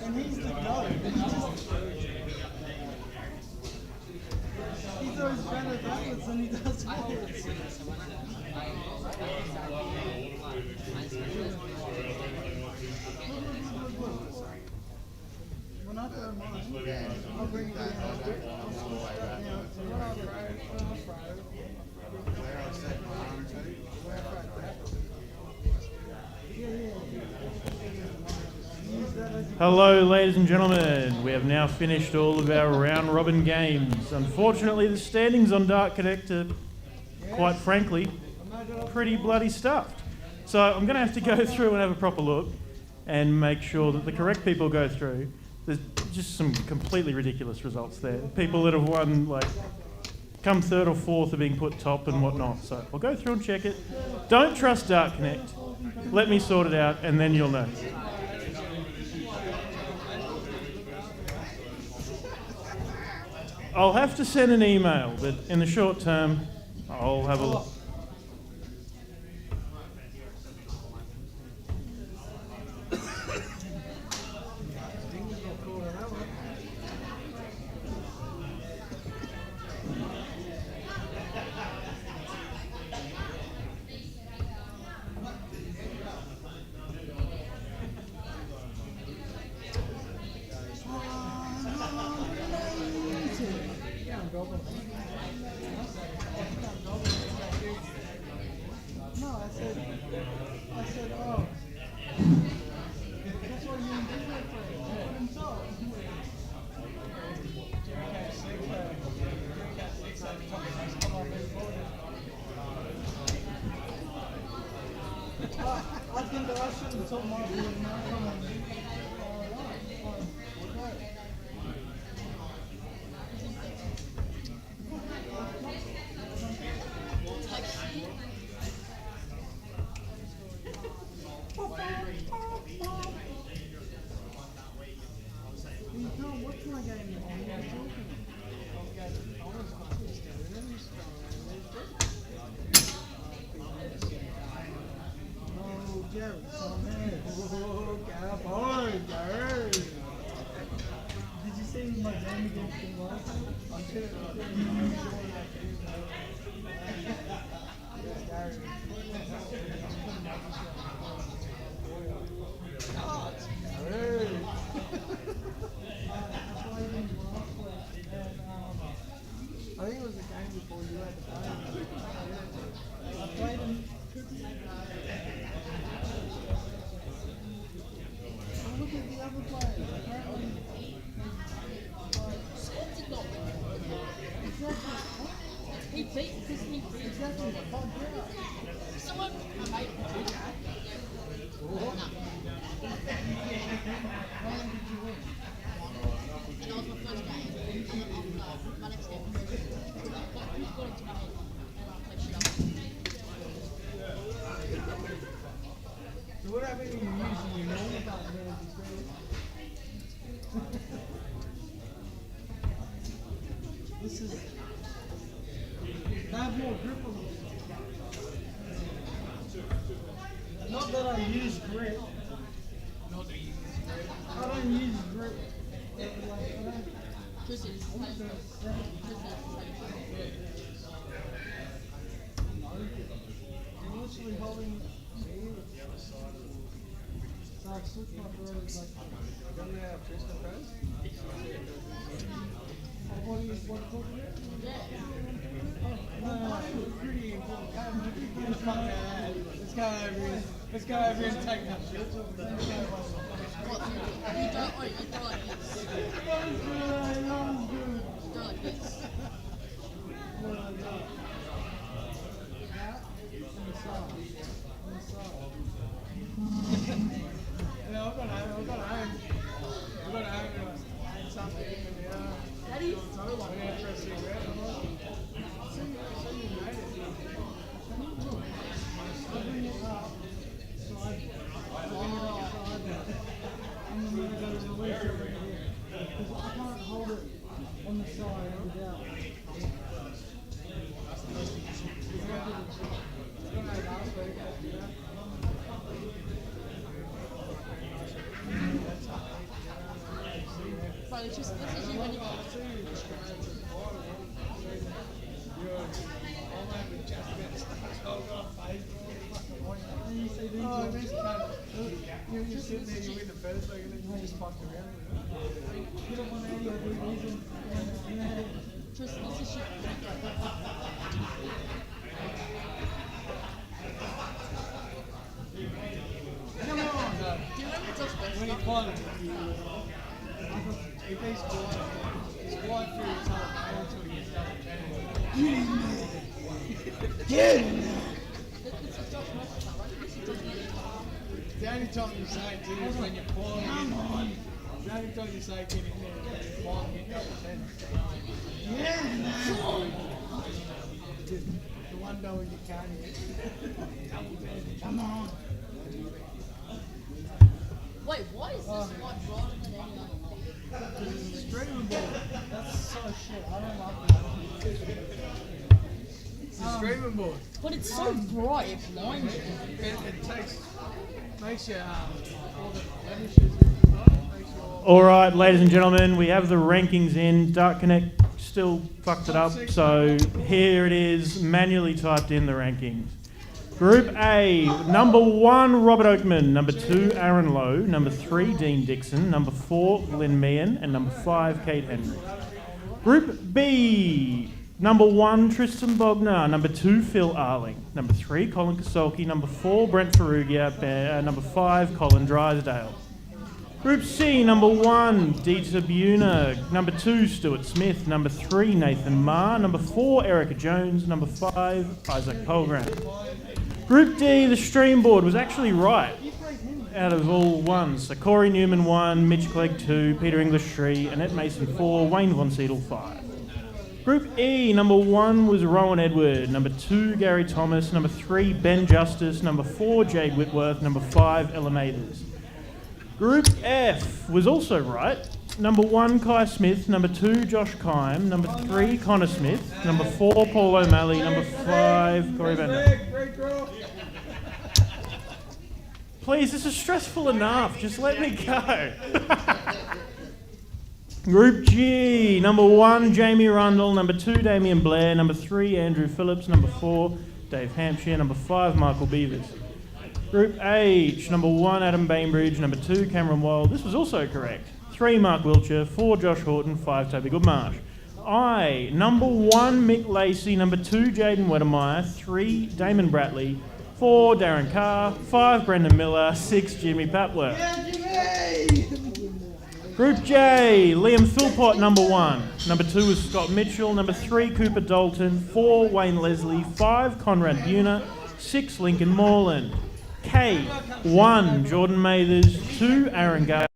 And he's the goat. He throws better backwards than he does forwards. When I throw mine, I'll bring it down. I'll squash that down. So when I throw, Hello, ladies and gentlemen. We have now finished all of our round robin games. Unfortunately, the standings on Dark Connect are, quite frankly, pretty bloody stuffed. So I'm going to have to go through and have a proper look and make sure that the correct people go through. There's just some completely ridiculous results there. People that have won, like, come third or fourth are being put top and whatnot. So I'll go through and check it. Don't trust Dark Connect. Let me sort it out and then you'll know. I'll have to send an email, but in the short term, I'll have a look. no, I said, oh. That's what you did that for. You put him top. I think that I shouldn't have told my boy now. Come on. You can't watch my game now. You're talking. Oh, Jerry, so man. Oh, cowboy, Jerry. Did you see my game against him last time? I should have. I think it was the game before you had to play him. I played him. Oh, look at the other players. Apparently, He beat because he exactly. someone made him do that. How long did you win? And that was my first game. And my next game. Who's got into my head? And I played shit up. So what happened when you using your normal button there as you This is. I have more grip on it. Not that I use grip. I don't use grip. Like, I don't. Chris is. I'm literally holding it here. So I switch my throws like. Don't they have Tristan throws? What are you talking about? No, it's pretty important. Let's go over here and take that shit. What? You don't. Oh, you go like this. You go like this. Yeah, I've got home. Something in the Daddy? so I went out for a cigarette. I'm like, see you made it. I bring it up, so I bring it outside there. And then when I go to release it over here, because I can't hold it on the side of the dowel. Bro, this is you when you go. Oh, this cunt. You're just sitting there, you win the first leg, and then you just fucked around with it. You don't want any of these. Tristan, this is shit. Come on! Do you remember Josh Best? When he climbed, if he's quiet through his whole day until he gets double chatting. Get in there! This is Josh Best, right? This is Josh Best. The only time you say it to you is when you're falling in. The only time you say get in there is when you're falling in double chatting. Yeah! The one dollar you can't hit. Double chatting. Come on! Wait, why is this one broader than any other? Streaming board. That's so shit. I don't love that. It's a streaming board. But it's so bright, it blinds you. It makes you all the blemishes makes you all. All right, ladies and gentlemen, we have the rankings in. Dart Connect still fucked it up, so here it is, manually typed in the rankings. Group A, number 1, Robert Oakman, number 2, Aaron Lowe, number 3, Dean Dixon, number 4, Lynn Meehan, and number 5, Kate Henry. Group B, number 1, Tristan Bogner, number 2, Phil Arling, number 3, Colin Kasolki, number 4, Brent Ferrugia, number 5, Colin Drysdale. Group C, number 1, Dieter Buna, number 2, Stuart Smith, number 3, Nathan Marr, number 4, Erica Jones, number 5, Isaac Polgram. Group D, the stream board was actually right out of all ones. So Corey Newman 1, Mitch Clegg 2, Peter English 3, Annette Mason 4, Wayne Von Seidel 5. Group E, number 1 was Rowan Edward, number 2, Gary Thomas, number 3, Ben Justice, number 4, Jade Whitworth, number 5, Ella Maters. Group F was also right. Number 1, Kai Smith, number 2, Josh Kime, number 3, Connor Smith, number 4, Paul O'Malley, number 5, Corey Van Dyke. Please, this is stressful enough. Just let me go. Group G, number 1, Jamie Rundle, number 2, Damien Blair, number 3, Andrew Phillips, number 4, Dave Hampshire, number 5, Michael Beavers. Group H, number 1, Adam Bainbridge, number 2, Cameron Wild. This was also correct. 3, Mark Wiltshire, 4, Josh Horton, 5, Toby Goodmarsh. I, number 1, Mick Lacey, number 2, Jaden Wedemeyer, 3, Damon Bratley, 4, Darren Carr, 5, Brendan Miller, 6, Jimmy Papworth. Group J, Liam Philpott, number 1. Number 2 was Scott Mitchell, number 3, Cooper Dalton, 4, Wayne Leslie, 5, Conrad Buna, 6, Lincoln Moreland. K, 1, Jordan Mathers, 2, Aaron Gale.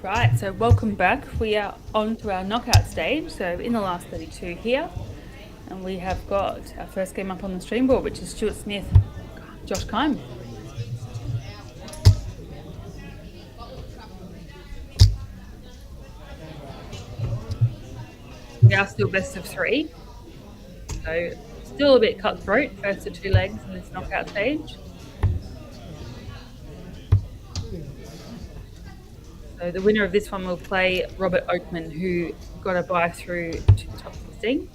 Right, so welcome back. We are on to our knockout stage. So in the last 32 here, and we have got our first game up on the stream board, which is Stuart Smith, Josh Kime. We are still best of 3, so still a bit cutthroat, first to 2 legs in this knockout stage. So the winner of this one will play Robert Oakman, who got a bye through to the top 16.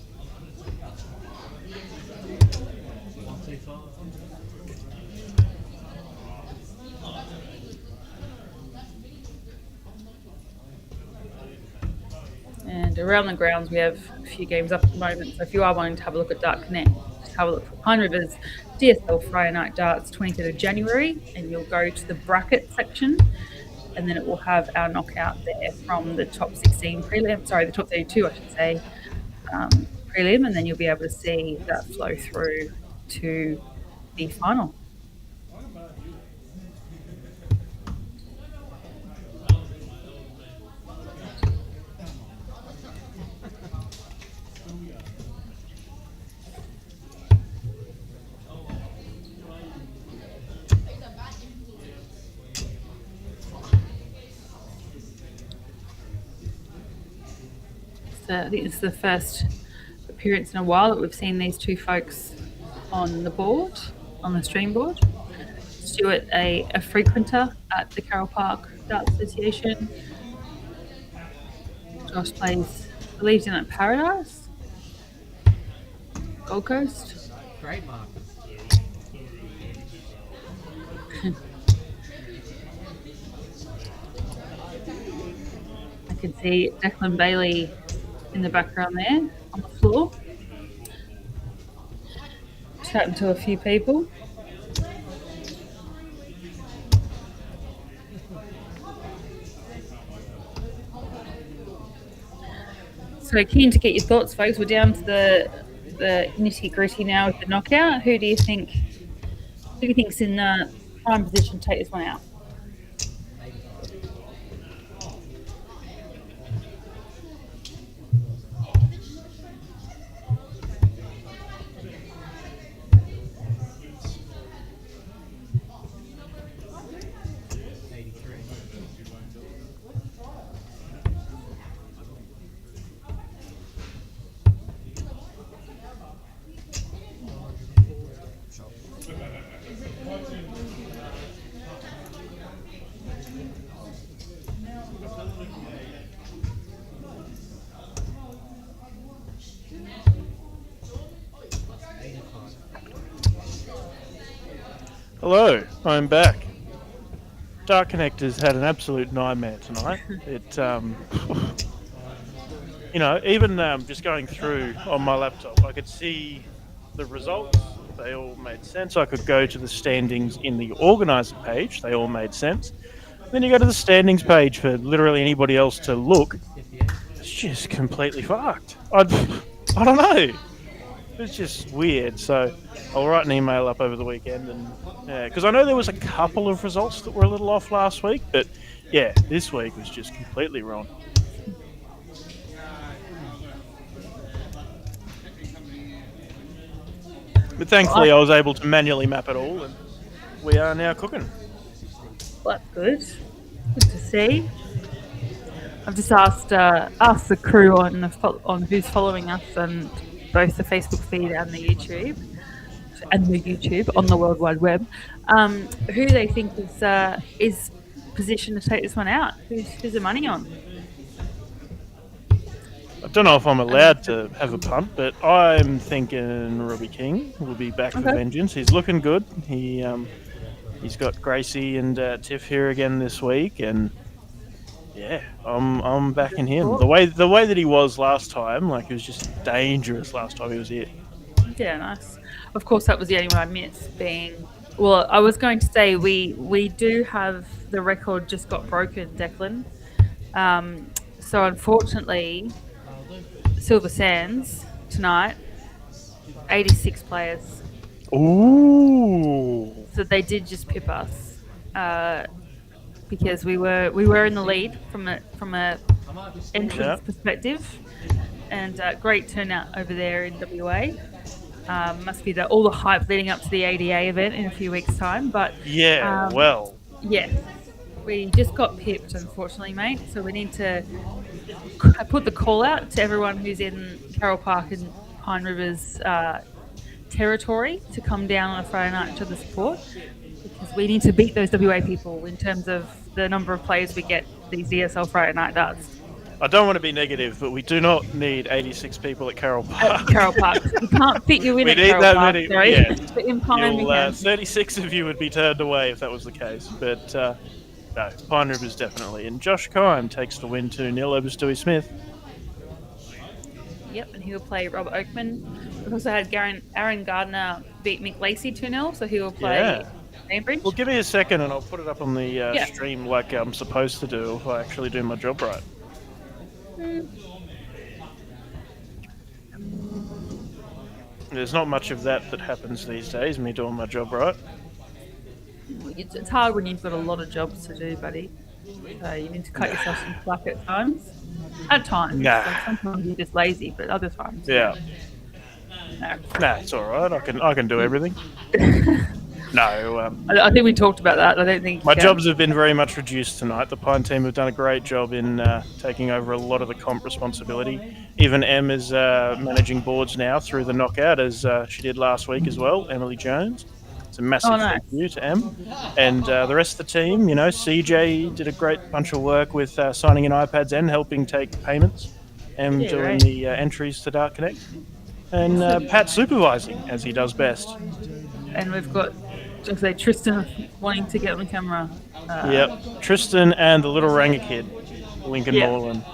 And around the grounds, we have a few games up at the moment. So if you are wanting to have a look at Dart Connect, just have a look for Pine River's DSL Friday Night Darts 23rd of January, and you'll go to the bracket section, and then it will have our knockout there from the top 16 prelim, sorry, the top 32, I should say, prelim, and then you'll be able to see that flow through to the final. I think it's the first appearance in a while that we've seen these two folks on the board, on the stream board. Stuart, a frequenter at the Carroll Park Darts Association. Josh plays, I believe, in at Paradise, Gold Coast. Great mark. I can see Declan Bailey in the background there on the floor, chatting to a few people. So keen to get your thoughts, folks. We're down to the nitty gritty now with the knockout. Who do you think's in prime position to take this one out? Hello, I'm back. Dark Connectors had an absolute nightmare tonight. It, even just going through on my laptop, I could see the results. They all made sense. I could go to the standings in the organiser page. They all made sense. Then you go to the standings page for literally anybody else to look. It's just completely fucked. I don't know. It's just weird. So I'll write an email up over the weekend, and because I know there was a couple of results that were a little off last week, but yeah, this week was just completely wrong. But thankfully, I was able to manually map it all, and we are now cooking. Well, that's good. Good to see. I've just asked the crew on who's following us and both the Facebook feed and the YouTube on the World Wide Web, who they think is positioned to take this one out. Who's the money on? I don't know if I'm allowed to have a punt, but I'm thinking Robbie King will be back for vengeance. He's looking good. He's got Gracie and Tiff here again this week, and yeah, I'm backing him. Cool. The way that he was last time, like, he was just dangerous last time he was here. Yeah, nice. Of course, that was the only one I missed. Well, I was going to say we do have the record just got broken, Declan. So unfortunately, Silver Sands tonight, 86 players. Ooh. So they did just pip us. because we were in the lead from a entrance Yeah. perspective, and great turnout over there in WA. Must be all the hype leading up to the ADA event in a few weeks' time. But Yeah, well, yeah, we just got pipped, unfortunately, mate. So we need to put the call out to everyone who's in Carroll Park and Pine Rivers territory to come down on a Friday night to the support, because we need to beat those WA people in terms of the number of players we get these DSL Friday night darts. I don't want to be negative, but we do not need 86 people at Carroll Park. Carroll Park. We can't fit you in We at need Carroll that Park, many. sorry. Yeah. But in Pine we can. 36 of you would be turned away if that was the case. But no, Pine Rivers definitely. And Josh Kime takes the win 2-0 over Stewie Smith. Yep, and he will play Robert Oakman. We've also had Aaron Gardner beat Mick Lacey 2-0, so he will play Cambridge. Well, give me a second and I'll put it up on the stream like I'm supposed to do if I actually do my job right. There's not much of that happens these days, me doing my job right. It's hard when you've got a lot of jobs to do, buddy. So you need to cut yourself some slack at times. At times. Nah. Like sometimes you're just lazy, but other times. Yeah. No. Nah, it's all right. I can do everything. No, I think we talked about that. I don't think my jobs have been very much reduced tonight. The Pine team have done a great job in taking over a lot of the comp responsibility. Even Em is managing boards now through the knockout, as she did last week as well, Emily Jones. It's a massive thank you to Em. And the rest of the team, you know, CJ did a great bunch of work with signing in iPads and helping take payments. Em doing the entries to Dart Connect. And Pat supervising, as he does best. And we've got, just say, Tristan wanting to get on the camera. Yep, Tristan and the little Ranger kid, Lincoln Moreland.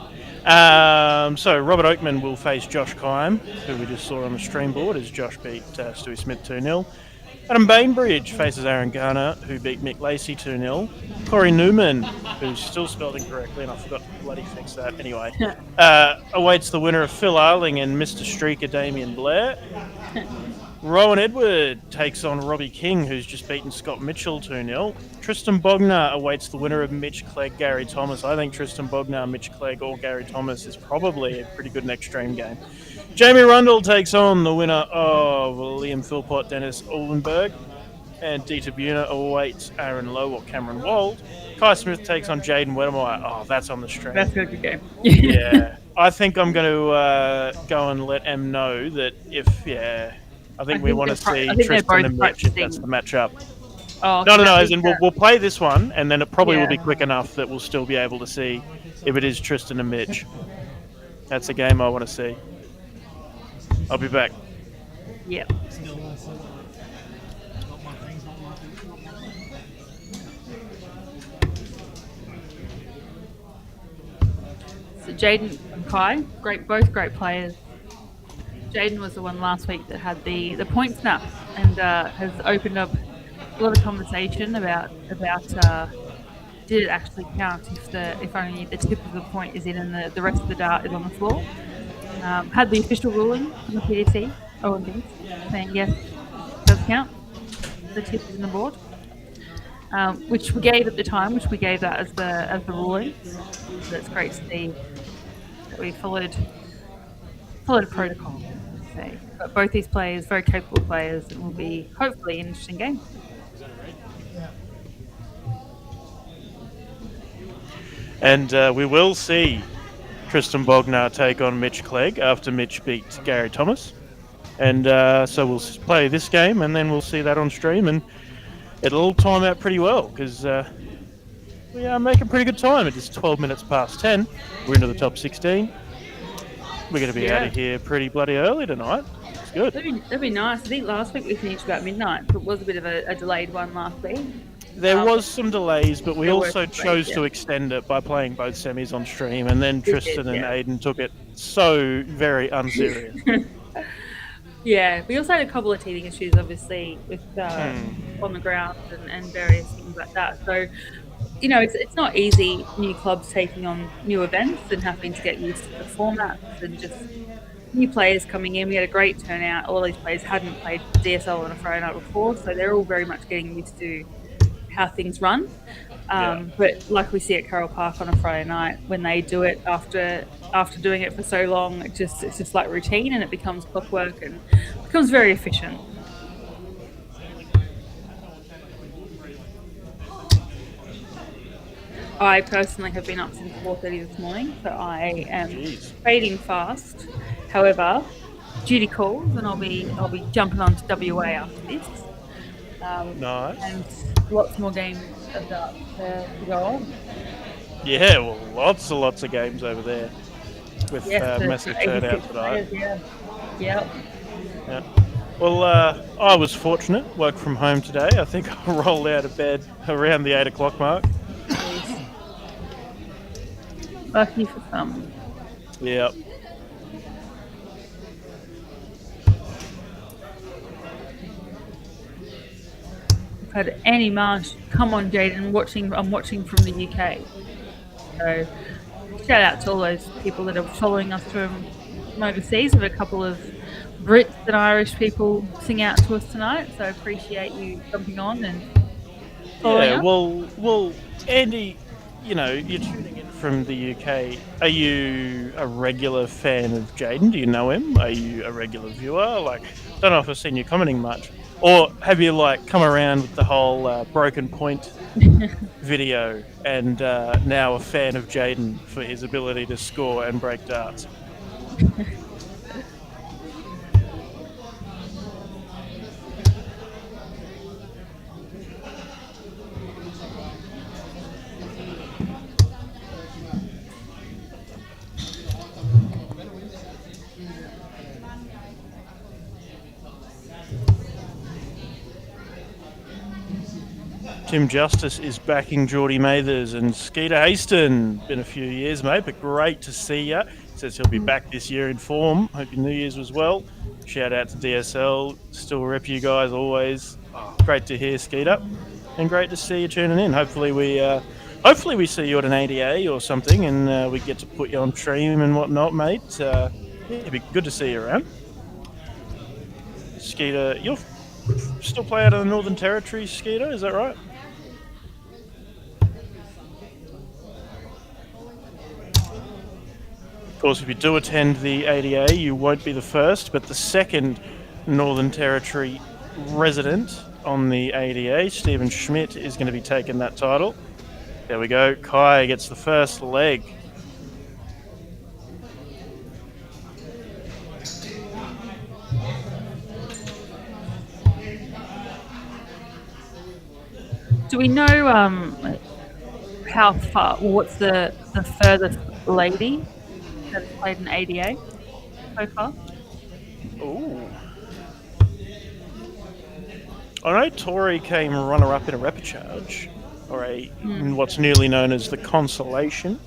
So Robert Oakman will face Josh Kime, who we just saw on the stream board as Josh beat Stewie Smith 2-0. Adam Bainbridge faces Aaron Garner, who beat Mick Lacey 2-0. Corey Newman, who's still spelled incorrectly, and I forgot to bloody fix that anyway, awaits the winner of Phil Arling and Mr. Streaker Damien Blair. Rowan Edward takes on Robbie King, who's just beaten Scott Mitchell 2-0. Tristan Bogner awaits the winner of Mitch Clegg, Gary Thomas. I think Tristan Bogner, Mitch Clegg, or Gary Thomas is probably a pretty good next stream game. Jamie Rundle takes on the winner of Liam Philpott, Dennis Oldenburg. And Dieter Buhner awaits Aaron Lowe or Cameron Wald. Kai Smith takes on Jaden Wedemeyer. Oh, that's on the stream. That's a good game. Yeah. I think I'm going to go and let Em know that I think we want to see Tristan and Mitch if that's the matchup. Oh, No, as in we'll play this one, and then it probably will be quick enough that we'll still be able to see if it is Tristan and Mitch. That's a game I want to see. I'll be back. Yep. So Jaden and Kai, both great players. Jaden was the one last week that had the point snap and has opened up a lot of conversation about did it actually count if only the tip of the point is in and the rest of the dart is on the floor. Had the official ruling from the PDC, OMB, saying yes, it does count. The tip is in the board, which we gave at the time, which we gave that as the ruling. So it's great to see that we followed protocol. But both these players, very capable players, and will be hopefully an interesting game. And we will see Tristan Bogner take on Mitch Clegg after Mitch beat Gary Thomas. And so we'll play this game, and then we'll see that on stream, and it'll all time out pretty well, because we are making pretty good time. It is 12 minutes past 10. We're into the top 16. We're going to be out of here pretty bloody early tonight. It's good. That'd be nice. I think last week we finished about midnight, but it was a bit of a delayed one last week. There was some delays, but we also chose to extend it by playing both semis on stream, and then Tristan and Aiden took it so very unserious. Yeah, we also had a couple of teething issues, obviously, with on the ground and various things like that. So, you know, it's not easy, new clubs taking on new events and having to get used to the formats and just new players coming in. We had a great turnout. All these players hadn't played DSL on a Friday night before, so they're all very much getting used to how things run. But like we see at Carroll Park on a Friday night, when they do it after doing it for so long, it's just like routine, and it becomes clockwork and becomes very efficient. I personally have been up since 4:30 this morning, so I am fading fast. However, duty calls, and I'll be jumping on to WA after this. Nice. And lots more games of that to go on. Yeah, well, lots of games over there with massive turnout tonight. Yep. Yeah. Well, I was fortunate. Worked from home today. I think I rolled out of bed around the 8 o'clock mark. Lucky for some. Yep. I've had Annie Marsh come on, Jaden. I'm watching from the UK. So shout out to all those people that are following us from overseas. We have a couple of Brits and Irish people sing out to us tonight. So appreciate you jumping on and following us. Well, Andy, you're tuning in from the UK. Are you a regular fan of Jaden? Do you know him? Are you a regular viewer? Like, don't know if I've seen you commenting much. Or have you, come around with the whole Broken Point video and now a fan of Jaden for his ability to score and break darts? Tim Justice is backing Geordie Mathers and Skeeter Haston. Been a few years, mate, but great to see ya. Says he'll be back this year in form. Hope your New Year's was well. Shout out to DSL. Still rep you guys always. Great to hear, Skeeter. And great to see you tuning in. Hopefully we see you at an ADA or something and we get to put you on stream and whatnot, mate. It'd be good to see you around. Skeeter, you'll still play out of the Northern Territory, Skeeter, is that right? Of course, if you do attend the ADA, you won't be the first, but the second Northern Territory resident on the ADA, Stephen Schmidt, is going to be taking that title. There we go. Kai gets the first leg. Do we know how far? What's the furthest lady that's played an ADA so far? Ooh. I know Tori came runner-up in a repechage, or what's newly known as the Consolation,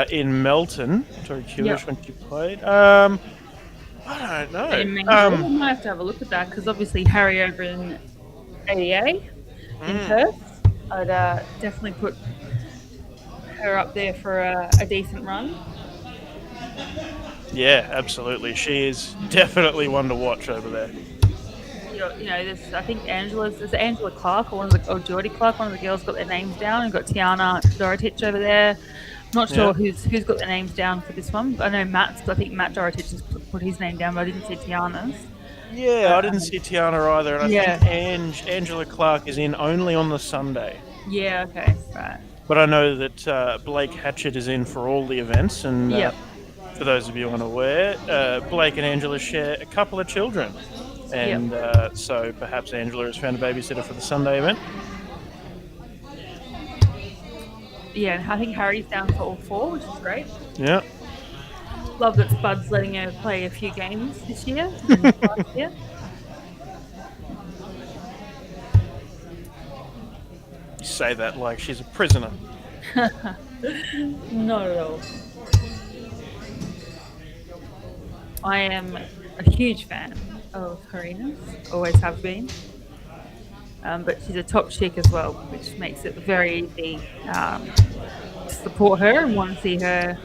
in Melton. Tori Kulish when she played. I don't know. I might have to have a look at that because obviously Harry over in ADA in Perth, I'd definitely put her up there for a decent run. Yeah, absolutely. She is definitely one to watch over there. There's I think there's Angela Clark or Geordie Clark, one of the girls got their names down. We've got Tiana Dorotich over there. Not sure who's got their names down for this one. I know Matt's. I think Matt Dorotich has put his name down, but I didn't see Tiana's. Yeah, I didn't see Tiana either, and I think Angela Clark is in only on the Sunday. Yeah, okay, right. But I know that Blake Hatchett is in for all the events, and for those of you unaware, Blake and Angela share a couple of children, and so perhaps Angela has found a babysitter for the Sunday event. Yeah, and I think Harry's down for all four, which is great. Yeah. Love that Spud's letting her play a few games this year and last year. You say that like she's a prisoner. Not at all. I am a huge fan of Karina's, always have been. But she's a top chick as well, which makes it very easy to support her and want to see her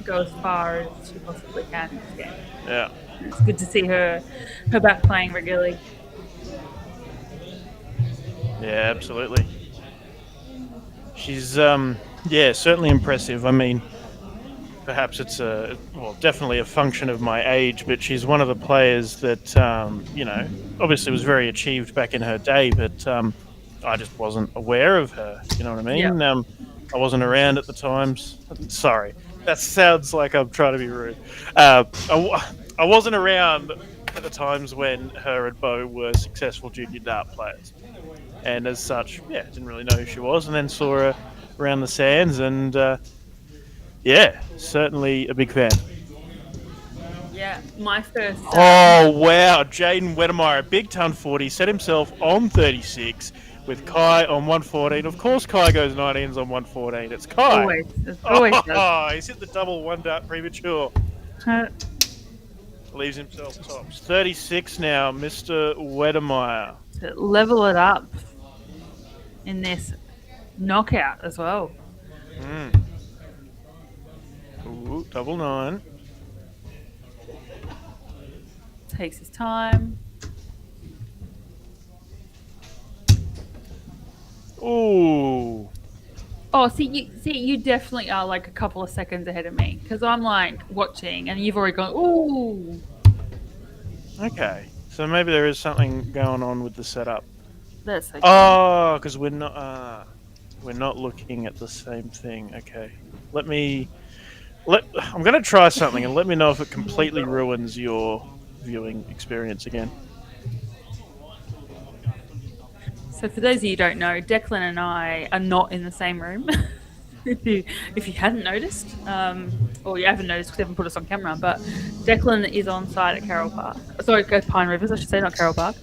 go as far as she possibly can in this game. Yeah. It's good to see her back playing regularly. Yeah, absolutely. She's certainly impressive. I mean, perhaps it's definitely a function of my age, but she's one of the players that obviously was very achieved back in her day, but I just wasn't aware of her. You know what I mean? Yeah. I wasn't around at the times. Sorry, that sounds like I'm trying to be rude. I wasn't around at the times when her and Bo were successful junior dart players, and as such, didn't really know who she was, and then saw her around the sands, and certainly a big fan. Yeah, my first. Oh wow, Jaden Wedemeyer, big ton 40, set himself on 36 with Kai on 114. Of course, Kai goes 19s on 114. It's Kai. Always does. Oh, he's hit the double one dart premature. Uh, Leaves himself tops. 36 now, Mr. Wedemeyer. to level it up in this knockout as well. Ooh, double nine. Takes his time. Ooh. Oh, you definitely are like a couple of seconds ahead of me because I'm like watching and you've already gone. Ooh, Okay, so maybe there is something going on with the setup. that's okay. Oh, because we're not looking at the same thing. Okay, I'm going to try something and let me know if it completely ruins your viewing experience again. So for those of you who don't know, Declan and I are not in the same room. if you hadn't noticed, or you haven't noticed because you haven't put us on camera, but Declan is on site at Carroll Park. Sorry, at Pine Rivers, I should say, not Carroll Park.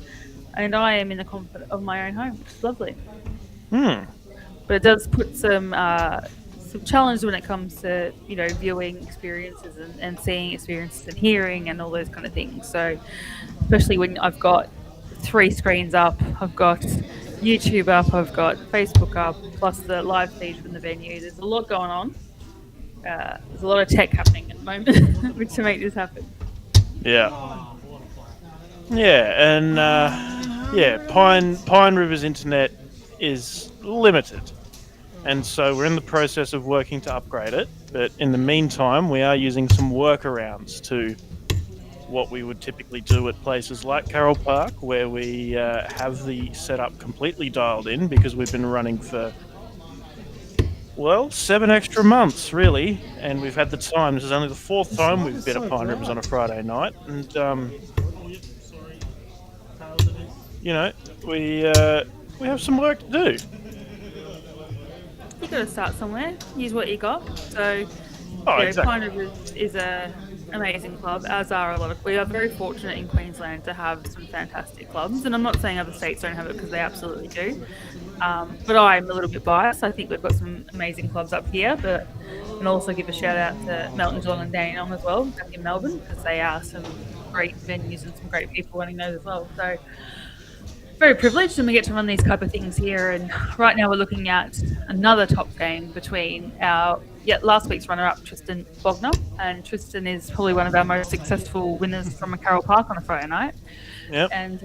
And I am in the comfort of my own home, which is lovely. But it does put some challenge when it comes to viewing experiences and seeing experiences and hearing and all those kind of things. So especially when I've got 3 screens up, I've got YouTube up, I've got Facebook up, plus the live feed from the venue. There's a lot going on. There's a lot of tech happening at the moment to make this happen. Yeah. Yeah, and Pine River's internet is limited, and so we're in the process of working to upgrade it. But in the meantime, we are using some workarounds to what we would typically do at places like Carroll Park, where we have the setup completely dialed in because we've been running for 7 extra months, really, and we've had the time. This is only the 4th time we've been at Pine Rivers on a Friday night, and we have some work to do. You got to start somewhere. Use what you got. So, Exactly. Pine Rivers is a amazing club, as are a lot of. We are very fortunate in Queensland to have some fantastic clubs, and I'm not saying other states don't have it because they absolutely do. But I'm a little bit biased. I think we've got some amazing clubs up here, and also give a shout out to Melton, Geelong, and Dandenong as well, back in Melbourne, because they are some great venues and some great people running those as well. So very privileged, and we get to run these type of things here. And right now we're looking at another top game between our last week's runner-up, Tristan Bogner, and Tristan is probably one of our most successful winners from a Carroll Park on a Friday night. Yep. And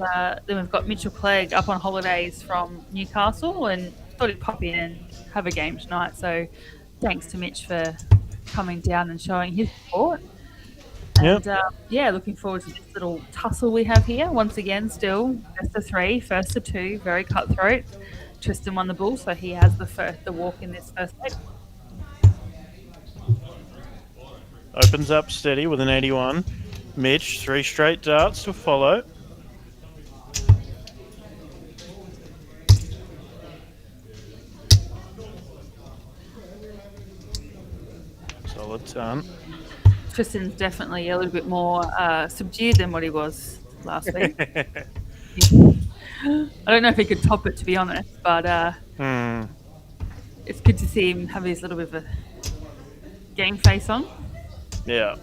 then we've got Mitchell Clegg up on holidays from Newcastle, and thought he'd pop in and have a game tonight. So thanks to Mitch for coming down and showing his support. And looking forward to this little tussle we have here. Once again, still best of 3, first to 2, very cutthroat. Tristan won the bull, so he has the walk in this first leg. Opens up steady with an 81. Mitch, 3 straight darts to follow. Solid ton. Tristan's definitely a little bit more subdued than what he was last week. I don't know if he could top it, to be honest, but it's good to see him have his little bit of a game face on. Yeah.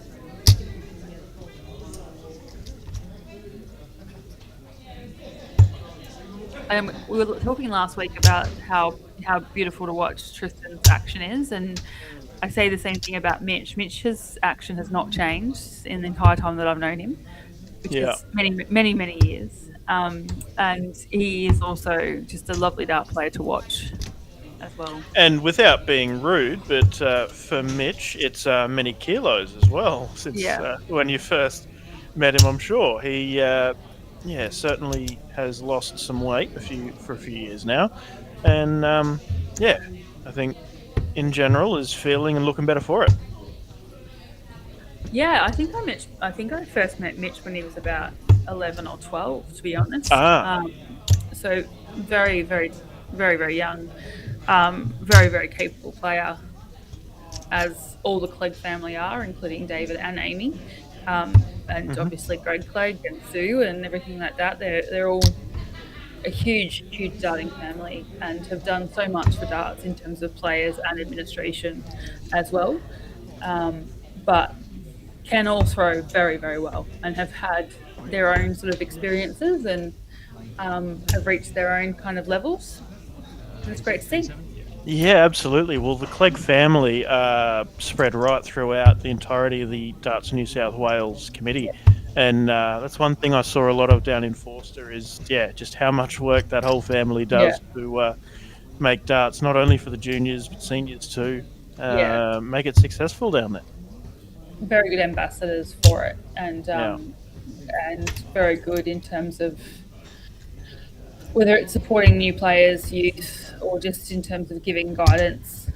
We were talking last week about how beautiful to watch Tristan's action is, and I say the same thing about Mitch. Mitch's action has not changed in the entire time that I've known him, which is many years. And he is also just a lovely dart player to watch. as well. And without being rude, but for Mitch, it's many kilos as well since Yeah. when you first met him. I'm sure he, yeah, certainly has lost some weight for a few years now, and yeah, I think in general is feeling and looking better for it. Yeah, I think I first met Mitch when he was about 11 or 12, to be honest. Ah, So very, very, very, very young. Very, very capable player, as all the Clegg family are, including David and Amy. And obviously Greg Clegg and Sue and everything like that. They're all a huge, huge darting family and have done so much for darts in terms of players and administration as well. But can all throw very, very well and have had their own sort of experiences and have reached their own kind of levels. And it's great to see. yeah, absolutely. Well, the Clegg family spread right throughout the entirety of the Darts New South Wales committee. And that's one thing I saw a lot of down in Forster is, yeah, just how much work that whole family does to make darts, not only for the juniors, but seniors too, make it successful down there. Very good ambassadors for it, and Yeah. and very good in terms of whether it's supporting new players, youth, or just in terms of giving guidance.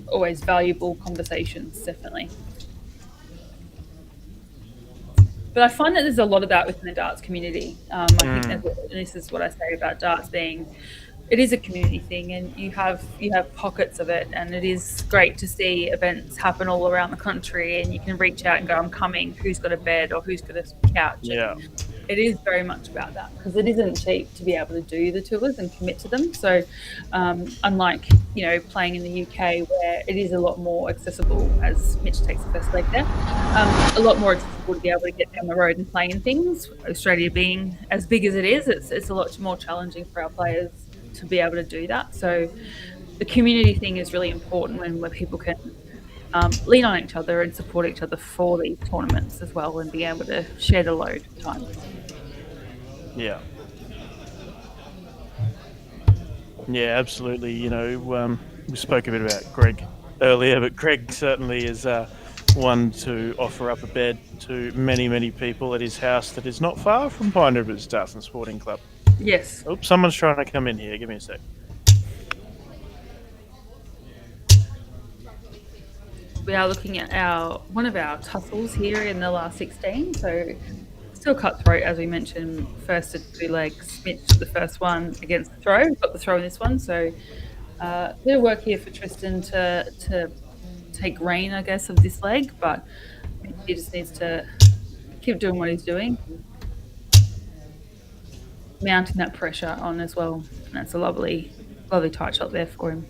Always valuable conversations, definitely. But I find that there's a lot of that within the darts community. I think and this is what I say about darts being, it is a community thing, and you have pockets of it, and it is great to see events happen all around the country, and you can reach out and go, "I'm coming. Who's got a bed or who's got a couch?" Yeah. And it is very much about that because it isn't cheap to be able to do the tours and commit to them. So, unlike playing in the UK where it is a lot more accessible, as Mitch takes the first leg there, a lot more accessible to be able to get down the road and play in things. Australia being as big as it is, it's a lot more challenging for our players to be able to do that. So the community thing is really important where people can lean on each other and support each other for these tournaments as well and be able to share the load at times. Yeah. Yeah, absolutely. We spoke a bit about Greg earlier, but Greg certainly is one to offer up a bed to many, many people at his house that is not far from Pine Rivers Darts and Sporting Club. Yes. Oops, someone's trying to come in here. Give me a sec. We are looking at one of our tussles here in the last 16. So still cutthroat, as we mentioned, first to 2 legs. Mitch the first one against the throw. Got the throw in this one. So a bit of work here for Tristan to take reign, I guess, of this leg. But he just needs to keep doing what he's doing. Mounting that pressure on as well. And that's a lovely, lovely tight shot there for him.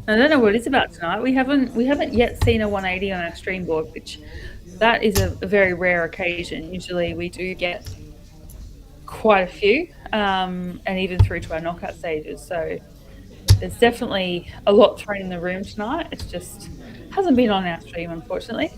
I don't know what it is about tonight. We haven't yet seen a 180 on our stream board, which that is a very rare occasion. Usually we do get quite a few, and even through to our knockout stages. So there's definitely a lot thrown in the room tonight. It's just hasn't been on our stream, unfortunately.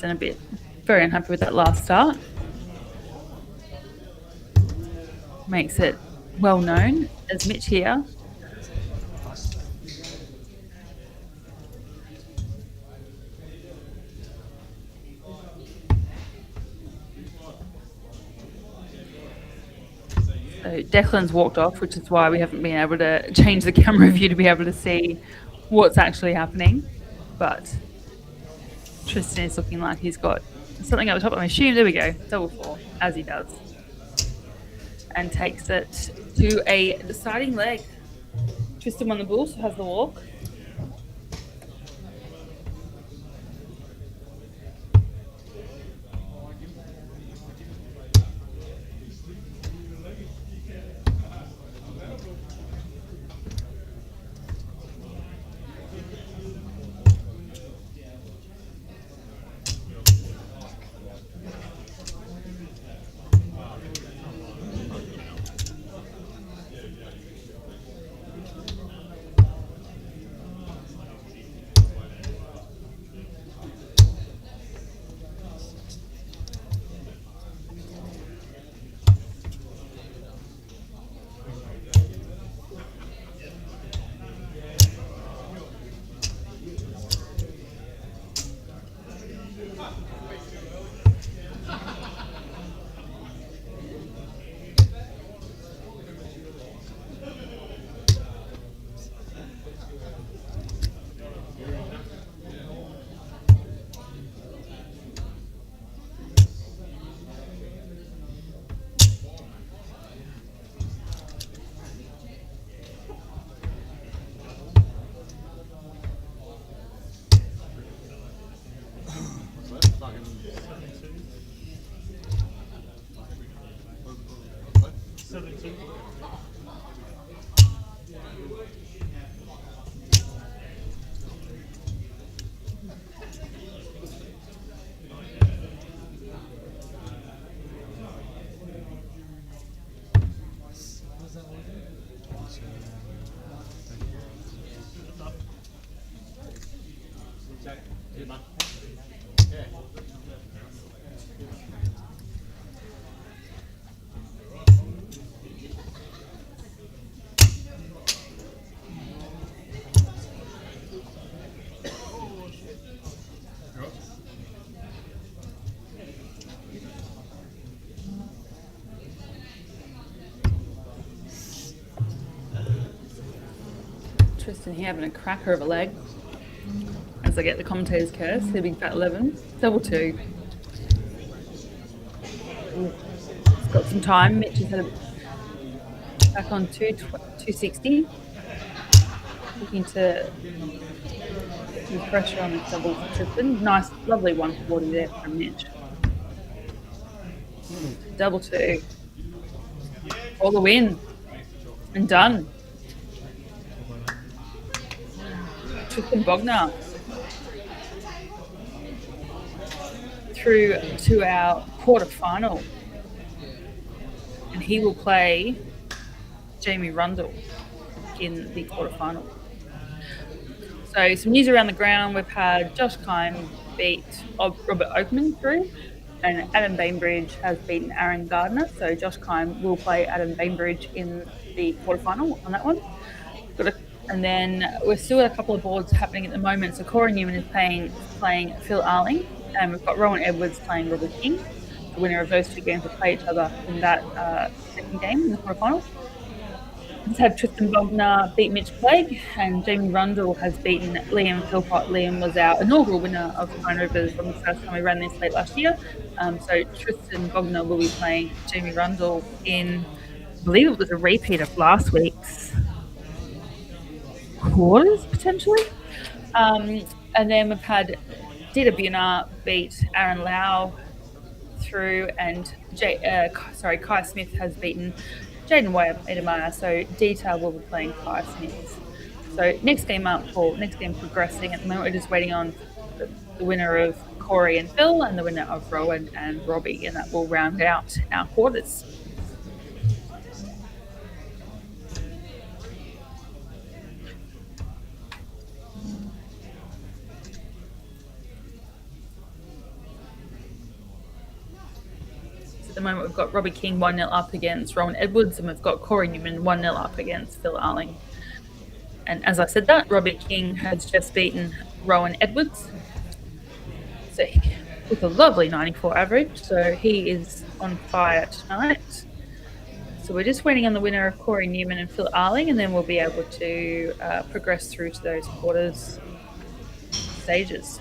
And a bit very unhappy with that last start. Makes it well known as Mitch here. So Declan's walked off, which is why we haven't been able to change the camera view to be able to see what's actually happening. But Tristan is looking like he's got something at the top of my machine. There we go. Double 4, as he does. And takes it to a deciding leg. Tristan on the bull, so has the walk. Tristan here having a cracker of a leg. As I get the commentator's curse, the big fat 11, double 2. It's got some time. Mitch has had a back on 260. Looking to put pressure on the double for Tristan. Nice, lovely 140 there from Mitch. Double 2. All the win. And done. Tristan Bogner through to our quarter-final, and he will play Jamie Rundle in the quarter-final. So some news around the ground. We've had Josh Kime beat Robert Oakman through, and Adam Bainbridge has beaten Aaron Gardner. So Josh Kime will play Adam Bainbridge in the quarter-final on that one. And then we're still at a couple of boards happening at the moment. So Corey Newman is playing Phil Arling, and we've got Rowan Edwards playing Robert King. The winner of those two games will play each other in that second game in the quarterfinals. We've had Tristan Bogner beat Mitch Clegg, and Jamie Rundle has beaten Liam Philpott. Liam was our inaugural winner of Pine Rivers from the first time we ran this late last year. So Tristan Bogner will be playing Jamie Rundle in, I believe it was a repeat of last week's quarters, potentially. And then we've had Dita Bunar beat Aaron Lau through, and Kai Smith has beaten Jaden Edemaya. So Dita will be playing Kai Smith. So next game progressing. At the moment, we're just waiting on the winner of Corey and Phil and the winner of Rowan and Robbie, and that will round out our quarters. At the moment, we've got Robbie King 1-0 up against Rowan Edwards, and we've got Corey Newman 1-0 up against Phil Arling. And as I said that, Robbie King has just beaten Rowan Edwards, so with a lovely 94 average. So he is on fire tonight. So we're just waiting on the winner of Corey Newman and Phil Arling, and then we'll be able to progress through to those quarters stages.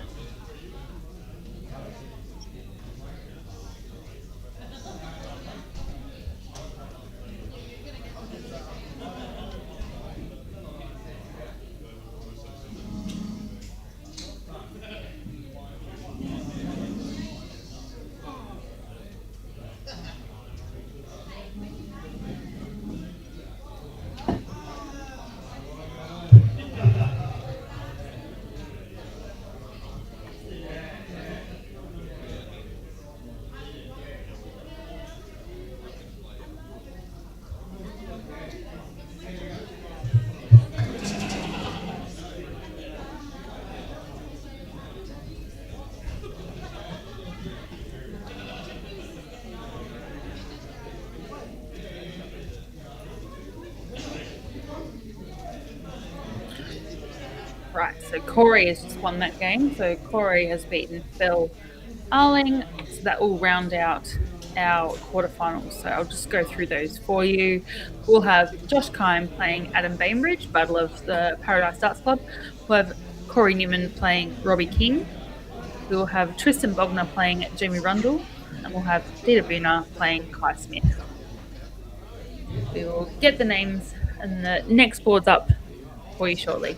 Right, so Corey has just won that game. So Corey has beaten Phil Arling. So that will round out our quarterfinals. So I'll just go through those for you. We'll have Josh Kime playing Adam Bainbridge, Battle of the Paradise Darts Club. We'll have Corey Newman playing Robbie King. We will have Tristan Bogner playing Jamie Rundle. And we'll have Dita Buna playing Kai Smith. We will get the names and the next boards up for you shortly.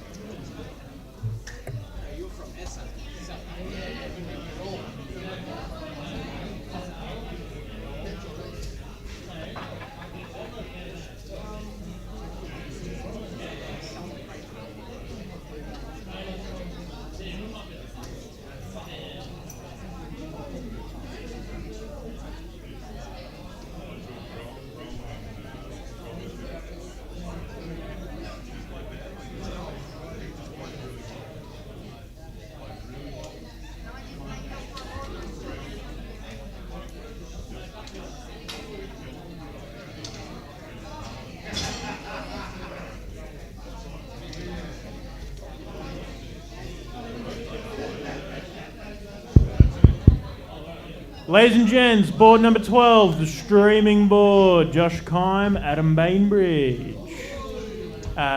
Ladies and gents, board number 12, the streaming board. Josh Kime, Adam Bainbridge.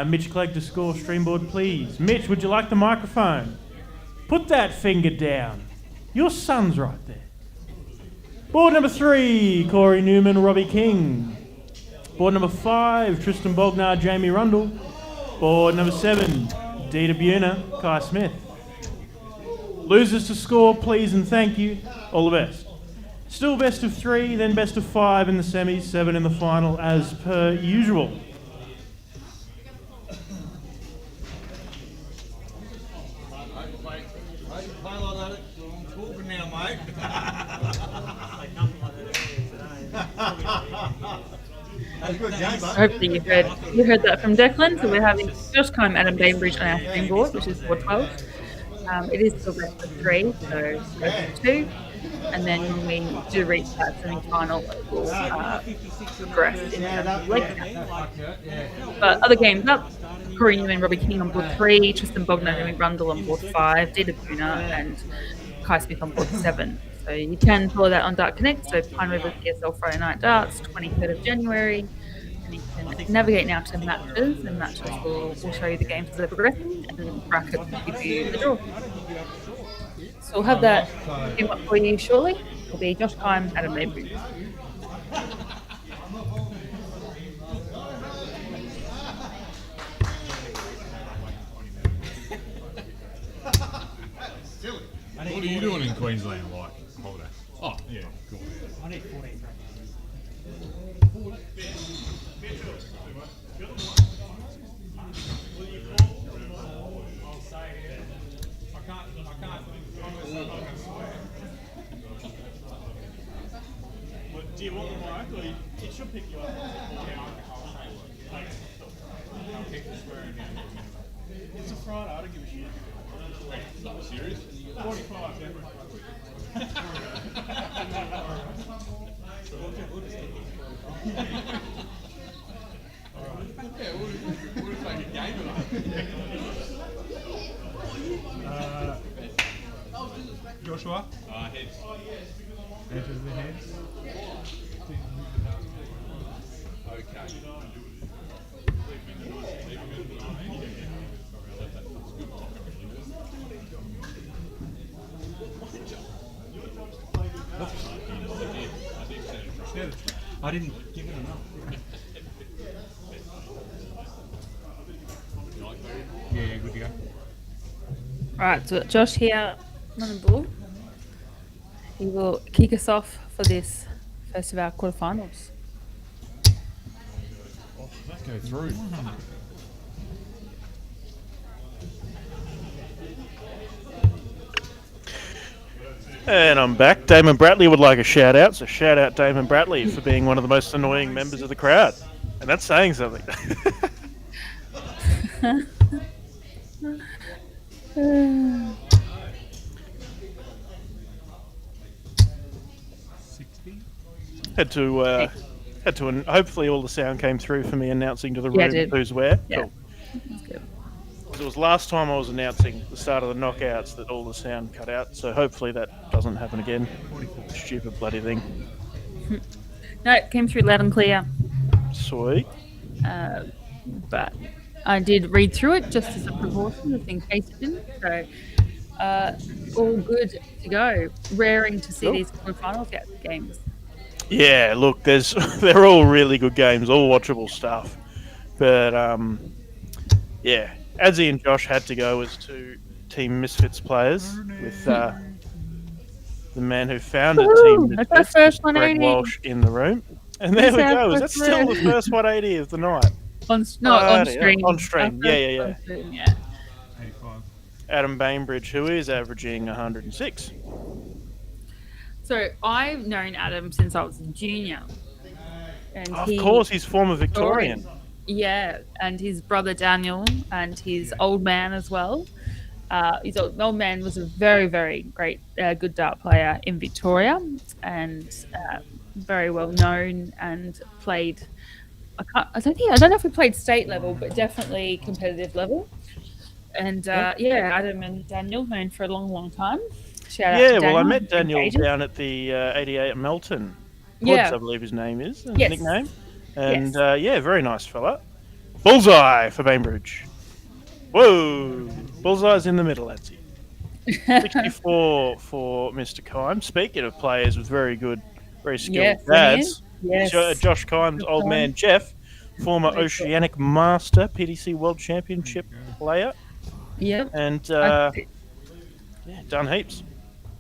Mitch Clegg to score stream board, please. Mitch, would you like the microphone? Put that finger down. Your son's right there. Board number 3, Corey Newman, Robbie King. Board number 5, Tristan Bognar, Jamie Rundle. Board number 7, Dita Buna, Kai Smith. Losers to score, please and thank you. All the best. Still best of 3, then best of 5 in the semis, 7 in the final as per usual. Hopefully you heard that from Declan. So we're having Josh Kime, Adam Bainbridge on our stream board, which is board 12. It is still best of 3, so best of 2. And then when we do reach that semi-final, it will progress into the leg count. But other games up, Corey Newman, Robbie King on board 3, Tristan Bogner, Jamie Rundle on board 5, Dita Buna and Kai Smith on board 7. So you can follow that on Dart Connect, so Pine River DSL Friday Night Darts, 23rd of January. And you can navigate now to matches, and matches will show you the games as they're progressing, and then brackets will give you the draw. So we'll have that game up for you shortly. It'll be Josh Kime, Adam Bainbridge. What are you doing in Queensland, like, holiday? Oh, yeah, cool. I need 14 Do you want the mic, or it should pick you up? It's a Friday, I don't give a shit. Serious? 45, Joshua? Heads. Enters the heads. Okay. I didn't give it enough. Yeah, good to go. Right, so Josh here on the ball. He will kick us off for this first of our quarterfinals. Oh, let's go through. And I'm back. Damon Bratley would like a shout out, so shout out Damon Bratley for being one of the most annoying members of the crowd. And that's saying something. Had to hopefully all the sound came through for me announcing to the room did. who's where. Yeah. Cool. That's good. It's was last time I was announcing the start of the knockouts that all the sound cut out, so hopefully that doesn't happen again. Stupid bloody thing. No, it came through loud and clear. Sweet. But I did read through it just as a precaution, just in case it didn't. So, all good to go. Raring to see Cool. these quarterfinals games. Yeah, look, they're all really good games, all watchable stuff. But yeah, Adzi and Josh had to go as two Team Misfits players with the man who founded Team Woohoo! That's our Misfits, first Greg 180. Walsh, in the room. And there we That's our go. Is that first still the 180. first 180 of the night? On Bloody stream. hell. On stream, Our yeah. first on stream, yeah. 85. Adam Bainbridge, who is averaging 106. So I've known Adam since I was a junior. And Of course, he's former Victorian. Yeah, and his brother Daniel and his old man as well. His old man was a very, very great, good dart player in Victoria, and very well known and played. I don't know if we played state level, but definitely competitive level. And yeah, Adam and Daniel known for a long, long time. Shout out to Yeah, well, Daniel. I met Daniel Ages. down at the 88 at Melton. Yeah. Woods, I believe his name is, his Yes. nickname. And Yes. yeah, very nice fella. Bullseye for Bainbridge. Whoa! Bullseye's in the middle, that's it. 64 for Mr. Kime. Speaking of players with very good, very skilled Yes, dads, yes. Josh Kime's Josh old Kime. man Jeff, former Very Oceanic Master, PDC World Championship player, Yep. and I- yeah, done heaps.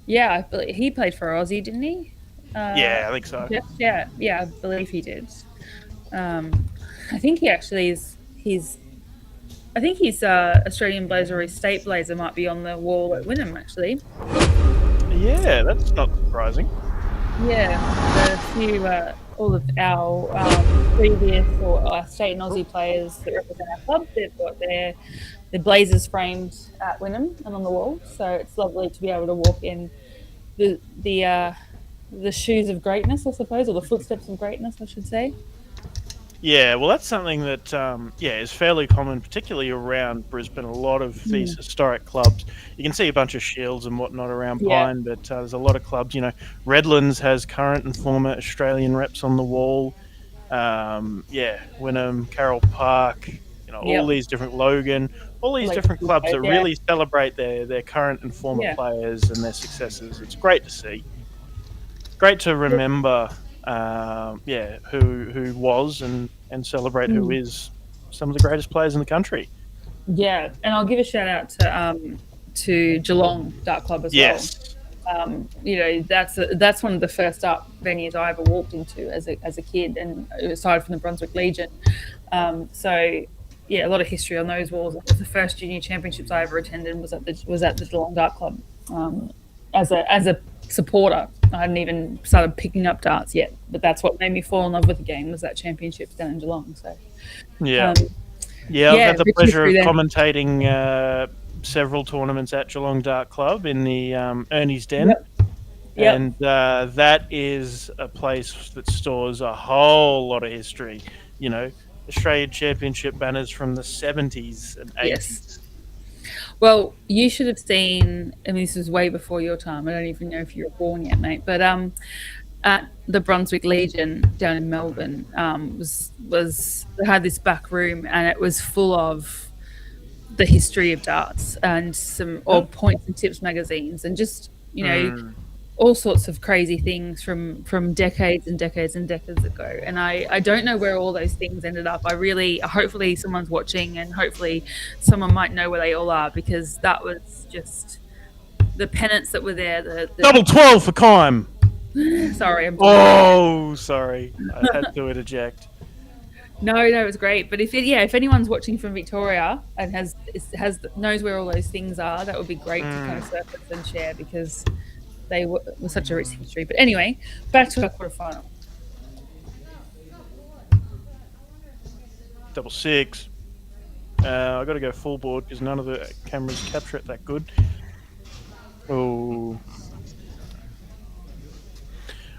Yeah, I believe he played for Aussie, didn't he? Yeah, I think so. Yeah, I believe he did. I think he actually is. I think his Australian blazer or his state blazer might be on the wall at Wynnum, actually. Yeah, that's not surprising. Yeah, a few, all of our previous or state and Aussie players that represent our club, they've got their blazers framed at Wynnum and on the wall. So it's lovely to be able to walk in the shoes of greatness, I suppose, or the footsteps of greatness, I should say. Yeah, well, that's something that is fairly common, particularly around Brisbane. A lot of these historic clubs, you can see a bunch of shields and whatnot around Yeah. Pine, but there's a lot of clubs. You know, Redlands has current and former Australian reps on the wall. Wynnum, Carroll Park. You know, all these different Logan, all these Like, different clubs that yeah. really celebrate their current and former players and their successes. It's great to see. Great to remember. Who was and celebrate who is some of the greatest players in the country. Yeah, and I'll give a shout out to Geelong Dart Club as Yes. well. You know, that's one of the first dart venues I ever walked into as a kid, and aside from the Brunswick Legion. So yeah, a lot of history on those walls. The first junior championships I ever attended was at the Geelong Dart Club. As a supporter, I hadn't even started picking up darts yet, but that's what made me fall in love with the game, was that championships down in Geelong. So Yeah. I've had the rich pleasure of history there. commentating several tournaments at Geelong Dart Club in the Ernie's Den. Yep. And that is a place that stores a whole lot of history. You know, Australian Championship banners from the 70s and 80s. Yes. Well, you should have seen, I mean, this was way before your time. I don't even know if you were born yet, mate. But at the Brunswick Legion down in Melbourne, they had this back room, and it was full of the history of darts and some old Points and Tips magazines, and just all sorts of crazy things from decades and decades and decades ago. And I don't know where all those things ended up. Hopefully someone's watching, and hopefully someone might know where they all are, because that was just the pennants that were there. Double 12 for Kime. Sorry, I'm Oh, sorry. I had to interject. No, it was great. But if anyone's watching from Victoria and knows where all those things are, that would be great to kind of surface and share, because they were such a rich history. But anyway, back to our quarterfinal. Double 6. I got to go full board because none of the cameras capture it that good. Oh.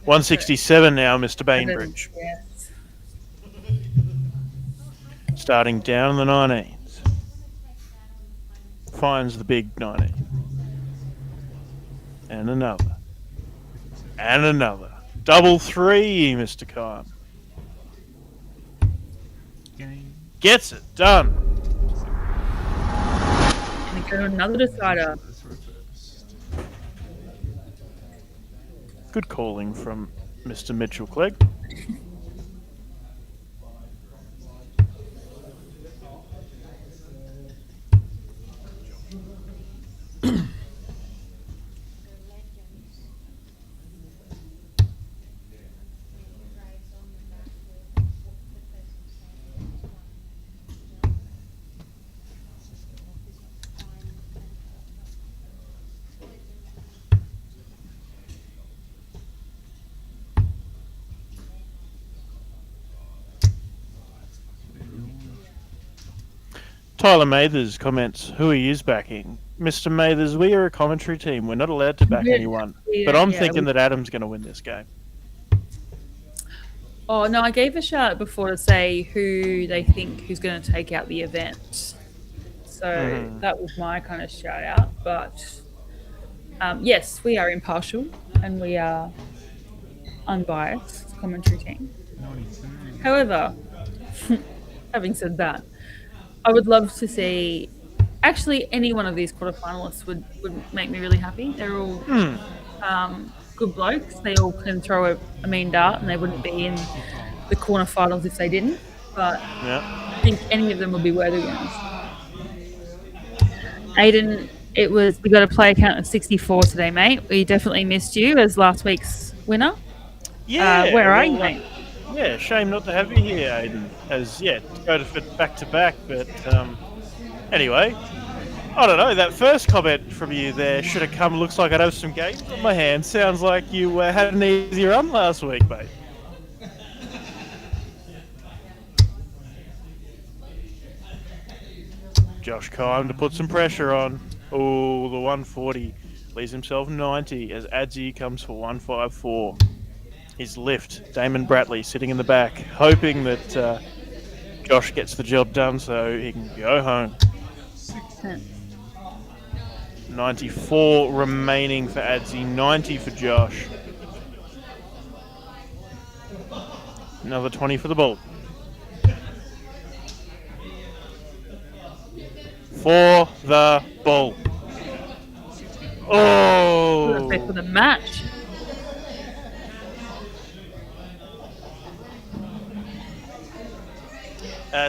167 now, Mr. Bainbridge. Yes. Starting down in the 19s. finds the big 90. And another. And another. Double three, Mr. Khan. Gets it done. And go to another decider. Good calling from Mr. Mitchell Clegg. Tyler Mathers comments who he is backing. Mr. Mathers, we are a commentary team. We're not allowed to back anyone. But I'm thinking that Adam's going to win this game. Oh, no, I gave a shout out before to say who they think who's going to take out the event. So that was my kind of shout out. But yes, we are impartial and we are unbiased commentary team. However, having said that, I would love to see actually any one of these quarterfinalists would make me really happy. They're all good blokes. They all can throw a mean dart and they wouldn't be in the quarterfinals if they didn't. But I think any of them would be worthy winners. Aiden, we got a player count of 64 today, mate. We definitely missed you as last week's winner. Yeah. Where are you, mate? Yeah, shame not to have you here, Aiden. As to go to back to back, but anyway, I don't know. That first comment from you there should have come. Looks like I'd have some games on my hands. Sounds like you had an easy run last week, mate. Josh Kime to put some pressure on. Oh, the 140 leaves himself 90 as Adzi comes for 154. His lift, Damon Bratley sitting in the back, hoping that Josh gets the job done so he can go home. 94 remaining for Adzi, 90 for Josh. Another 20 for the ball. For the ball. Oh! For the match.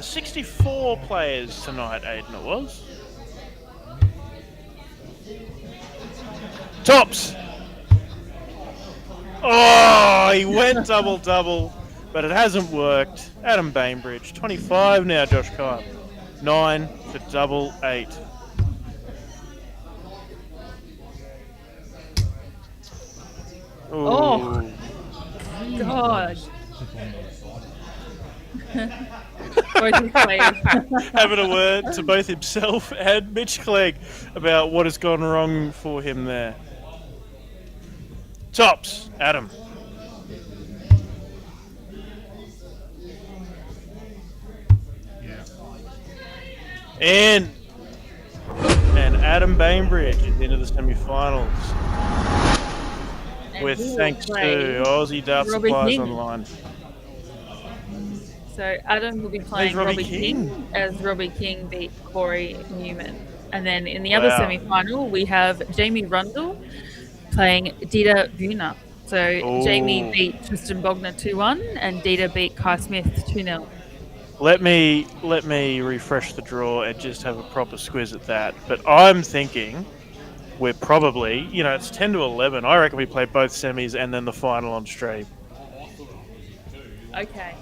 64 players tonight, Aiden, it was. Tops! Oh, he went double-double, but it hasn't worked. Adam Bainbridge, 25 now, Josh Kime. 9 for double 8. Oh, God. Having a word to both himself and Mitch Clegg about what has gone wrong for him there. Tops, Adam. And Adam Bainbridge is into the semi-finals. With thanks to Aussie Dart Supplies Online. So Adam will be playing Robbie King as Robbie King beat Corey Newman. And then in the other semi-final, we have Jamie Rundle playing Dita Buna. So Jamie beat Tristan Bogner 2-1 and Dita beat Kai Smith 2-0. Let me refresh the draw and just have a proper squiz at that. But I'm thinking we're probably, it's 10 to 11. I reckon we play both semis and then the final on stream. Okay.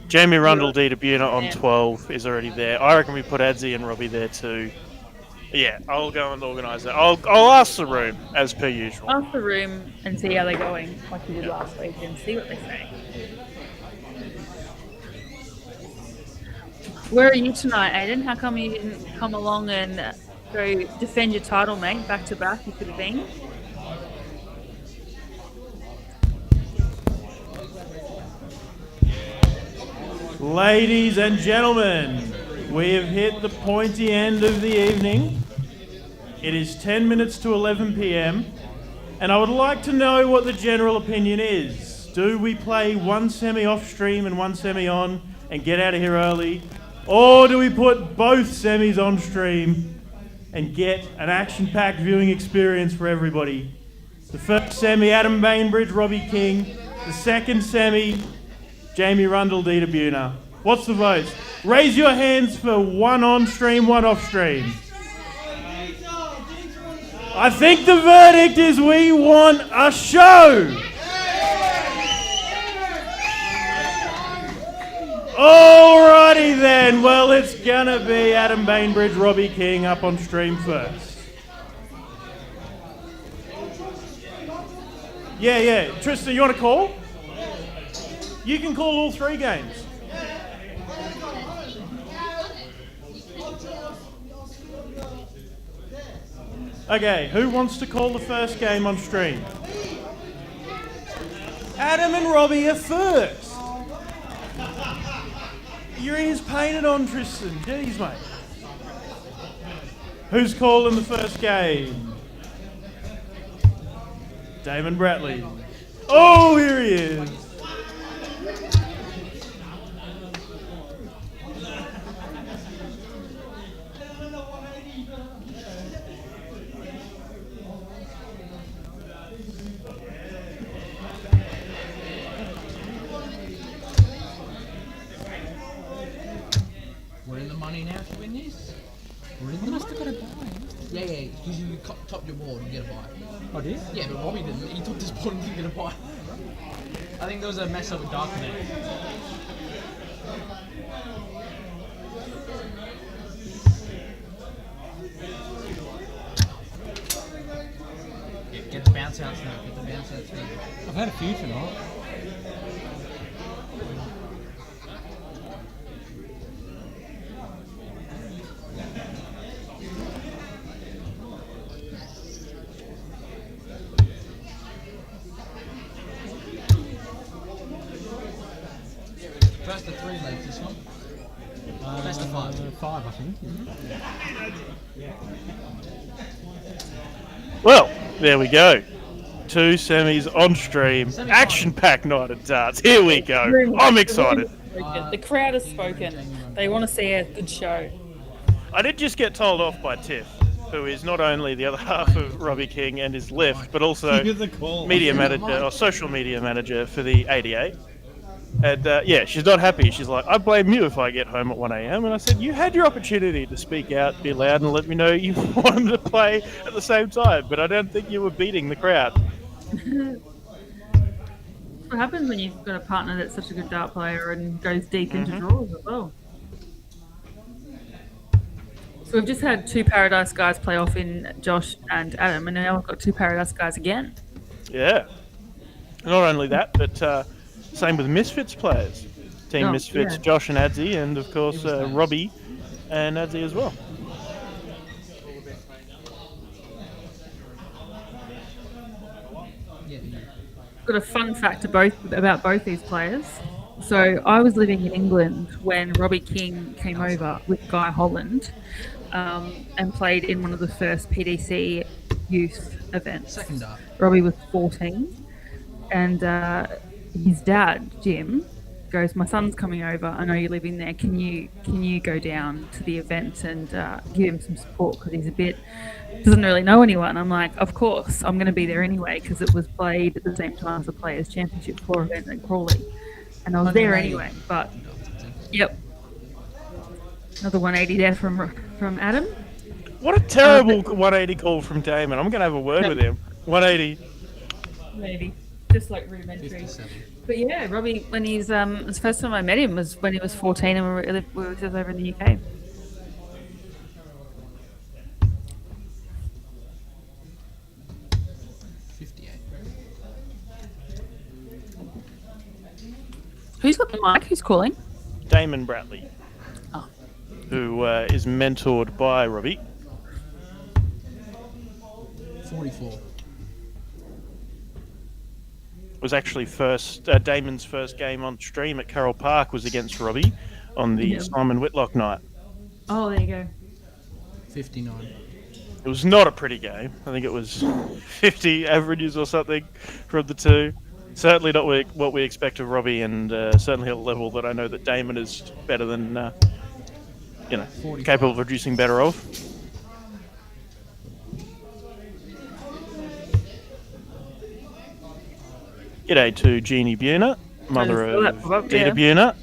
Jamie Rundle, Dita Buna on 12 is already there. I reckon we put Adzi and Robbie there too. Yeah, I'll go and organise that. I'll ask the room as per usual. Ask the room and see how they're going, like you did last week, and see what they say. Where are you tonight, Aiden? How come you didn't come along and go defend your title, mate? Back to back, you could have been. Ladies and gentlemen, We have hit the pointy end of the evening. It is 10 minutes to 11 p.m. and I would like to know what the general opinion is. Do we play one semi off stream and one semi on and get out of here early? Or do we put both semis on stream and get an action-packed viewing experience for everybody? The first semi, Adam Bainbridge, Robbie King. The second semi, Jamie Rundle, Dita Buna. What's the vote? Raise your hands for one on stream, one off stream. I think the verdict is we want a show. Alrighty then, well it's gonna be Adam Bainbridge, Robbie King up on stream first. Yeah. Tristan, you want to call? You can call all three games. Okay, who wants to call the first game on stream? Adam and Robbie are first. Your ears painted on, Tristan. Jeez, mate. Who's calling the first game? Damon Bratley. Oh, here he is. We're in the money now to win this. We're in the money. Got a buy. Yeah, because you top your board and get a buy. Oh, did? Yeah, but Robbie didn't. He took this board and didn't get a buy. I think there was a mess up with Darknet. Yeah, get the bounce outs now. Get the bounce outs now. I've had a few tonight. First of 3 legs, this one. Best of 5. 5, I think. Well, there we go. 2 semis on stream. Action-packed night at darts. Here we go. I'm excited. The crowd has spoken. They want to see a good show. I did just get told off by Tiff, who is not only the other half of Robbie King and his lift, but also media manager or social media manager for the ADA. And yeah, she's not happy. She's like, I blame you if I get home at 1 a.m. And I said, you had your opportunity to speak out, be loud, and let me know you wanted to play at the same time. But I don't think you were beating the crowd. What happens when you've got a partner that's such a good dart player and goes deep into draws as well? So we've just had 2 Paradise guys play off in Josh and Adam, and now we've got 2 Paradise guys again. Yeah. Not only that, but same with Misfits players. Team Misfits, yeah. Josh and Adzi, and of course Robbie and Adzi as well. Got a fun fact about both these players. So I was living in England when Robbie King came over with Guy Holland and played in one of the first PDC youth events. Second dart. Robbie was 14, and his dad, Jim, goes, my son's coming over. I know you're living there. Can you go down to the event and give him some support because he's doesn't really know anyone. I'm like, of course, I'm going to be there anyway because it was played at the same time as the Players Championship Floor event in Crawley, and I was there anyway. But yep, another 180 there from Adam. What a terrible 180 call from Damon. I'm going to have a word with him. 180. Maybe. Just like rudimentary. 57. But yeah, Robbie, when he's the first time I met him was when he was 14 and we were just over in the UK. Who's got the mic? Who's calling? Damon Bratley. Oh. Who is mentored by Robbie. 44. Was actually Damon's first game on stream at Carroll Park was against Robbie on the Simon Whitlock night. Oh, there you go. 59. It was not a pretty game. I think it was 50 averages or something from the two. Certainly not what we expect of Robbie, and certainly at a level that I know that Damon is better than, 45. capable of producing better of. G'day to Jeannie Buhner, mother of Dita Buhner.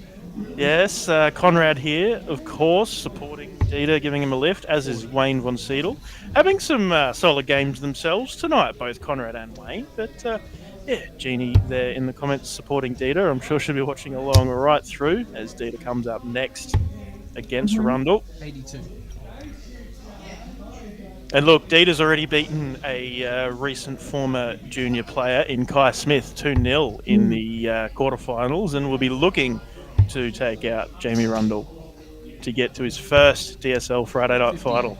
Yes, Conrad here, of course, supporting Dita, giving him a lift, as is Wayne von Seidel. Having some solid games themselves tonight, both Conrad and Wayne. But yeah, Jeannie there in the comments supporting Dita. I'm sure she'll be watching along right through as Dita comes up next against Rundle. 82. And look, Dita's already beaten a recent former junior player in Kai Smith 2-0 in the quarterfinals, and will be looking to take out Jamie Rundle to get to his first DSL Friday night final.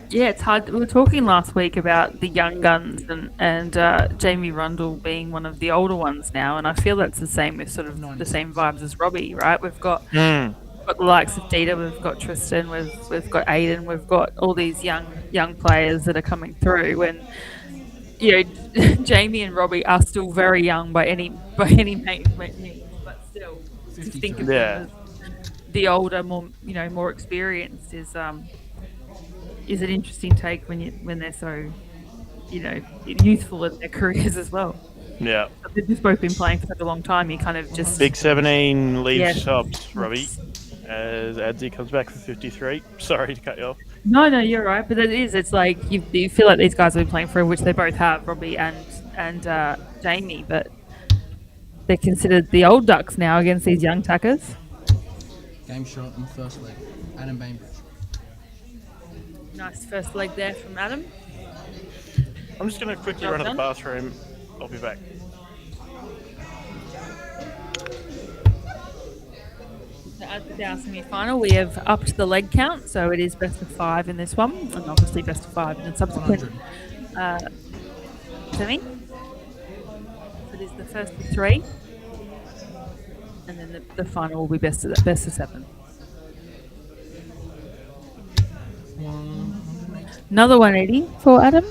Yeah, it's hard. We were talking last week about the young guns and Jamie Rundle being one of the older ones now, and I feel that's the same with sort of the same vibes as Robbie, right? We've got the likes of Dita, we've got Tristan, we've got Aiden, we've got all these young players that are coming through, and Jamie and Robbie are still very young by any means, but still to think of them as the older, more experienced is an interesting take when they're so, youthful in their careers as well. Yeah. But they've just both been playing for such a long time. You kind of just Big 17 leaves subs, Robbie, as Adzi comes back for 53. Sorry to cut you off. No, you're right. But it is. It's like you feel like these guys have been playing for, which they both have, Robbie and Jamie, but they're considered the old ducks now against these young tackers. Game shot in the first leg. Adam Bainbridge. Nice first leg there from Adam. I'm just going to quickly run to the bathroom. I'll be back. So as with our semi-final, we have upped the leg count, so it is best of 5 in this one, and obviously best of 5 in the subsequent semi. So it is the first of 3, and then the final will be best of 7. Another 180 for Adam.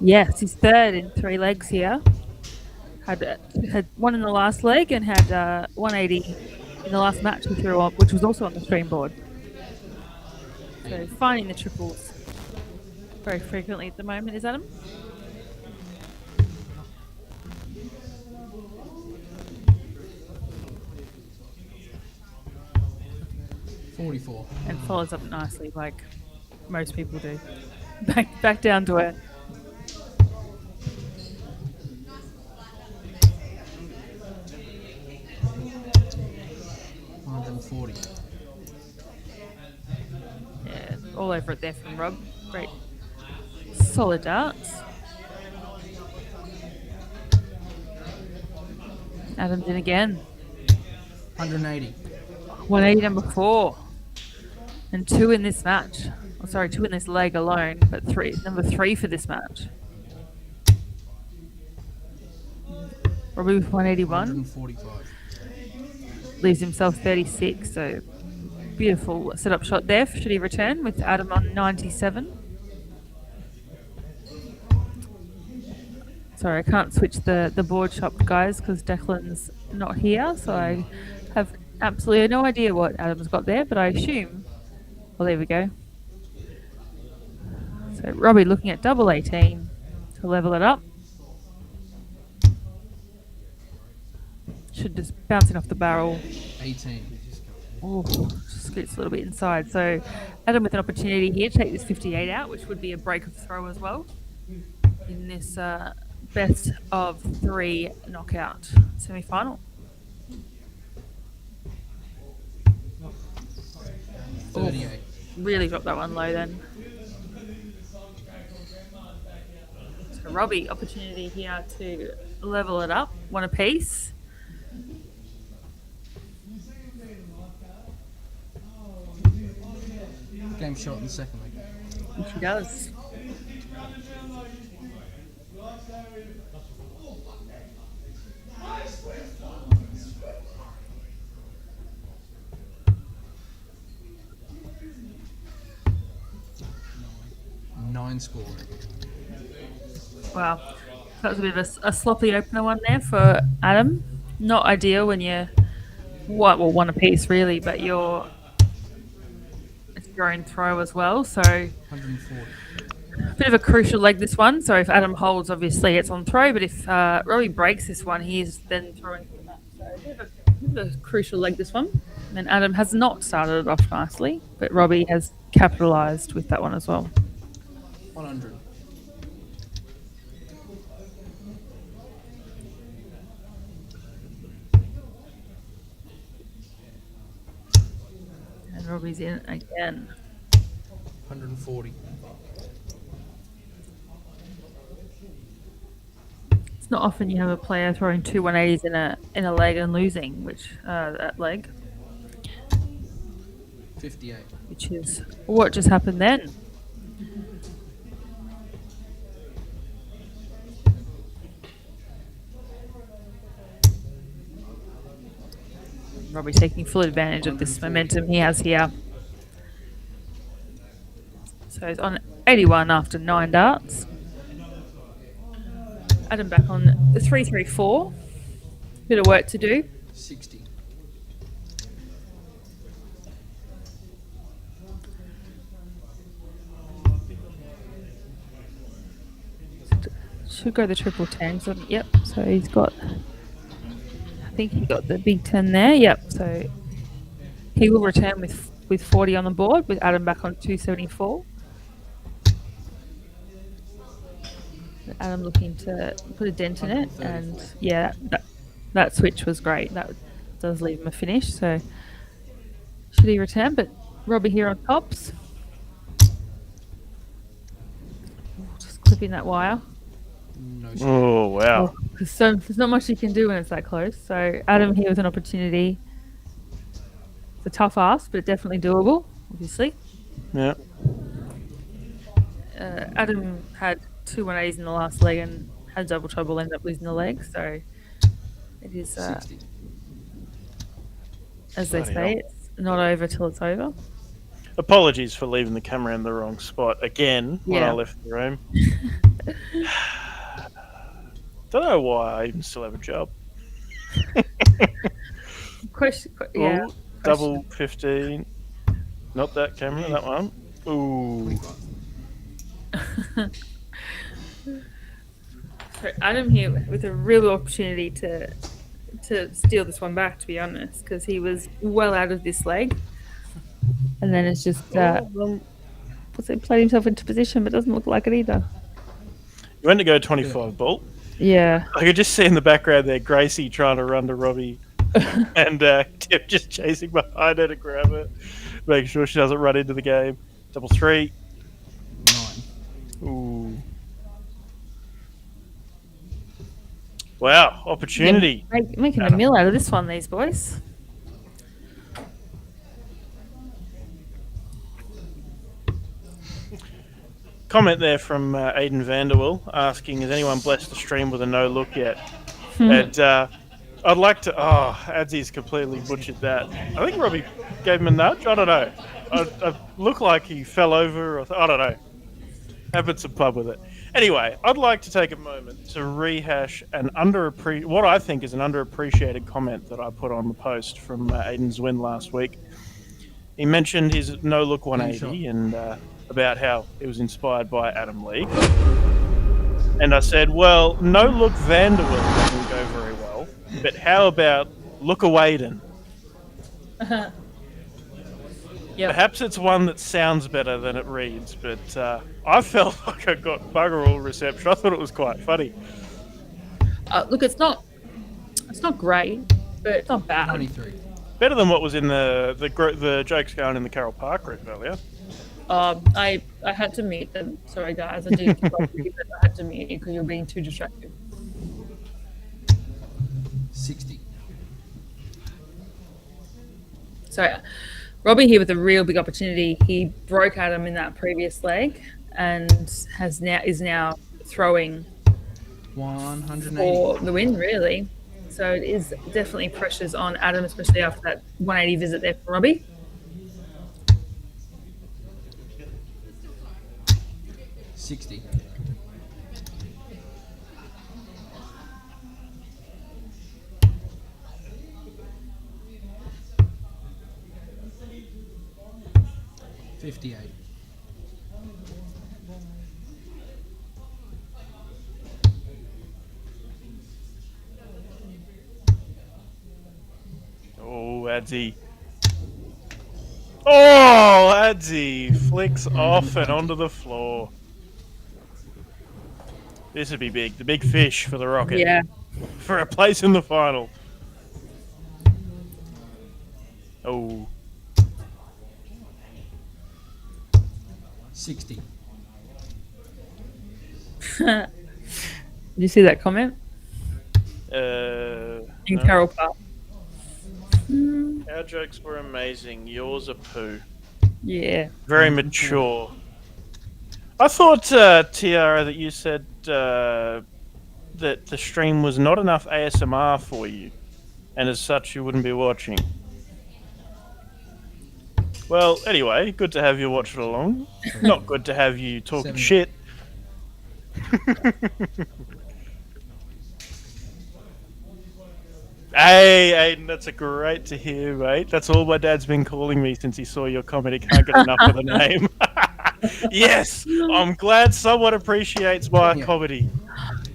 Yes, he's third in 3 legs here. Had one in the last leg and had 180 in the last match we threw on, which was also on the stream board. So finding the triples very frequently at the moment is Adam. $44. And follows up nicely like most people do. Back down to earth. $140. Yeah, all over it there from Rob. Great. Solid darts. Adam's in again. 180. 180 number 4. And 2 in this match. Oh, sorry, 2 in this leg alone, but number 3 for this match. Robbie with 181. 145. Leaves himself 36, so beautiful set-up shot there. Should he return with Adam on 97? Sorry, I can't switch the board shop, guys, because Declan's not here, so I have absolutely no idea what Adam's got there, but I assume... Well, there we go. So Robbie looking at double 18 to level it up. Should just bouncing off the barrel. 18. Oh, just scoots a little bit inside. So Adam with an opportunity here to take this 58 out, which would be a break of throw as well in this best of 3 knockout semi-final. Oh, really dropped that one low then. So Robbie, opportunity here to level it up, 1 apiece. Game shot in the second leg. And she does. Nine score. Wow. That was a bit of a sloppy opener one there for Adam. Not ideal when you're one apiece really, but it's your own throw as well. So 140. a bit of a crucial leg this one. So if Adam holds, obviously it's on throw. But if Robbie breaks this one, he's then throwing from that. So a bit of a crucial leg this one. And Adam has not started it off nicely, but Robbie has capitalised with that one as well. 100. And Robbie's in again. 140. It's not often you have a player throwing two 180s in a leg and losing, that leg, 58. which is what just happened then. Robbie's taking full advantage of this momentum he has here. So he's on 81 after 9 darts. Adam back on the 334. Bit of work to do. 60. Should go the triple 10s. Yep, so he's got, I think he got the big 10 there. Yep, so he will return with 40 on the board, with Adam back on 274. Adam looking to put a dent in it, and yeah, that switch was great. That does leave him a finish, so should he return? But Robbie here on tops. Just clipping that wire. No. Oh, wow. So there's not much you can do when it's that close. So Adam here with an opportunity. It's a tough ask, but definitely doable, obviously. Yeah. Adam had two 180s in the last leg and had double trouble, ended up losing the leg. So it is, 60. as they Bloody say, hell. it's not over till it's over. Apologies for leaving the camera in the wrong spot again when Yeah. I left the room. Don't know why I even still have a job. Yeah. Ooh, double 15. Not that camera, that one. Ooh. So Adam here with a real opportunity to steal this one back, to be honest, because he was well out of this leg, and then it's just played himself into position, but doesn't look like it either. You went to go 25 bolt. Yeah. I could just see in the background there Gracie trying to run to Robbie and Tip just chasing behind her to grab her, making sure she doesn't run into the game. Double 3. 9. Ooh. Wow, opportunity. Making a meal out of this one, these boys. Comment there from Aidan Vanderwill asking, has anyone blessed the stream with a no look yet? And I'd like to. Oh, Adsy's completely butchered that. I think Robbie gave him a nudge. I don't know. I look like he fell over. Or I don't know. Having some fun with it. Anyway, I'd like to take a moment to rehash what I think is an underappreciated comment that I put on the post from Aidan's win last week. He mentioned his no-look 180 and about how it was inspired by Adam League. And I said, well, no-look Vanderwill doesn't go very well, but how about look-a-Waden? Yep. Perhaps it's one that sounds better than it reads, but I felt like I got bugger all reception. I thought it was quite funny. Look, it's not great, but it's not bad. 93. Better than what was in the jokes going in the Carroll Park group earlier. I had to mute them. Sorry, guys. I did, but I had to mute you because you're being too distracted. 60. So, Robbie here with a real big opportunity. He broke Adam in that previous leg and is now throwing 180. for the win, really. So it is definitely pressures on Adam, especially after that 180 visit there for Robbie. $60. $58. Oh, Adzi. Oh, Adzi flicks off and onto the floor. This would be big. The big fish for the Rocket. Yeah. For a place in the final. Oh. 60. Did you see that comment? In In Carroll Park. Our jokes were amazing. Yours are poo. Yeah. Very mature. I thought, Tiara, that you said that the stream was not enough ASMR for you, and as such you wouldn't be watching. Well, anyway, good to have you watch it along. Not good to have you talking 70. shit. Hey, Aiden, that's a great to hear, mate. That's all my dad's been calling me since he saw your comment. He can't get enough of the name. Yes, I'm glad someone appreciates my comedy.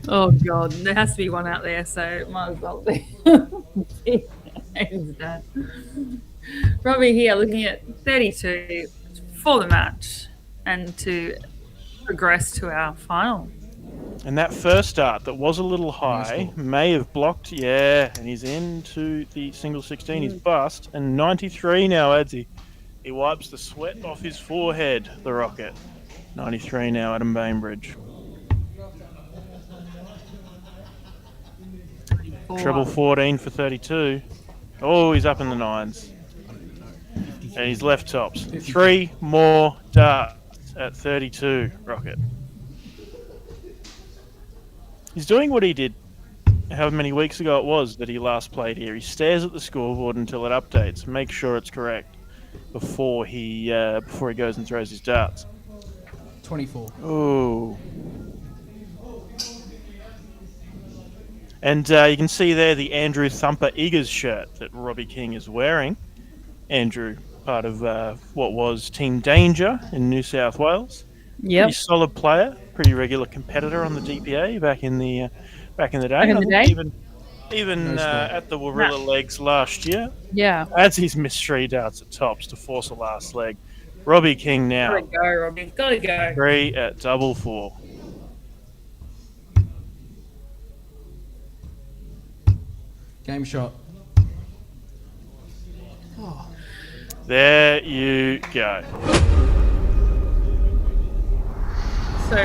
Oh God, there has to be one out there, so might as well be. Aiden's dad. Robbie here looking at 32 for the match and to progress to our final. And that first start that was a little high may have blocked, yeah, and he's into the single 16. He's bust, and 93 now, Adzi. He wipes the sweat off his forehead, the Rocket. 93 now, Adam Bainbridge. Treble 14 for 32. Oh, he's up in the nines. And he's left tops. 3 more darts at 32, Rocket. He's doing what he did however many weeks ago it was that he last played here. He stares at the scoreboard until it updates, makes sure it's correct before he goes and throws his darts. 24. Ooh. And you can see there the Andrew Thumper Eagers shirt that Robbie King is wearing. Andrew, part of what was Team Danger in New South Wales. Yep. Pretty solid player, pretty regular competitor on the DPA back in the day. Back in the day? Even at the Warilla legs last year. Yeah. Adds his missed 3 darts at tops to force a last leg. Robbie King now. Gotta go, Robbie. Gotta go. 3 at double 4. Game shot. There you go. So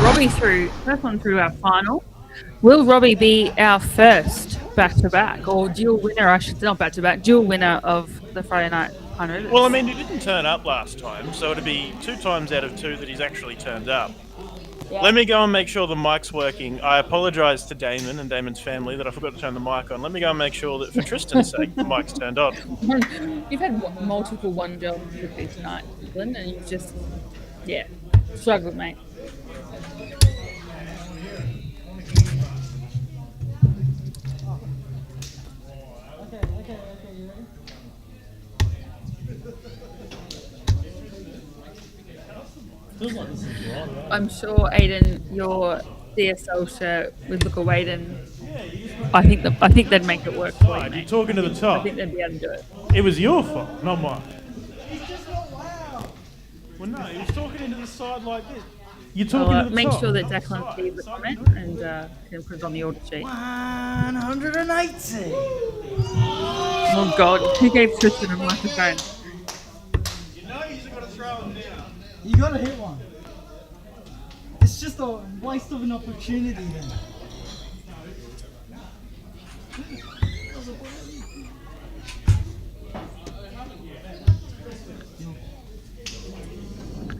Robbie first one through our final. Will Robbie be our first back-to-back or dual winner? I should not back-to-back, dual winner of the Friday night 100. Well, I mean, he didn't turn up last time, so it'd be 2 times out of 2 that he's actually turned up. Yeah. Let me go and make sure the mic's working. I apologise to Damon and Damon's family that I forgot to turn the mic on. Let me go and make sure that, for Tristan's sake, the mic's turned on. You've had multiple one jobs with me tonight, Glenn, and you've just, struggled, mate. Okay, you ready? I'm sure, Aiden, your DSL shirt would look away and I think they'd make it work for you, Right, you're mate. talking to the I top. think they'd be able to do it. It was your fault, not mine. He's just not loud. Well, no, he was talking into the side like this. You're I'll talking to the make top. sure that Declan sees the comment and can put it on the order sheet. 180. Oh God, who gave Tristan a microphone? You know you've got to throw him down. You gotta hit one. It's just a waste of an opportunity then.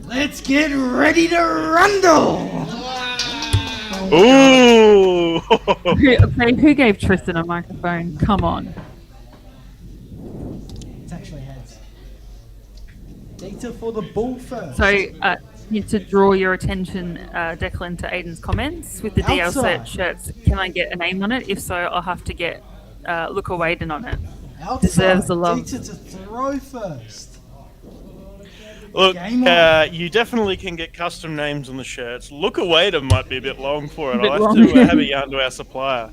Let's get ready to rundle! Ooh! Who gave Tristan a microphone? Come on. It's actually heads. Data for the ball first. So, need to draw your attention, Declan, to Aiden's comments with the Outside. DSL shirts. Can I get a name on it? If so, I'll have to get Look Awaden on it. Outside. Deserves the love. Data to throw first. Look, Game on. you definitely can get custom names on the shirts. Look away to might be a bit long for it. A bit I'll long. have to have a yarn to our supplier.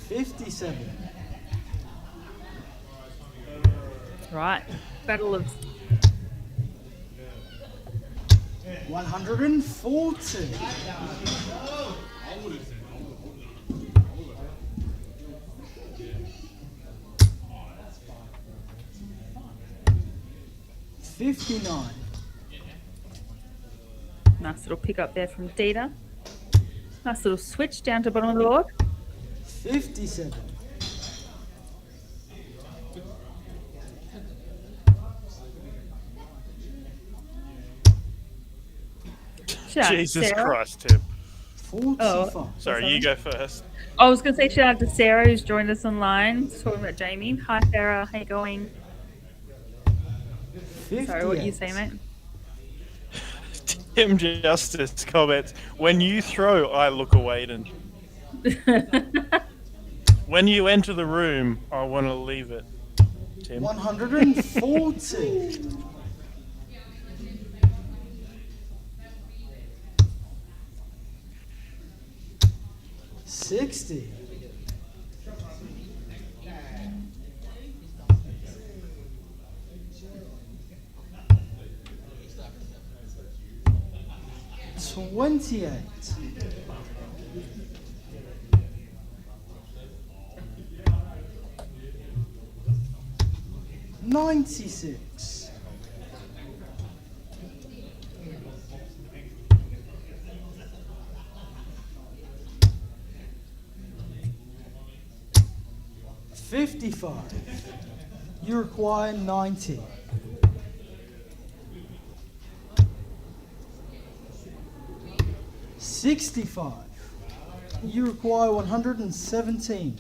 57. Right. Battle of 140. $59. nice little pick up there from Dita. Nice little switch down to bottom of the board. 57. Shout out to Jesus Sarah. Christ, Tim. 45. Sorry, you go first. I was going to say shout out to Sarah who's joined us online, talking about Jamie. Hi Sarah, how you going? 58. Sorry, what you say, mate? Tim Justice comments, when you throw, I look away. And when you enter the room, I want to leave it. Tim. 140. $60. $28. $96. $55. You require 90. $65. You require 117.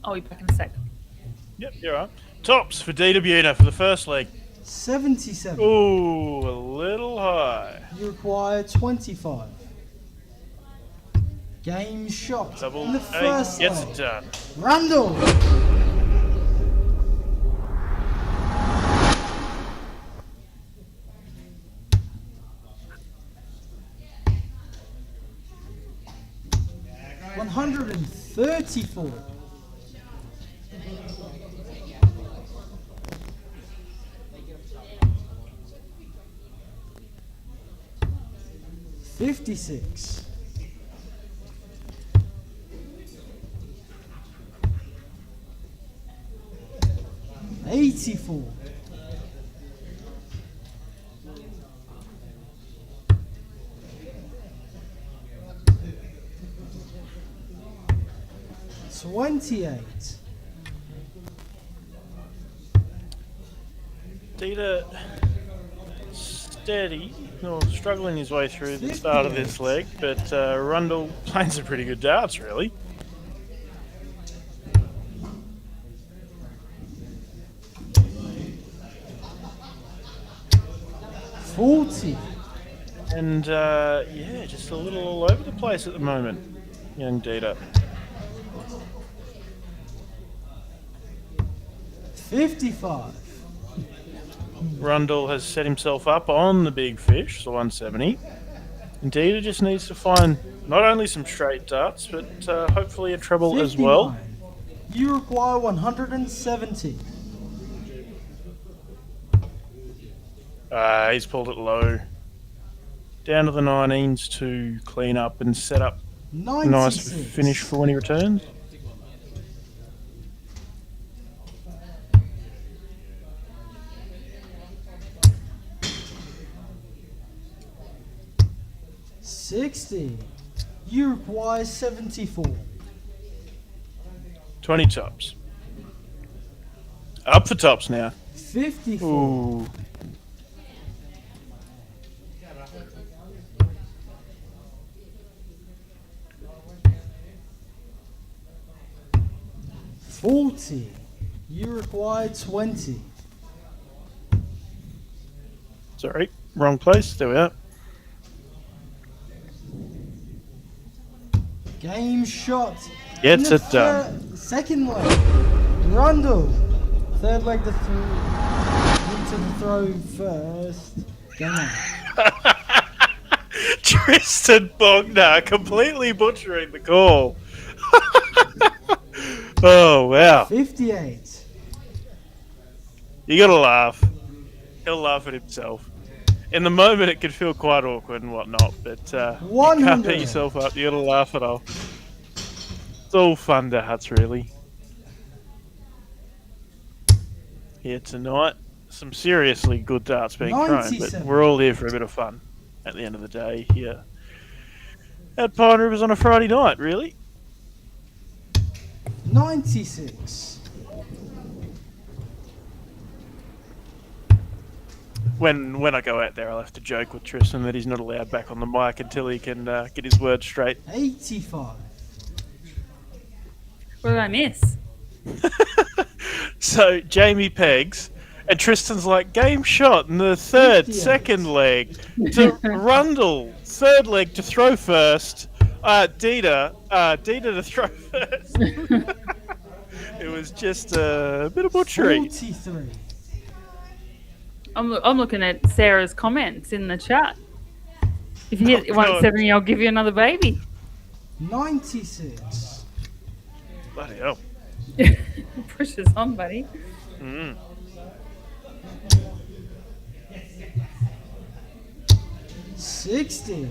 I'll be back in a sec. Yep, you're right. Tops for Dita Buena for the first leg. 77. Ooh, a little high. You require 25. Game shot Double in the eight first gets leg. it done. Randall. $134. $56. $84. $28. Dita steady, or struggling his way through the start of this leg, but Rundle playing some pretty good darts, really. $40. And yeah, just a little all over the place at the moment, young Dita. $55. Rundle has set himself up on the big fish, the 170. And Dita just needs to find not only some straight darts, but hopefully a treble as well. 59. You require 170. He's pulled it low. Down to the 19s to clean up and set up a nice 96. finish for when he returns. $60. You require 74. 20 tops. Up for tops now. 54. Ooh. 40. Uruguay 20. Sorry, wrong place. There we are. Game shot. Gets In it done. Second leg. Rundle. Third leg to into the throw first. Game on. Tristan Bogner completely butchering the call. Oh, wow. 58. You gotta laugh. He'll laugh at himself. In the moment, it can feel quite awkward and whatnot, but you can't beat 100. yourself up. You gotta laugh it off. It's all fun darts, really. Here tonight, some seriously good darts being thrown, but 97. we're all here for a bit of fun at the end of the day here at Pine Rivers on a Friday night, really. 96. When I go out there, I'll have to joke with Tristan that he's not allowed back on the mic until he can get his words straight. 85. What did I miss? So Jamie pegs, and Tristan's like, game shot in the third, 58. second leg to Rundle, third leg to throw first. Dita to throw first. It was just a bit of butchery. 43. I'm looking at Sarah's comments in the chat. If you hit 170, I'll give you another baby. 96. Bloody hell. Pressure's on, buddy. Mm. 60.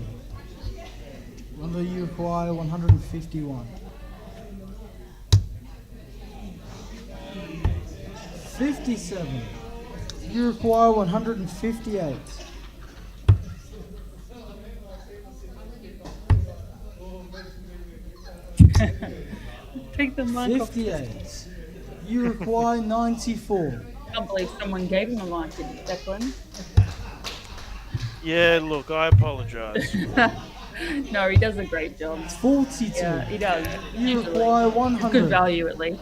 Rundle Uruguay 151. 57. Uruguay 158. Take the mic off. 58. Uruguay 94. I can't believe someone gave him a mic, Declan. Yeah, look, I apologise. No, he does a great job. 42. Yeah, he does. Uruguay It's 100. good value, at least.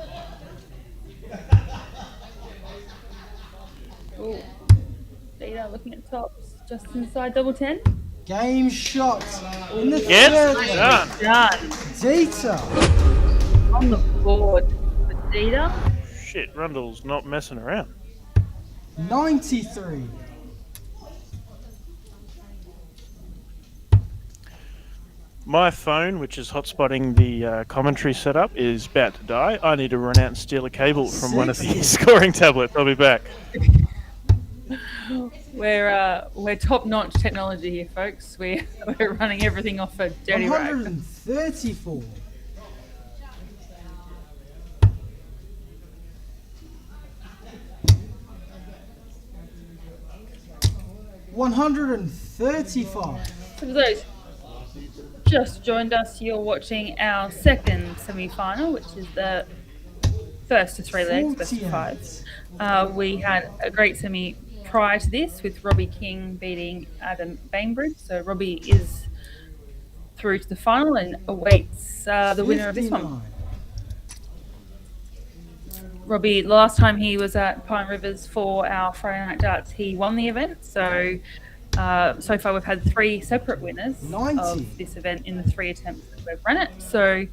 Oh, Data looking at tops, just inside double 10. Game shot in the Yes, third leg. done. Done. Data. On the board for Data. Shit, Rundle's not messing around. 93. My phone, which is hotspotting the commentary setup, is about to die. I need to run out and steal a cable from one of the scoring tablets. I'll be back. We're top-notch technology here, folks. We're running everything off a dirty rack. 134. 135. For those just joined us, you're watching our second semi-final, which is the first of three legs, best of 48. five. We had a great semi prior to this with Robbie King beating Adam Bainbridge. So Robbie is through to the final and awaits the winner of this one. 59. Robbie, last time he was at Pine Rivers for our Friday Night Darts, he won the event. So so far we've had three separate winners 90. of this event in the three attempts that we've run it. So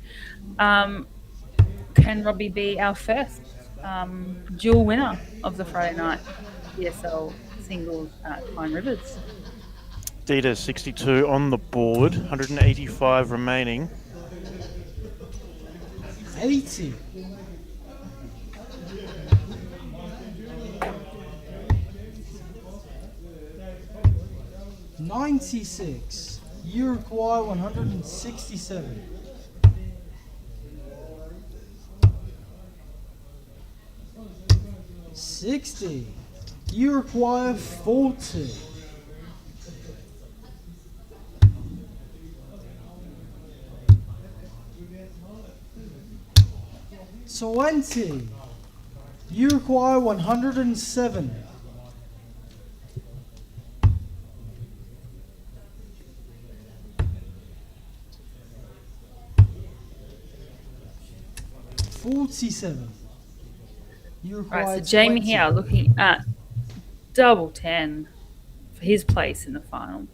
can Robbie be our first dual winner of the Friday Night DSL singles at Pine Rivers? Dita 62 on the board, 185 remaining. 80. 96. Uruguay 167. 60. Uruguay 40. 20. Uruguay 107. 47. You Right, require so Jamie 20. here looking at double 10 for his place in the final.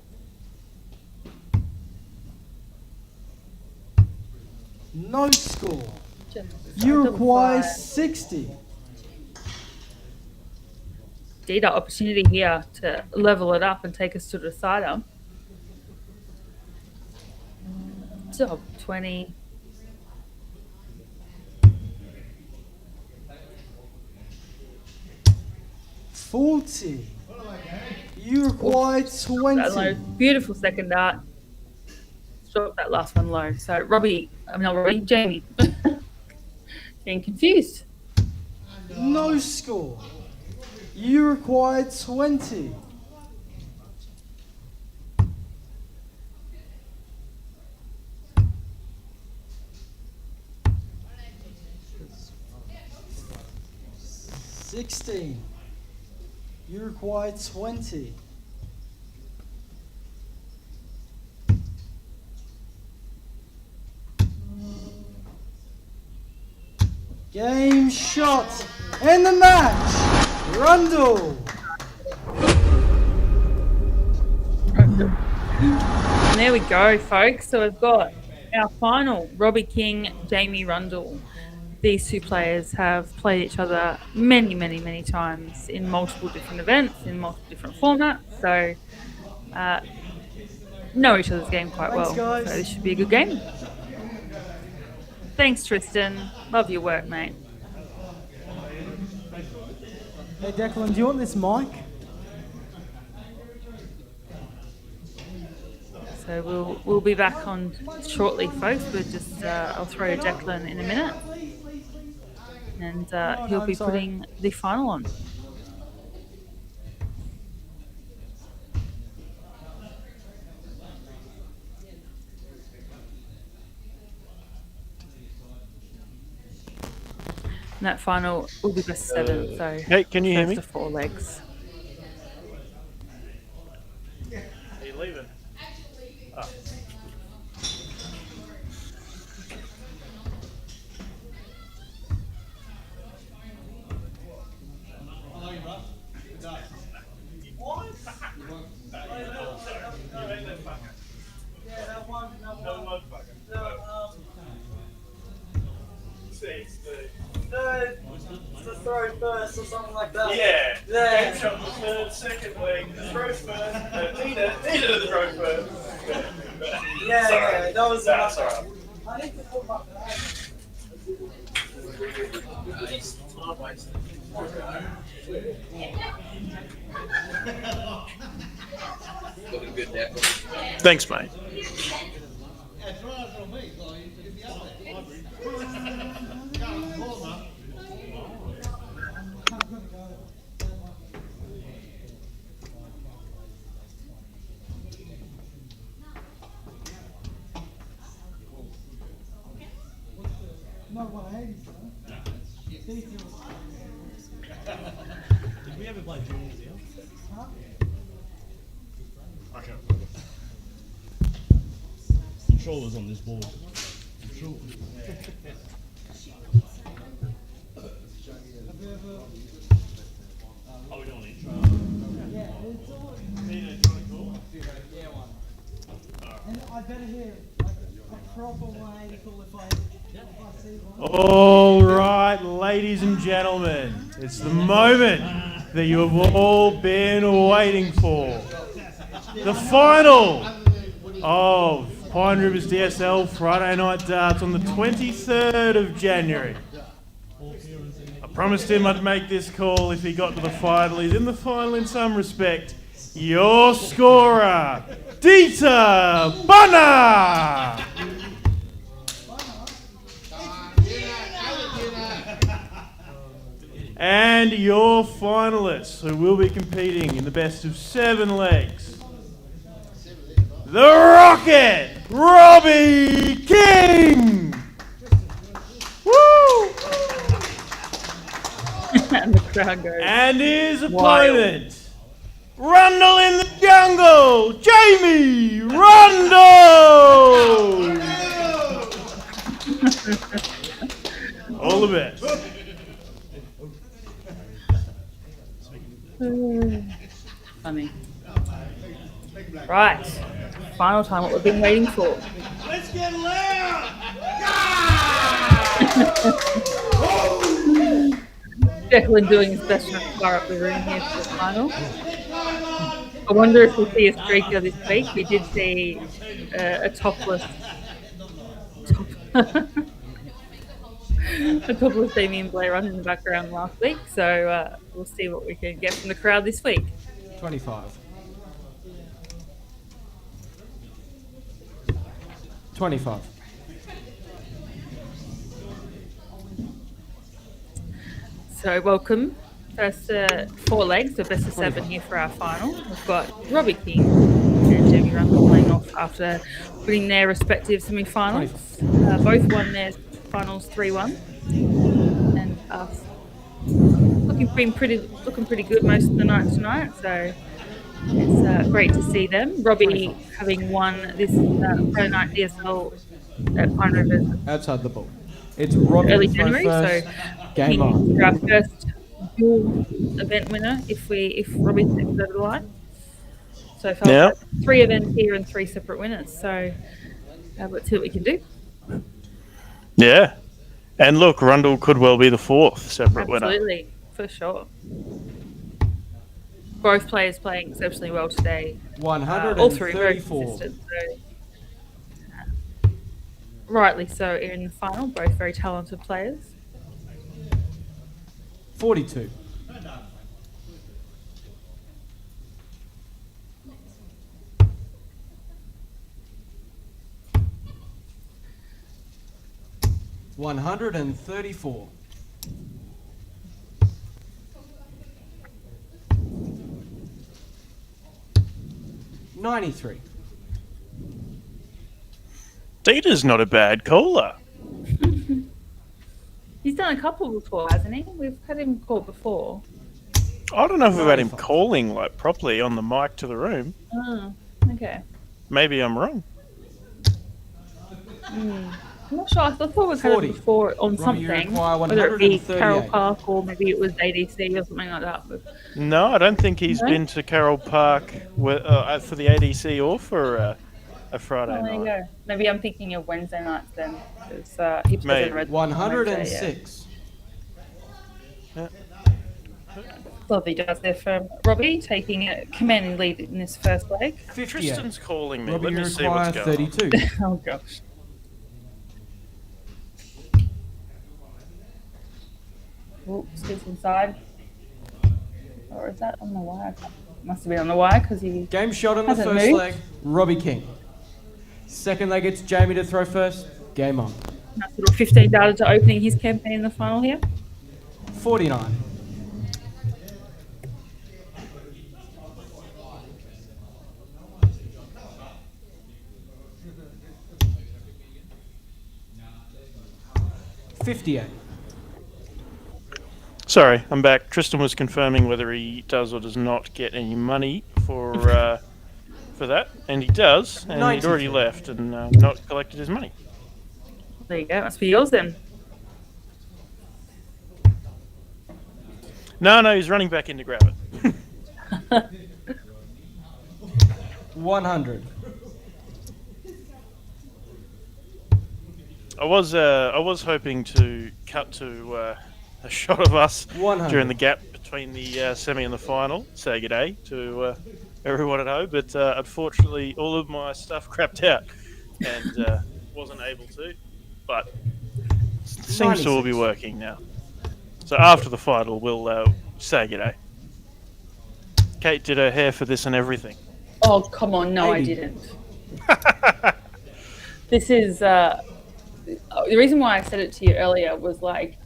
No score. Double You require five. 60. Indeed, our opportunity here to level it up and take us to the decider. Double 20. $40. You require That low. 20. Beautiful second dart. Drop that last one low. So Jamie. Getting confused. No score. You require 20. $16. You require 20. Game shot. In the match, Rundle. And there we go, folks. So we've got our final, Robbie King, Jamie Rundle. These two players have played each other many, many, many times in multiple different events, in multiple different formats. So know each other's game quite Thanks, well. guys. So this should be a good game. Thanks, Tristan. Love your work, mate. Hey Declan, do you want this mic? So we'll be back on shortly, folks. We'll just I'll throw Declan in a minute, and he'll be putting the final on. And that final will be best of 7. So Hey, can you hear first me? to 4 legs. Are you leaving? The throw first or something like that. Yeah. Yeah. Shot the third, second leg, the throw first, Nina the throw first. Yeah, that was That's alright. I need to put my Thanks, mate. No 180s though. Details. Did we ever play juniors here? Huh? I can't remember. I'm sure it was on this board. I'm sure. Have you ever? Are we doing it? Yeah, it's all. And I better hear like a proper 180 call if I see one. All right, ladies and gentlemen, it's the moment that you have all been waiting for. The final of Pine Rivers DSL Friday Night Darts on the 23rd of January. I promised him I'd make this call if he got to the final. He's in the final in some respect. Your scorer, Dieter Bunner! And your finalists, who will be competing in the best of 7 legs. The Rocket, Robbie King! Woo! And the crowd goes. And his Wild. opponent, Rundle in the Jungle, Jamie Rundle! All the best. Right. Final time, what we've been waiting for. Let's get loud! Declan doing his best to fire up the room here for the final. I wonder if we'll see a streaker this week. We did see a topless a topless Damien Blair run in the background last week, so we'll see what we can get from the crowd this week. 25. 25. So welcome. First 4 legs, so best of 7 here for our final. We've got Robbie King and Jamie Rundle playing off after winning their respective semi-finals. Both won their finals 3-1, and looking pretty good most of the night tonight. So it's great to see them. Robbie having won this Friday night DSL at Pine Rivers Outside the ball. It's Robbie early to throw January, first. so Game on. for our first dual event winner if Robbie takes it over the line. So far, Yeah. 3 events here and 3 separate winners. So let's see what we can do. Yeah. And look, Rundle could well be the 4th separate winner. Absolutely, for sure. Both players playing exceptionally well today. All three very 134. consistent. So, rightly so in the final. Both very talented players. 42. $134. 93. Dita's not a bad caller. He's done a couple before, hasn't he? We've had him call before. I don't know if we've had him 95. calling like properly on the mic to the room. Oh, okay. Maybe I'm wrong. I'm not sure. I thought we've had 40. it before on Robbie, you something. require Whether it be 138. Carroll Park or maybe it was ADC or something like that. But No, I don't think he's No? been to Carroll Park for the ADC or for a Friday there you night. go. Maybe I'm thinking of Wednesday nights then. Because he plays Maybe. in Red on Wednesday, yeah. 106. Lovely does there from Robbie, taking a commanding lead in this first leg. 58. Tristan's calling me. Robbie, Let you me see require what's going on. 32. Oh gosh. Oh, Steve's inside. Or is that on the wire? Must have been on the wire because he. Game shot on the Hasn't first moved. leg. Robbie King. Second leg, it's Jamie to throw first. Game on. Nice little 15 data to opening his campaign in the final here. 49. $58. Sorry, I'm back. Tristan was confirming whether he does or does not get any money for that, and he does, and he'd already 92. left and not collected his money. There you go. Must be yours then. No, he's running back in to grab it. 100. I was hoping to cut to a shot of us 100. during the gap between the semi and the final. Say good day to everyone at home, but unfortunately all of my stuff crapped out and wasn't able to. But seems to all be 96. working now. So after the final, we'll say good day. Kate did her hair for this and everything. Oh, come on. No, I 80. didn't. This is the reason why I said it to you earlier was like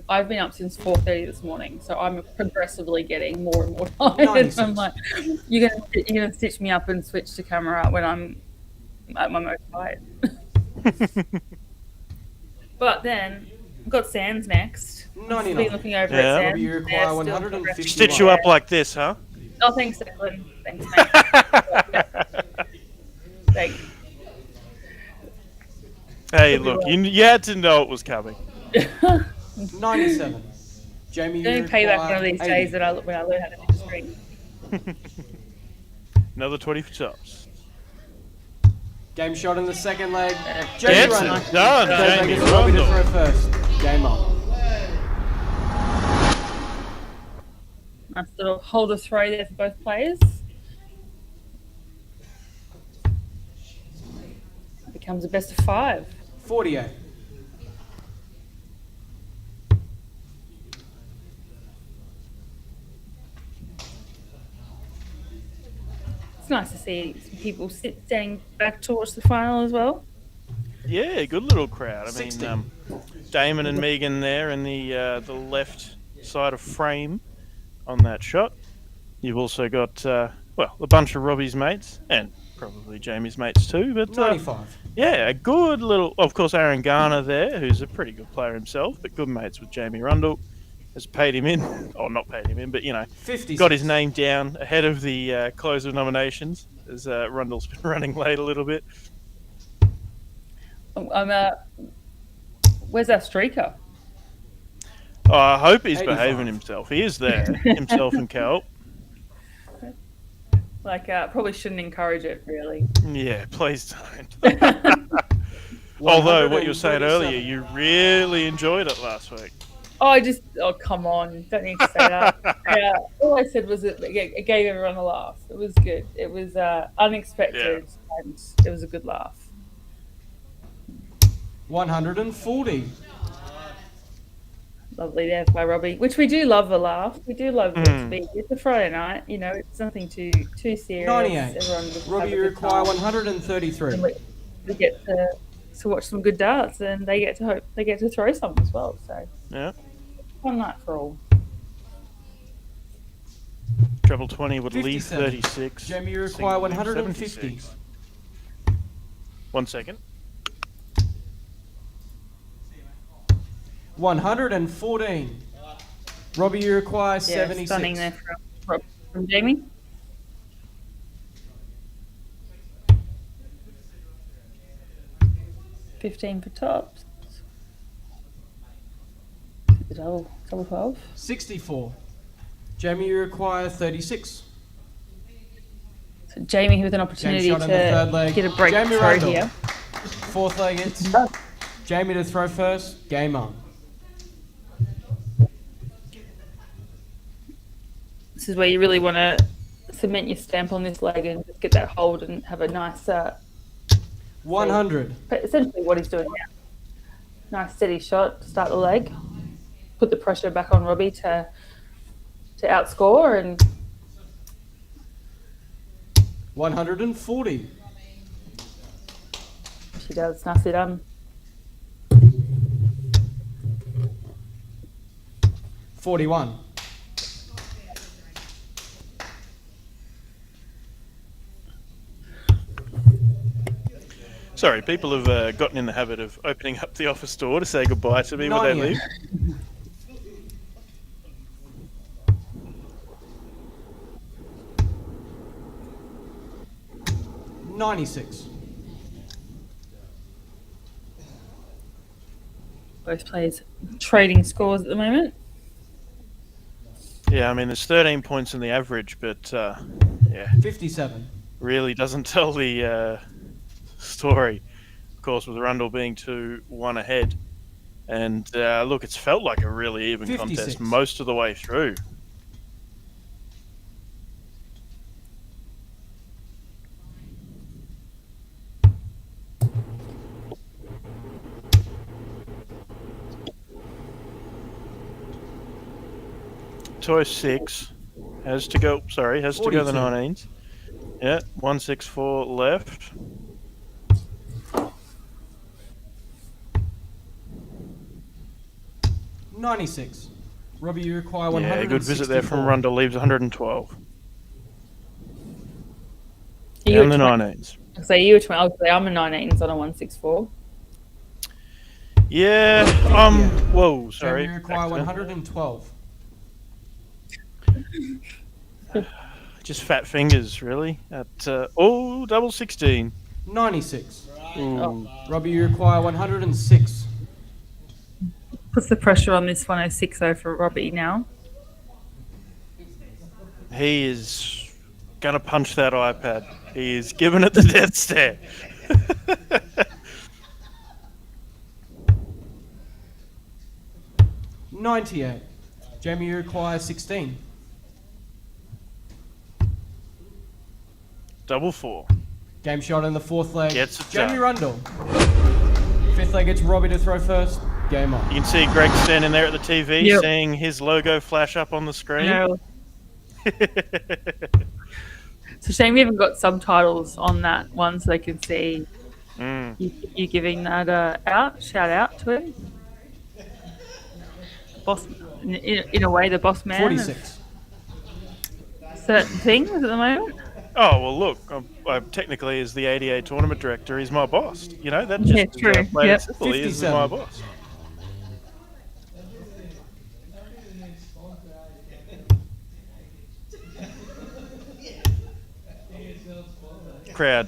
I've been up since 4:30 this morning, so I'm progressively getting more and more tired. 96. I'm like, you're gonna stitch me up and switch to camera when I'm at my most tired. But then I've got Sands next. I've 99. been looking over Yeah. at Robbie, you Sands. require They're still 151. progressing. Stitch you up like this, huh? Oh, thanks, Declan. Thanks, mate. Thanks. Hey, look, you had to know it was coming. 97. Jamie, you Doing payback one require of these 80. days when I learn how to do string. Another 20 for tops. Game shot in the second leg. Jamie Gets Rundle. it done, Third leg Jamie is Robbie to Rundle. throw first. Game on. Nice little holder throw there for both players. Becomes a best of 5. 48. It's nice to see some people standing back to watch the final as well. Yeah, good little crowd. I 60. mean, Damon and Megan there in the left side of frame on that shot. You've also got, well, a bunch of Robbie's mates and probably Jamie's mates too. But 95. yeah, a good little, of course, Aaron Garner there, who's a pretty good player himself, but good mates with Jamie Rundle. Has paid him in, or not paid him in, but, you know, 56. got his name down ahead of the close of nominations, as Rundle's been running late a little bit. Where's our streaker? Oh, I hope he's 85. behaving himself. He is there, himself and Cal. Like, probably shouldn't encourage it, really. Yeah, please don't. Although, what you were saying 137. earlier, you really enjoyed it last week. Oh, come on. Don't need to say that. Yeah, all I said was it gave everyone a laugh. It was good. It was unexpected, and it was a good laugh. 140. Lovely there by Robbie, which we do love a laugh. We do love it to be. It's a Friday night, you know, it's nothing too serious. 98. Everyone just Robbie, have a you good require time. 133. And we get to watch some good darts, and they get to throw some as well. So Yeah. fun night for all. Treble 20 would leave 57. 36. Jamie, you require Single leave 150. 76. 1 second. 114. Robbie, you require 76. Stunning there from Jamie. $15 for tops. Double 12. 64. Jamie, you require 36. So Jamie with an opportunity shot in the third to leg. get a break Jamie throw Rundle. here. Fourth leg, it's Jamie to throw first. Game on. This is where you really want to cement your stamp on this leg and just get that hold and have a nice, 100. but essentially what he's doing now. Nice steady shot to start the leg. Put the pressure back on Robbie to outscore, and 140. she does. Nicely done. 41. Sorry, people have gotten in the habit of opening up the office door to say goodbye to me when they 98. leave. $96. Both players trading scores at the moment. Yeah, I mean, there's 13 points in the average, but yeah, 57. really doesn't tell the story. Of course, with Rundle being 2-1 ahead. And look, it's felt like a really even 56. contest most of the way through. Toy 6 has to go. Sorry, has to go the 42. 19s. Yeah, 164 left. $96. Robbie, you require Yeah, 164. good visit there from Rundle. Leaves 112. You And the were 19s. So you were 12. I'm a 19, so on a 164. Yeah, whoa, sorry. Jamie, you require Accident. 112. Just fat fingers, really. At double 16. 96. Ooh. Robbie, you require 106. Puts the pressure on this 106 though for Robbie now. He is gonna punch that iPad. He is giving it the death stare. 98. Jamie, you require 16. Double 4. Game shot in the fourth leg. Gets it Jamie done. Rundle. Fifth leg, it's Robbie to throw first. Game on. You can see Greg standing there at the TV, Yep. seeing his logo flash up on the screen. No. It's a shame we haven't got subtitles on that one so they can see you giving that out. Shout out to him. Boss, in a way, the boss man. 46. Of certain things at the moment. Oh, well, look, I'm technically, as the ADA tournament director, he's my boss. You know, that just Yeah, true. plain Yep. and simple. He is my boss. Crowd.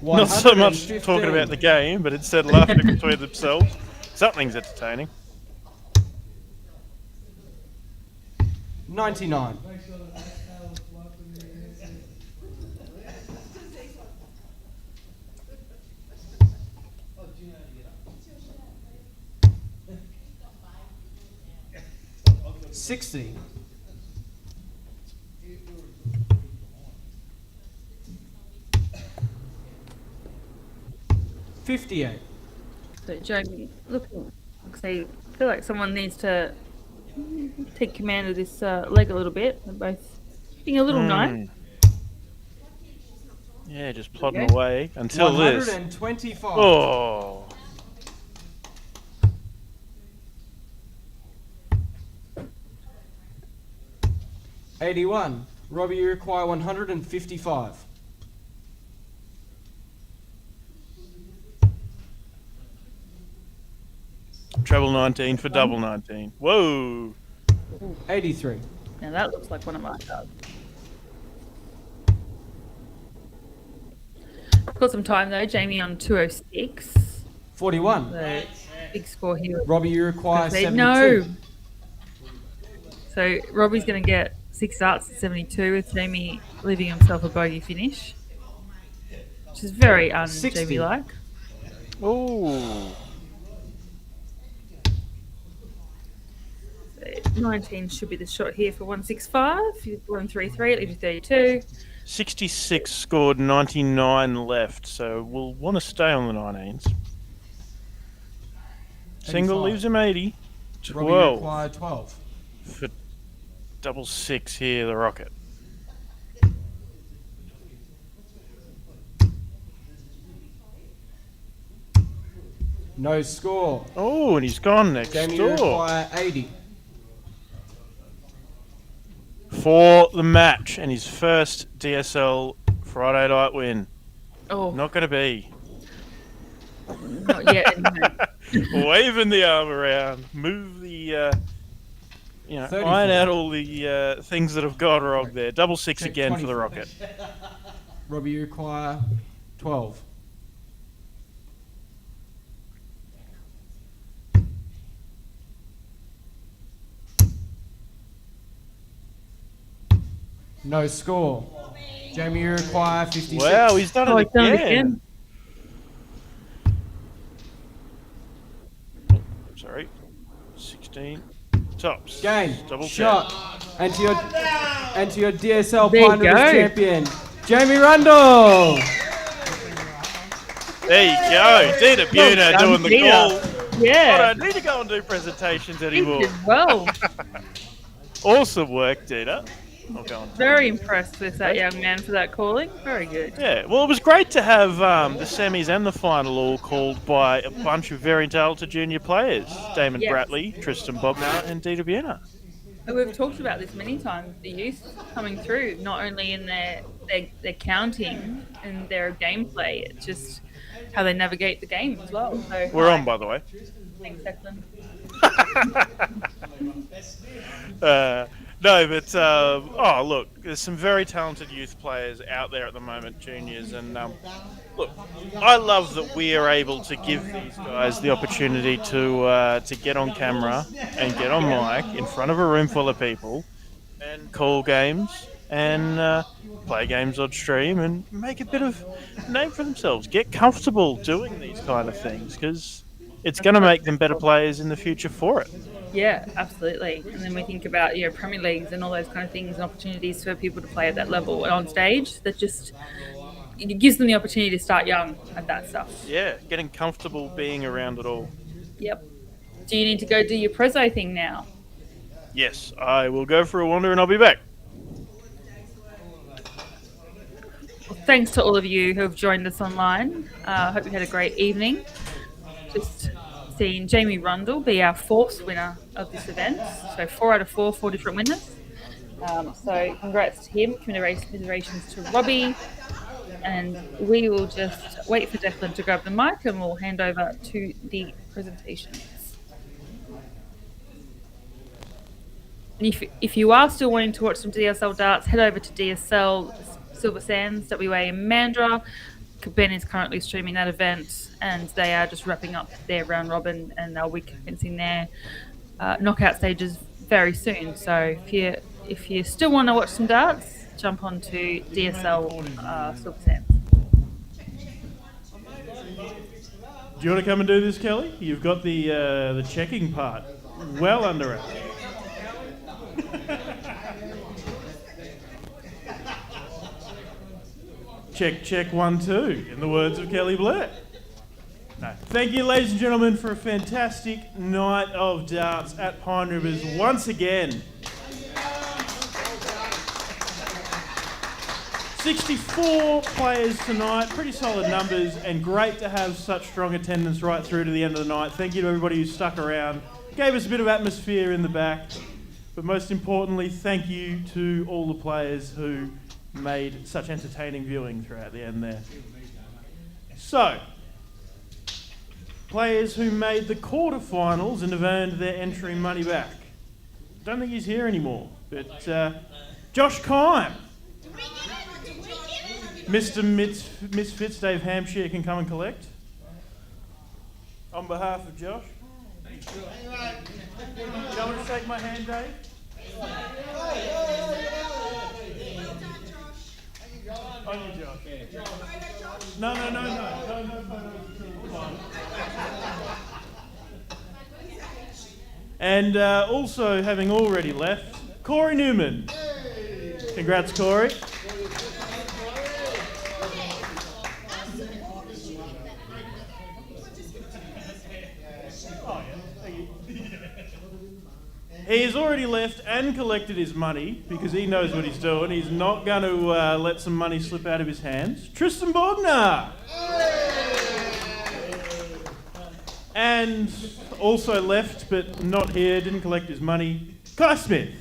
Not so much 115. talking about the game, but instead laughing between themselves. Something's entertaining. 99. $60. 58. So, Jamie, look, I feel like someone needs to take command of this leg a little bit. They're both being a little nice. Yeah, just plodding Okay. away until this. 125. Oh. $81. Robbie, you require 155. Treble 19 for double 19. Whoa. 83. Now that looks like one of my cards. Got some time though. Jamie on 206. 41. So big score here. Robbie, you require 72. No. So Robbie's going to get 6 starts at 72 with Jamie leaving himself a bogey finish, which is very 60. un-Jamie like. Oh. 19 should be the shot here for 165. 133, it leaves you 32. 66 scored, 99 left, so we'll want to stay on the 19s. Single 85. leaves him 80. Robbie, you 12 require 12. for double 6 here, the Rocket. No score. Oh, and he's gone next Jamie, you door require 80. for the match and his first DSL Friday night win. Oh, Not going to be. not yet. Anyway. Waving the arm around, move the, you know, 34. iron out all the things that have gone wrong there. Double 6 Check again for the 24. Rocket. Robbie, you require 12. No score. Jamie, you require 56. Wow, he's done Oh, it he's done it again. again. Sorry. 16. Tops. Game. Double Shot. And to your DSL There you Pine Rivers go. champion, Jamie Rundle. There you go. Dita Buna Well done, doing the Dita. call. I Yeah. don't need to go and do presentations He anymore. did well. Awesome work, Dita. I'll go on. Very impressed with that young man for that calling. Very good. Yeah, well, it was great to have the semis and the final all called by a bunch of very talented junior players. Damon Yes. Bratley, Tristan Bobner, and Dita Buna. And we've talked about this many times. The youth coming through, not only in their counting and their gameplay, it's just how they navigate the game as well. So We're on, by the way. Thanks, Declan. No, but oh look, there's some very talented youth players out there at the moment, juniors, and look, I love that we are able to give these guys the opportunity to get on camera and get on mic in front of a room full of people and call games and play games on stream and make a bit of name for themselves. Get comfortable doing these kind of things because it's going to make them better players in the future for it. Yeah, absolutely. And then we think about Premier Leagues and all those kind of things and opportunities for people to play at that level and on stage. That just it gives them the opportunity to start young at that stuff. Yeah, getting comfortable being around it all. Yep. Do you need to go do your Prezzo thing now? Yes, I will go for a wander and I'll be back. Well, thanks to all of you who have joined us online. Hope you had a great evening. Just seen Jamie Rundle be our fourth winner of this event. So 4 out of 4 different winners. So congrats to him. Commiserations to Robbie. And we will just wait for Declan to grab the mic and we'll hand over to the presentations. And if you are still wanting to watch some DSL darts, head over to DSL Silver Sands WA in Mandurah. Ben is currently streaming that event and they are just wrapping up their round robin and they'll be commencing their knockout stages very soon. So if you still want to watch some darts, jump onto DSL Silver Sands. Do you want to come and do this, Kelly? You've got the checking part well under it. Check 1 2 in the words of Kelly Blair. No. Thank you, ladies and gentlemen, for a fantastic night of darts at Pine Rivers once again. 64 players tonight, pretty solid numbers, and great to have such strong attendance right through to the end of the night. Thank you to everybody who stuck around, gave us a bit of atmosphere in the back, but most importantly, thank you to all the players who made such entertaining viewing throughout the end there. So, players who made the quarterfinals and have earned their entry money back. Don't think he's here anymore, but Josh Kime. Mr. Misfits Dave Hampshire can come and collect. On behalf of Josh. You don't want to shake my hand, Dave? On you, Josh. No photos. And also, having already left, Corey Newman. Congrats, Corey. He has already left and collected his money because he knows what he's doing. He's not going to let some money slip out of his hands. Tristan Bogner! And also left but not here, didn't collect his money, Kai Smith.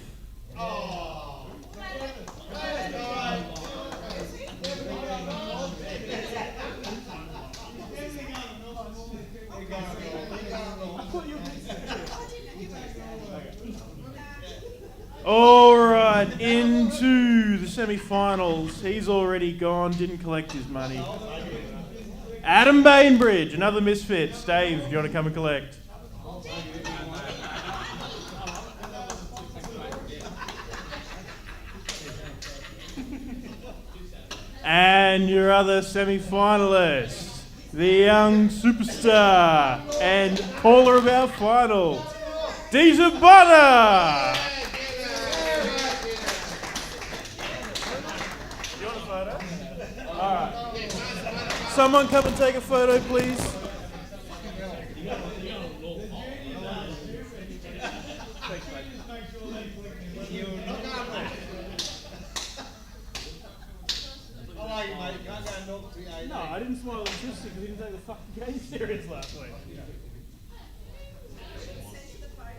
All right, into the semi-finals. He's already gone, didn't collect his money. Adam Bainbridge, another misfit. Dave, do you want to come and collect? And your other semi-finalist, the young superstar and caller of our final, Deja Bonner. Someone come and take a photo, please. No, I didn't smile at Tristan because he didn't take the fucking game serious last week.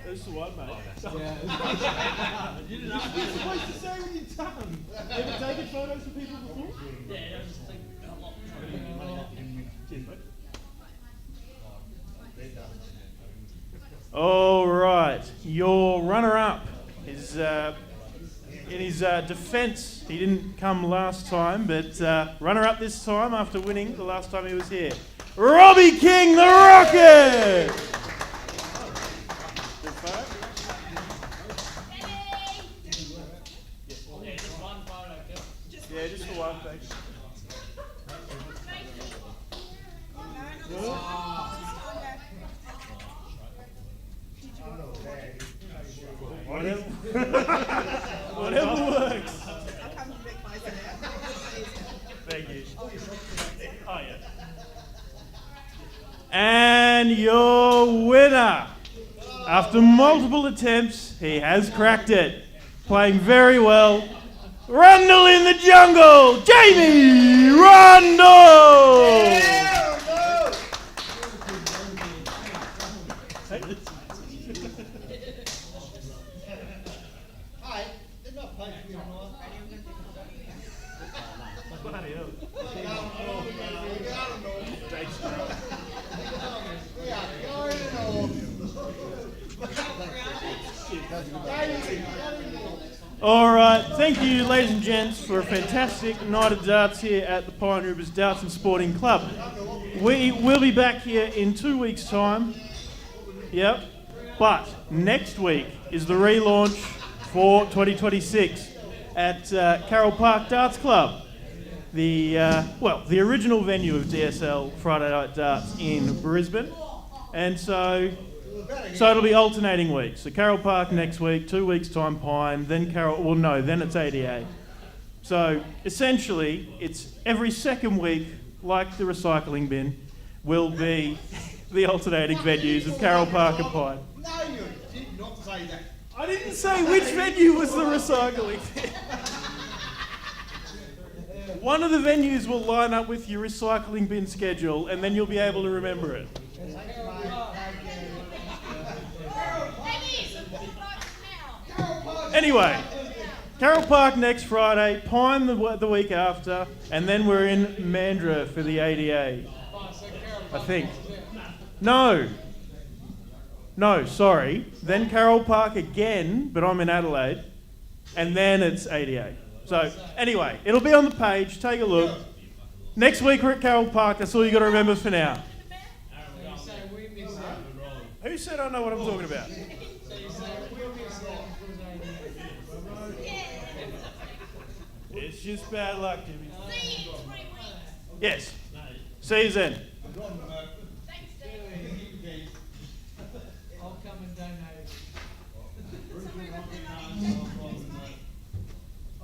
This is what, mate. Yeah. You didn't ask me. You're supposed to say when you're done. You ever taken photos of people before? Yeah, I just think a lot. All right, your runner-up is in his defence. He didn't come last time, but runner-up this time after winning the last time he was here. Robbie King, the Rocket. Whatever works. Thank you. Oh, yeah. And your winner, after multiple attempts, he has cracked it. Playing very well. Rundle in the jungle, Jamie Rundle! Hey, they're not playing for you All right, thank you, ladies and gents, for a fantastic night of darts here at the Pine Rivers Darts and Sporting Club. We will be back here in 2 weeks' time. Yep. But next week is the relaunch for 2026 at Carroll Park Darts Club. The original venue of DSL Friday Night Darts in Brisbane. And so it'll be alternating weeks. So Carroll Park next week, 2 weeks' time Pine, then then it's ADA. So essentially, it's every second week, like the recycling bin, will be the alternating venues of Carroll Park and Pine. No, you did not say that. I didn't say which venue was the recycling bin. One of the venues will line up with your recycling bin schedule, and then you'll be able to remember it. Anyway, Carroll Park next Friday, Pine the week after, and then we're in Mandurah for the ADA. I think. No, sorry. Then Carroll Park again, but I'm in Adelaide, and then it's ADA. So anyway, it'll be on the page. Take a look. Next week we're at Carroll Park. That's all you got to remember for now. Who said I know what I'm talking about? It's just bad luck, Jimmy. Yes. See you then. I'll come and donate.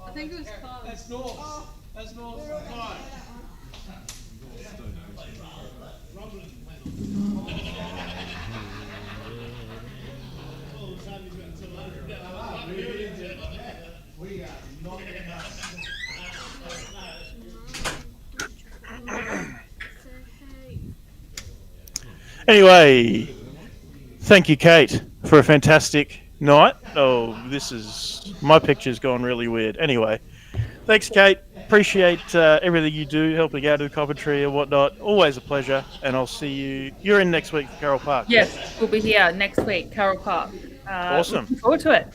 I think it was close. That's north. That's north. Fine. We are not Anyway, thank you, Kate, for a fantastic night. Oh, my picture's gone really weird. Anyway, thanks, Kate. Appreciate everything you do, helping out with Carpentry and whatnot. Always a pleasure, and I'll see you. You're in next week for Carroll Park. Yes, we'll be here next week, Carroll Park. Awesome. Looking forward to it.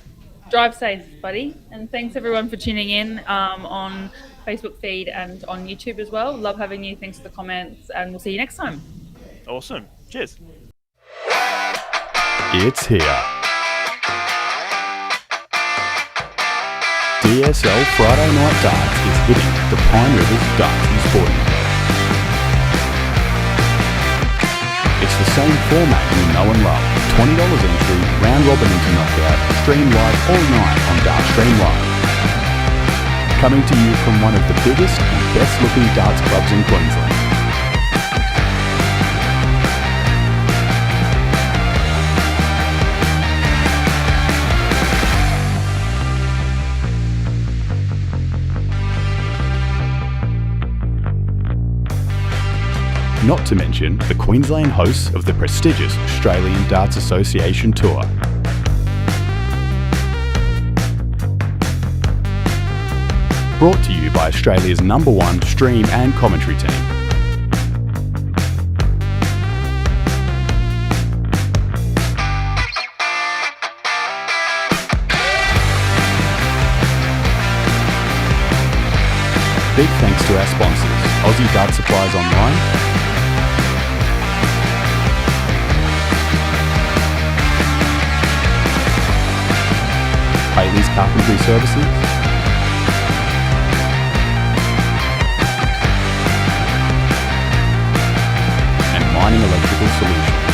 Drive safe, buddy. And thanks everyone for tuning in on Facebook feed and on YouTube as well. Love having you. Thanks for the comments, and we'll see you next time. Awesome. Cheers. It's here. DSL Friday Night Darts is hitting the Pine Rivers Darts and Sporting Club. It's the same format you know and love. $20 entry, round robin into knockout, stream live all night on Dartstream Live. Coming to you from one of the biggest and best looking darts clubs in Queensland. Not to mention the Queensland hosts of the prestigious Australian Darts Association Tour. Brought to you by Australia's #1 stream and commentary team. Big thanks to our sponsors, Aussie Dart Supplies Online, Haley's Carpentry Services, and Mining Electrical Solutions.